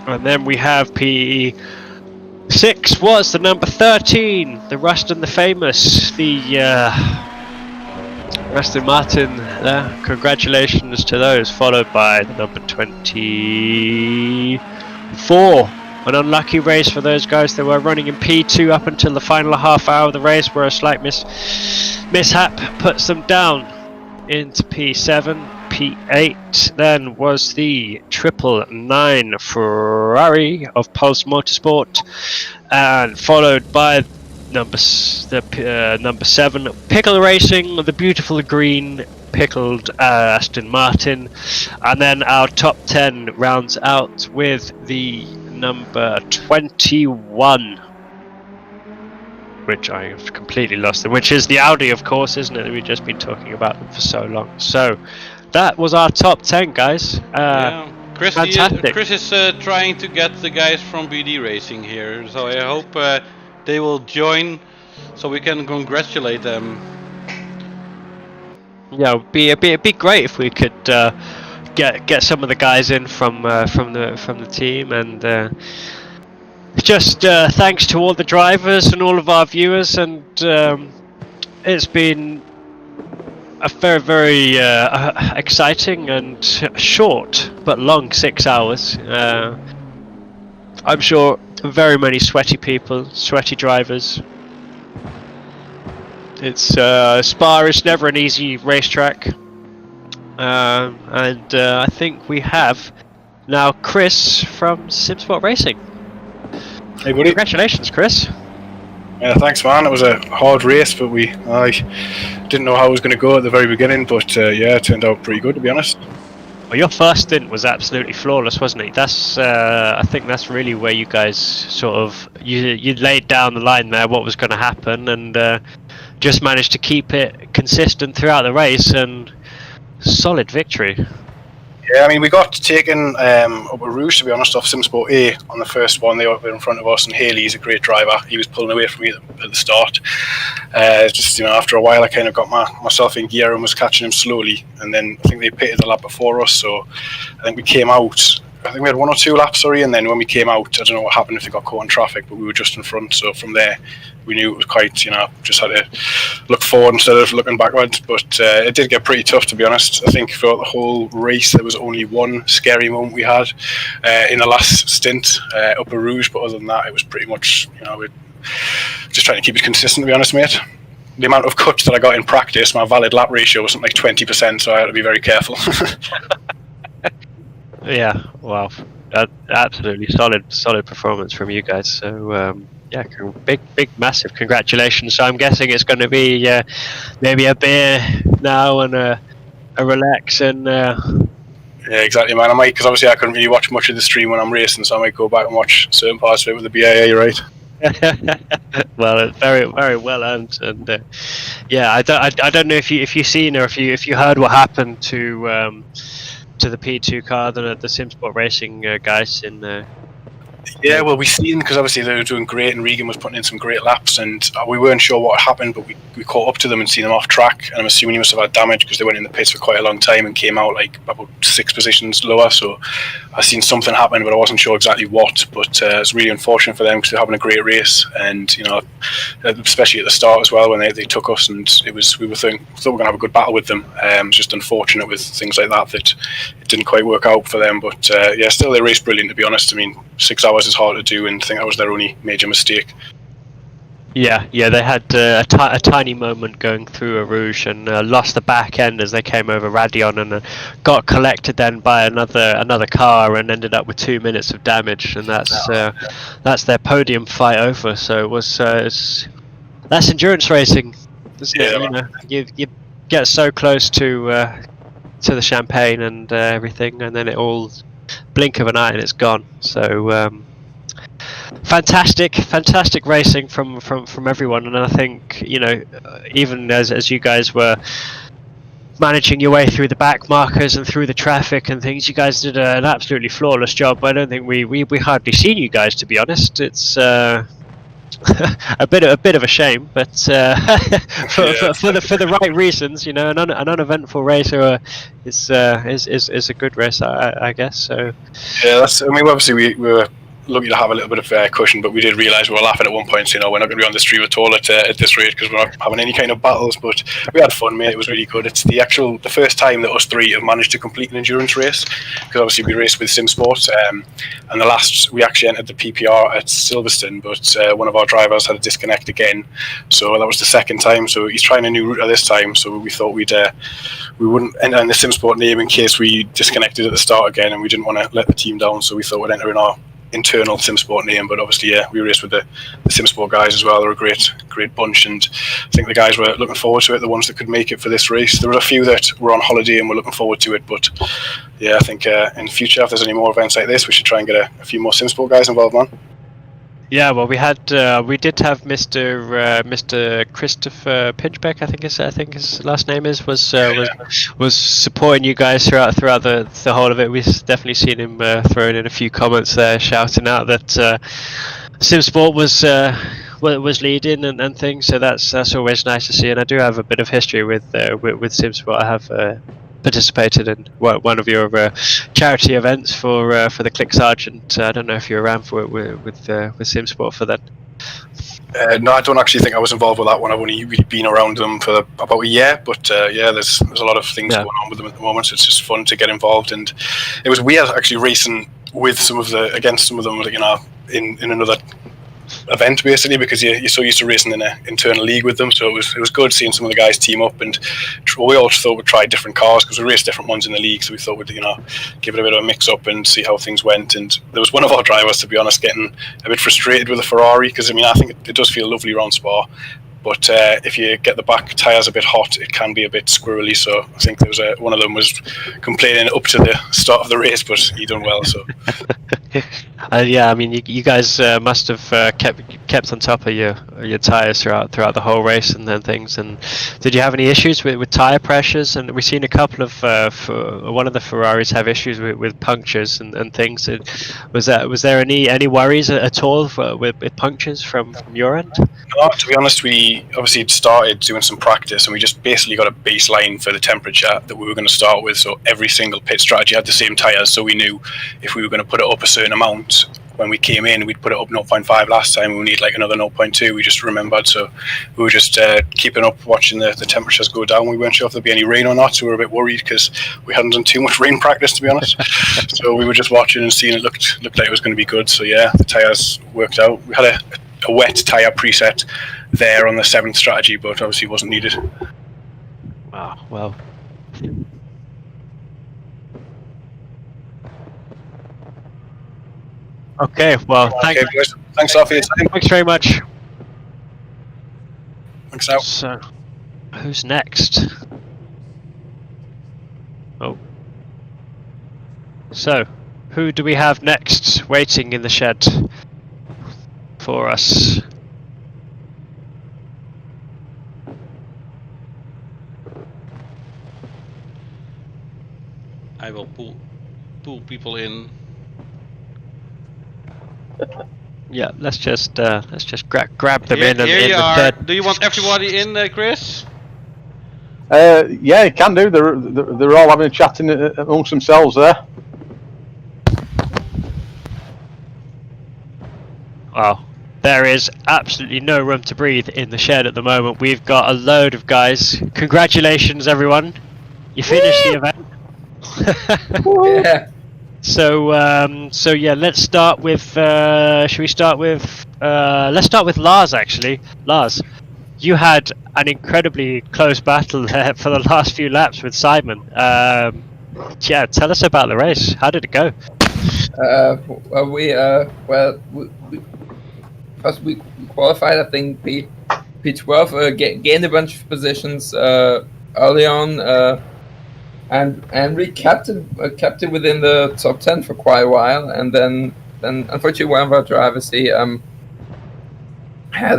And then we have P6 was the number 13, the Rust and the Famous, the Aston Martin there. Congratulations to those. Followed by the number 24. An unlucky race for those guys that were running in P2 up until the final half hour of the race, where a slight mishap puts them down into P7. P8 then was the 999 Ferrari of Pulse Motorsport, and followed by number 7 Pickle Racing, the beautiful green pickled Aston Martin. And then our top 10 rounds out with the number 21, which I have completely lost, which is the Audi, of course, isn't it? We've just been talking about them for so long. So that was our top 10, guys. Chris, fantastic. Chris is trying to get the guys from BD Racing here, so I hope they will join so we can congratulate them. Yeah, it'd be great if we could get some of the guys in from the team, and just thanks to all the drivers and all of our viewers, and it's been a very, very exciting and short but long 6 hours. I'm sure very many sweaty people, sweaty drivers. It's Spa is never an easy racetrack, and I think we have now Chris from SimSport Racing. Hey buddy. Congratulations, Chris. Yeah, thanks man. It was a hard race, but I didn't know how it was going to go at the very beginning, but yeah, it turned out pretty good, to be honest. Well, your first stint was absolutely flawless, wasn't it? That's I think that's really where you guys sort of you laid down the line there, what was going to happen, and just managed to keep it consistent throughout the race, and solid victory. Yeah, I mean, we got taken up a Rouge, to be honest, off SimSport A on the first one. They were in front of us, and Haley's a great driver. He was pulling away from me at the start. Just, after a while, I kind of got myself in gear and was catching him slowly. And then I think they pitted the lap before us, so I think we came out. I think we had 1 or 2 laps, and then when we came out, I don't know what happened, if they got caught in traffic, but we were just in front. So from there, we knew it was quite, just had to look forward instead of looking backwards. But it did get pretty tough, to be honest. I think throughout the whole race, there was only one scary moment we had in the last stint up a Rouge, but other than that, it was pretty much, we're just trying to keep it consistent, to be honest, mate. The amount of cuts that I got in practice, my valid lap ratio was something like 20%, so I had to be very careful. Yeah, wow, absolutely solid performance from you guys. So yeah, big, massive congratulations. So I'm guessing it's going to be maybe a beer now and a relax and. Yeah, exactly, man. I might, because obviously I couldn't really watch much of the stream when I'm racing, so I might go back and watch certain parts of it with the BIA, right? Well, it's very, very well earned, and yeah, I don't know if you've seen or if you heard what happened to the P2 car, the SimSport Racing guys in. Yeah, well, we seen, because obviously they were doing great, and Regan was putting in some great laps, and we weren't sure what happened, but we caught up to them and seen them off track, and I'm assuming he must have had damage because they went in the pits for quite a long time and came out like about 6 positions lower. So I seen something happen, but I wasn't sure exactly what. But it's really unfortunate for them because they're having a great race, and especially at the start as well when they took us, and we thought we were going to have a good battle with them. It's just unfortunate with things like that it didn't quite work out for them. But yeah, still they raced brilliant, to be honest. I mean, 6 hours is hard to do, and I think that was their only major mistake. Yeah, they had a tiny moment going through a Rouge and lost the back end as they came over Radion and got collected then by another car and ended up with 2 minutes of damage, and that's their podium fight over. So it was that's endurance racing, isn't it? You know, you get so close to the champagne and everything, and then it all blink of an eye and it's gone. So. Fantastic racing from everyone, and I think, you know, even as you guys were managing your way through the back markers and through the traffic and things, you guys did an absolutely flawless job. I don't think we hardly seen you guys, to be honest. It's a bit of a shame, but for the right reasons, you know, an uneventful race is a good race, I guess. So yeah, I mean, obviously we were lucky to have a little bit of cushion, but we did realise we were laughing at one point, you know, we're not going to be on the street at all at this rate because we're not having any kind of battles, but we had fun, mate. It was really good. It's the first time that us three have managed to complete an endurance race, because obviously we raced with SimSport, and the last, we actually entered the PPR at Silverstone, but one of our drivers had a disconnect again, so that was the second time. So he's trying a new route this time, so we thought we wouldn't enter in the SimSport name in case we disconnected at the start again, and we didn't want to let the team down, so we thought we'd enter in our internal SimSport name. But obviously, yeah, we raced with the SimSport guys as well. They're a great bunch, and I think the guys were looking forward to it, the ones that could make it for this race. There were a few that were on holiday and were looking forward to it, but yeah, I think in the future, if there's any more events like this, we should try and get a few more SimSport guys involved, man. yeah, well, we did have Mr. Christopher Pinchbeck, I think his last name was supporting you guys throughout the whole of it. We've definitely seen him throwing in a few comments there, shouting out that SimSport was leading and things. So that's always nice to see. And I do have a bit of history with SimSport. I have participated in one of your charity events for the Click Sergeant. I don't know if you're around for it with SimSport for that. No, I don't actually think I was involved with that one. I've only really been around them for about a year, but yeah, there's a lot of things going on with them at the moment, so it's just fun to get involved. And it was weird actually racing with against some of them, you know, in another event basically, because you're so used to racing in an internal league with them. So it was good seeing some of the guys team up, and we all thought we'd try different cars because we raced different ones in the league, so we thought we'd, you know, give it a bit of a mix up and see how things went. And there was one of our drivers, to be honest, getting a bit frustrated with the Ferrari, because I mean, I think it does feel lovely around Spa, but if you get the back tyres a bit hot, it can be a bit squirrely. So I think there was one of them was complaining up to the start of the race, but he done well. So yeah, I mean, you guys must have kept on top of your tyres throughout the whole race and then things. And did you have any issues with tyre pressures? And we've seen a couple of one of the Ferraris have issues with punctures and things. Was there any worries at all with punctures from your end? No, to be honest, we obviously started doing some practice, and we just basically got a baseline for the temperature that we were going to start with. So every single pit strategy had the same tyres, so we knew if we were going to put it up a certain amount when we came in, we'd put it up 0.5 last time, we need like another 0.2. We just remembered, so we were just keeping up, watching the temperatures go down. We weren't sure if there'd be any rain or not, so we were a bit worried because we hadn't done too much rain practice, to be honest. So we were just watching and seeing it looked like it was going to be good. So yeah, the tyres worked out. We had a wet tyre preset there on the 7th strategy, but obviously wasn't needed. Wow, well. Okay, well, thanks a lot for your time. Thanks very much. Thanks out. So, who's next? Oh. So, who do we have next waiting in the shed for us? I will pull people in. Yeah, let's just grab them in. Here and you in are. the shed. Do you want everybody in, Chris? Yeah, you can do. They're all having a chat amongst themselves there. Wow. There is absolutely no room to breathe in the shed at the moment. We've got a load of guys. Congratulations, everyone. You finished the event. Yeah. So yeah, let's start with. Should we start with? Let's start with Lars. Actually, Lars, you had an incredibly close battle there for the last few laps with Simon. Yeah, tell us about the race. How did it go? First we qualified. I think P12 gained a bunch of positions early on, and we kept it within the top 10 for quite a while. And then unfortunately one of our drivers had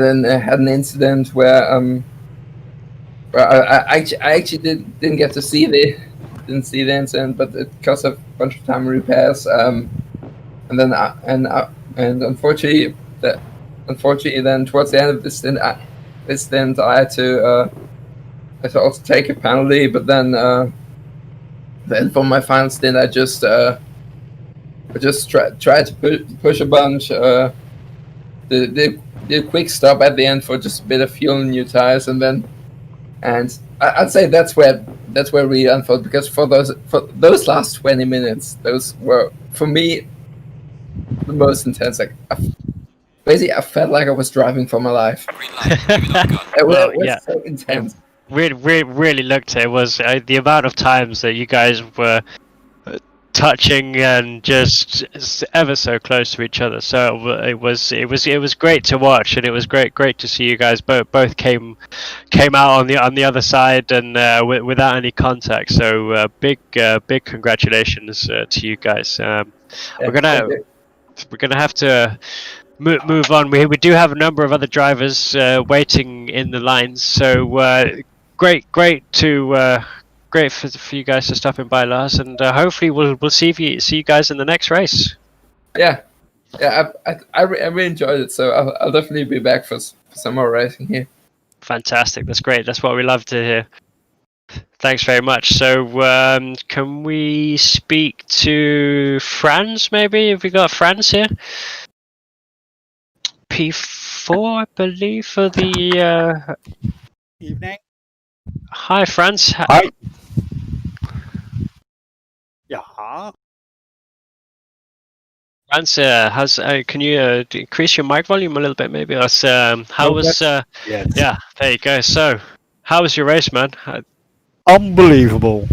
an incident where I actually didn't get to see the incident, but it cost a bunch of time repairs. And unfortunately then towards the end of this stint I had to also take a penalty. But then for my final stint I just tried to push a bunch. The quick stop at the end for just a bit of fuel and new tires, and I'd say that's where we unfolded, because for those last 20 minutes, those were for me the most intense. Like basically, I felt like I was driving for my life. It was so intense. Really looked. It was the amount of times that you guys were touching and just ever so close to each other. So it was great to watch, and it was great to see you guys both came out on the other side and without any contact. So big congratulations to you guys. We're gonna have to move on. We do have a number of other drivers waiting in the lines. So great for you guys to stop in by, Lars, and hopefully we'll see you guys in the next race. Yeah, I really enjoyed it. So I'll definitely be back for some more racing here. Fantastic, that's great. That's what we love to hear. Thanks very much. So can we speak to Franz? Maybe have we got Franz here? P4, I believe, for the evening. Hi, Franz. Hi. Yeah. Franz, can you increase your mic volume a little bit, maybe? How was? Yes. Yeah, there you go. So, how was your race, man? Unbelievable.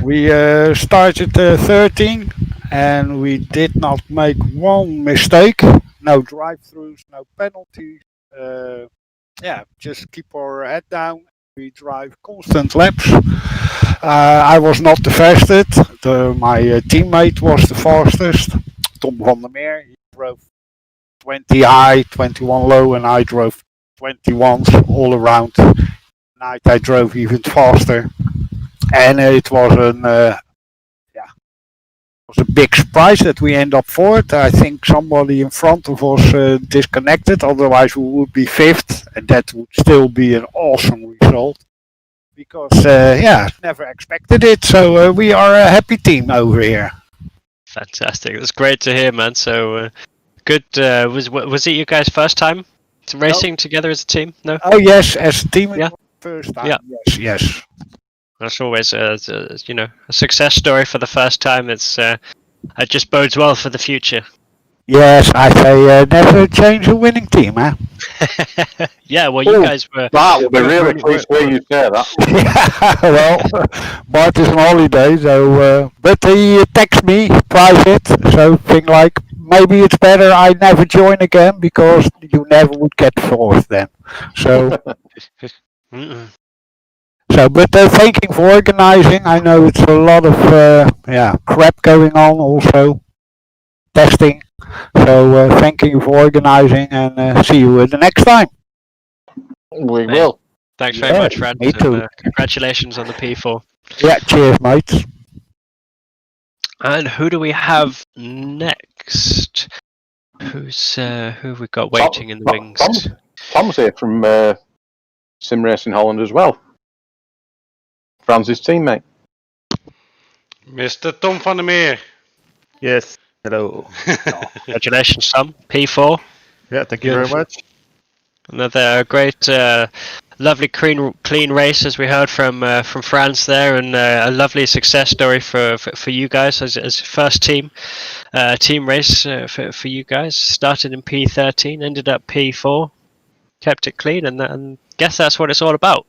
We started 13, and we did not make one mistake. No drive-throughs, no penalties. Just keep our head down. We drive constant laps. I was not the fastest. My teammate was the fastest. Tom van der Meer. He drove 20 high, 21 low, and I drove 21s all around. Night I drove even faster, and it was a big surprise that we end up fourth. I think somebody in front of us disconnected, otherwise we would be fifth, and that would still be an awesome result. Because never expected it. So we are a happy team over here. Fantastic. That's great to hear, man. So good. Was it you guys' first time racing together as a team? No. Oh yes, as a team. Yeah. First time. Yeah. Yes. That's always a success story for the first time. It just bodes well for the future. Yes, I say never change a winning team, huh? Yeah, well, you guys were. That would be really pleased where you say that. Yeah, well, Bart is on holiday, so but he texts me private, so thing like maybe it's better I never join again because you never would get fourth then. So. But thank you for organizing. I know it's a lot of crap going on also. Testing. So thank you for organizing, and see you the next time. We will. Thanks very much, Franz. Me too. And, congratulations on the P4. Yeah, cheers, mates. And who do we have next? Who have we got waiting in the wings? Tom's here from Sim Racing Holland as well. Franz's teammate. Mr. Tom van der Meer. Yes. Hello. Congratulations, Tom. P4. Yeah, thank you very much. Another great lovely clean race, as we heard from France there, and a lovely success story for you guys as first team race for you guys. Started in P13, ended up P4, kept it clean, and guess that's what it's all about.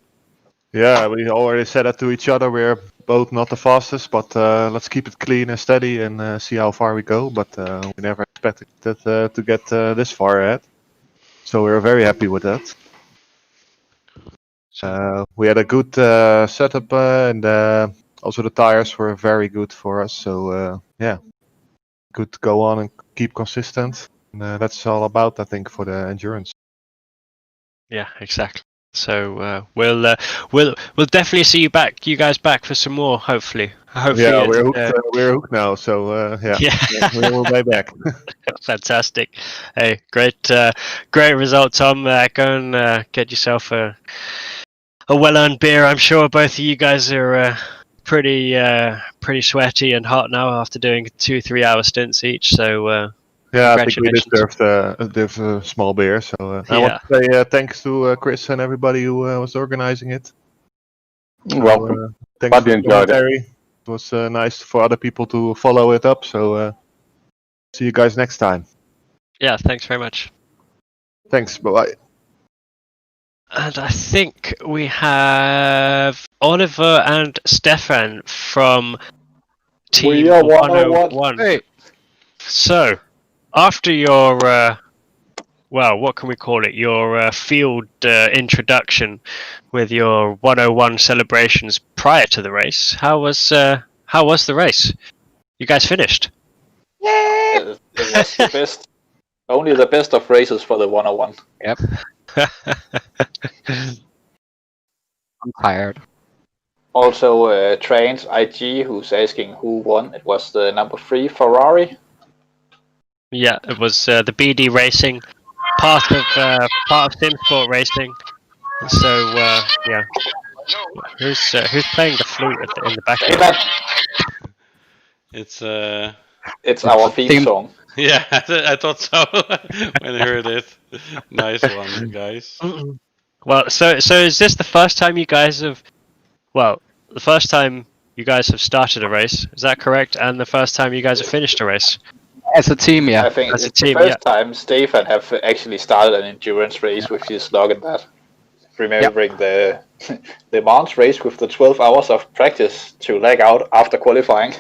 Yeah, we already said that to each other. We're both not the fastest, but let's keep it clean and steady and see how far we go. But we never expected that, to get this far ahead. So we're very happy with that. We had a good setup, and also the tires were very good for us. So yeah, good to go on and keep consistent. And that's all about, I think, for the endurance. Yeah, exactly. So we'll definitely see you guys back for some more. Hopefully. Yeah, we're hooked now. So yeah, we'll be back. Fantastic. Hey, great result, Tom. Go and get yourself a well-earned beer. I'm sure both of you guys are pretty sweaty and hot now after doing 2-3 hour stints each. So yeah, I think we deserve a small beer. So I want to say thanks to Chris and everybody who was organizing it. You're welcome. Thanks Glad for you the enjoyed it. commentary. It was nice for other people to follow it up. So see you guys next time. Yeah, thanks very much. Thanks. Bye-bye. And I think we have Oliver and Stefan from Team 101. Hey. So, after your, well, what can we call it? Your field introduction with your 101 celebrations prior to the race, how was the race? You guys finished? Yeah. It was the best. Only the best of races for the 101. Yep. I'm tired. Also, Trans IG, who's asking who won. It was the number 3 Ferrari. Yeah, it was the BD Racing, part of SimSport Racing. So yeah, who's playing the flute in the background? It's our theme song. Yeah, I thought so when I heard it. Nice one, guys. Well, so is this the first time you guys have? Well, the first time you guys have started a race, is that correct? And the first time you guys have finished a race? As a team, yeah. I think As a it's team, the first time Stefan have actually started an endurance race with his log and that. Remembering the Mons race with the 12 hours of practice to lag out after qualifying.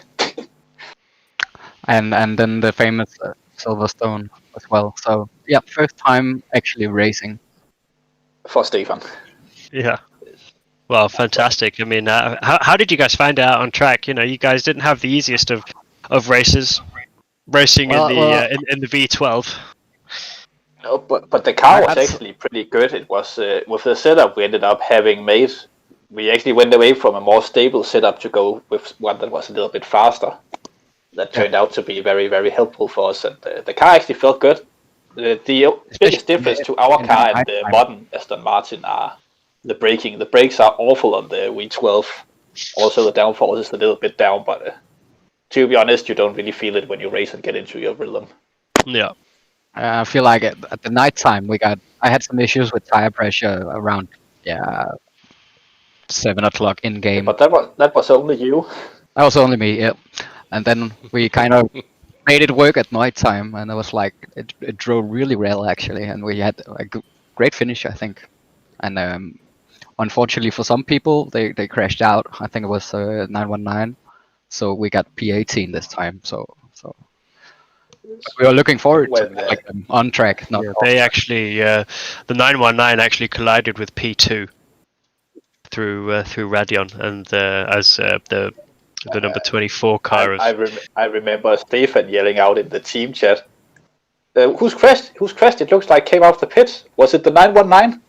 And then the famous Silverstone as well. So yeah, first time actually racing. For Stefan. Yeah. Well, fantastic. I mean, how did you guys find out on track? You know, you guys didn't have the easiest of races, racing in the V12. No, but the car was actually pretty good. It was with the setup we ended up having made. We actually went away from a more stable setup to go with one that was a little bit faster. That turned out to be very, very helpful for us, and the car actually felt good. The biggest difference to our car and the modern Aston Martin are the braking. The brakes are awful on the V12. Also, the downforce is a little bit down, but to be honest, you don't really feel it when you race and get into your rhythm. Yeah. I feel like at the night time I had some issues with tire pressure around 7 o'clock in game. But that was only you. That was only me, yeah. And then we kind of made it work at night time, and it was like it drove really well actually, and we had a great finish, I think. And unfortunately for some people, they crashed out. I think it was 919, so we got P18 this time. So we are looking forward to like them on track. Not they actually the 919 actually collided with P2 through Radeon, and as the number 24 car. I remember Stefan yelling out in the team chat, "Who's crashed? Who's crashed? It looks like came out the pit. Was it the 919?"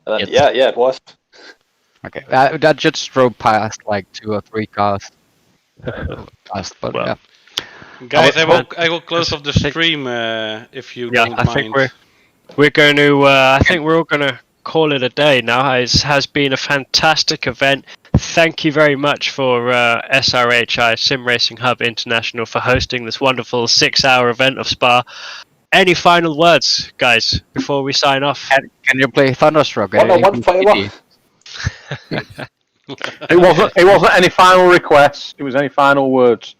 Yeah, it was. Okay, that just drove past like 2 or 3 cars. But yeah. Guys, I will close off the stream if you don't mind. I think we're going to. I think we're all going to call it a day now. It has been a fantastic event. Thank you very much for SRHI Sim Racing Hub International for hosting this wonderful 6-hour event of Spa. Any final words, guys, before we sign off? Can you play Thunderstruck? One forever. It wasn't any final requests. It was any final words.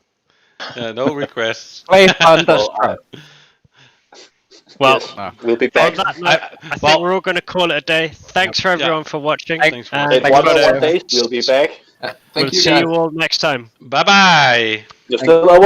No requests. Play Thunderstruck. Well, we'll be on back. that note, I think we're all going to call it a day. Thanks for everyone for watching. Thanks for In 1 days, we'll be back. We'll see you all next time. Bye bye. You're still over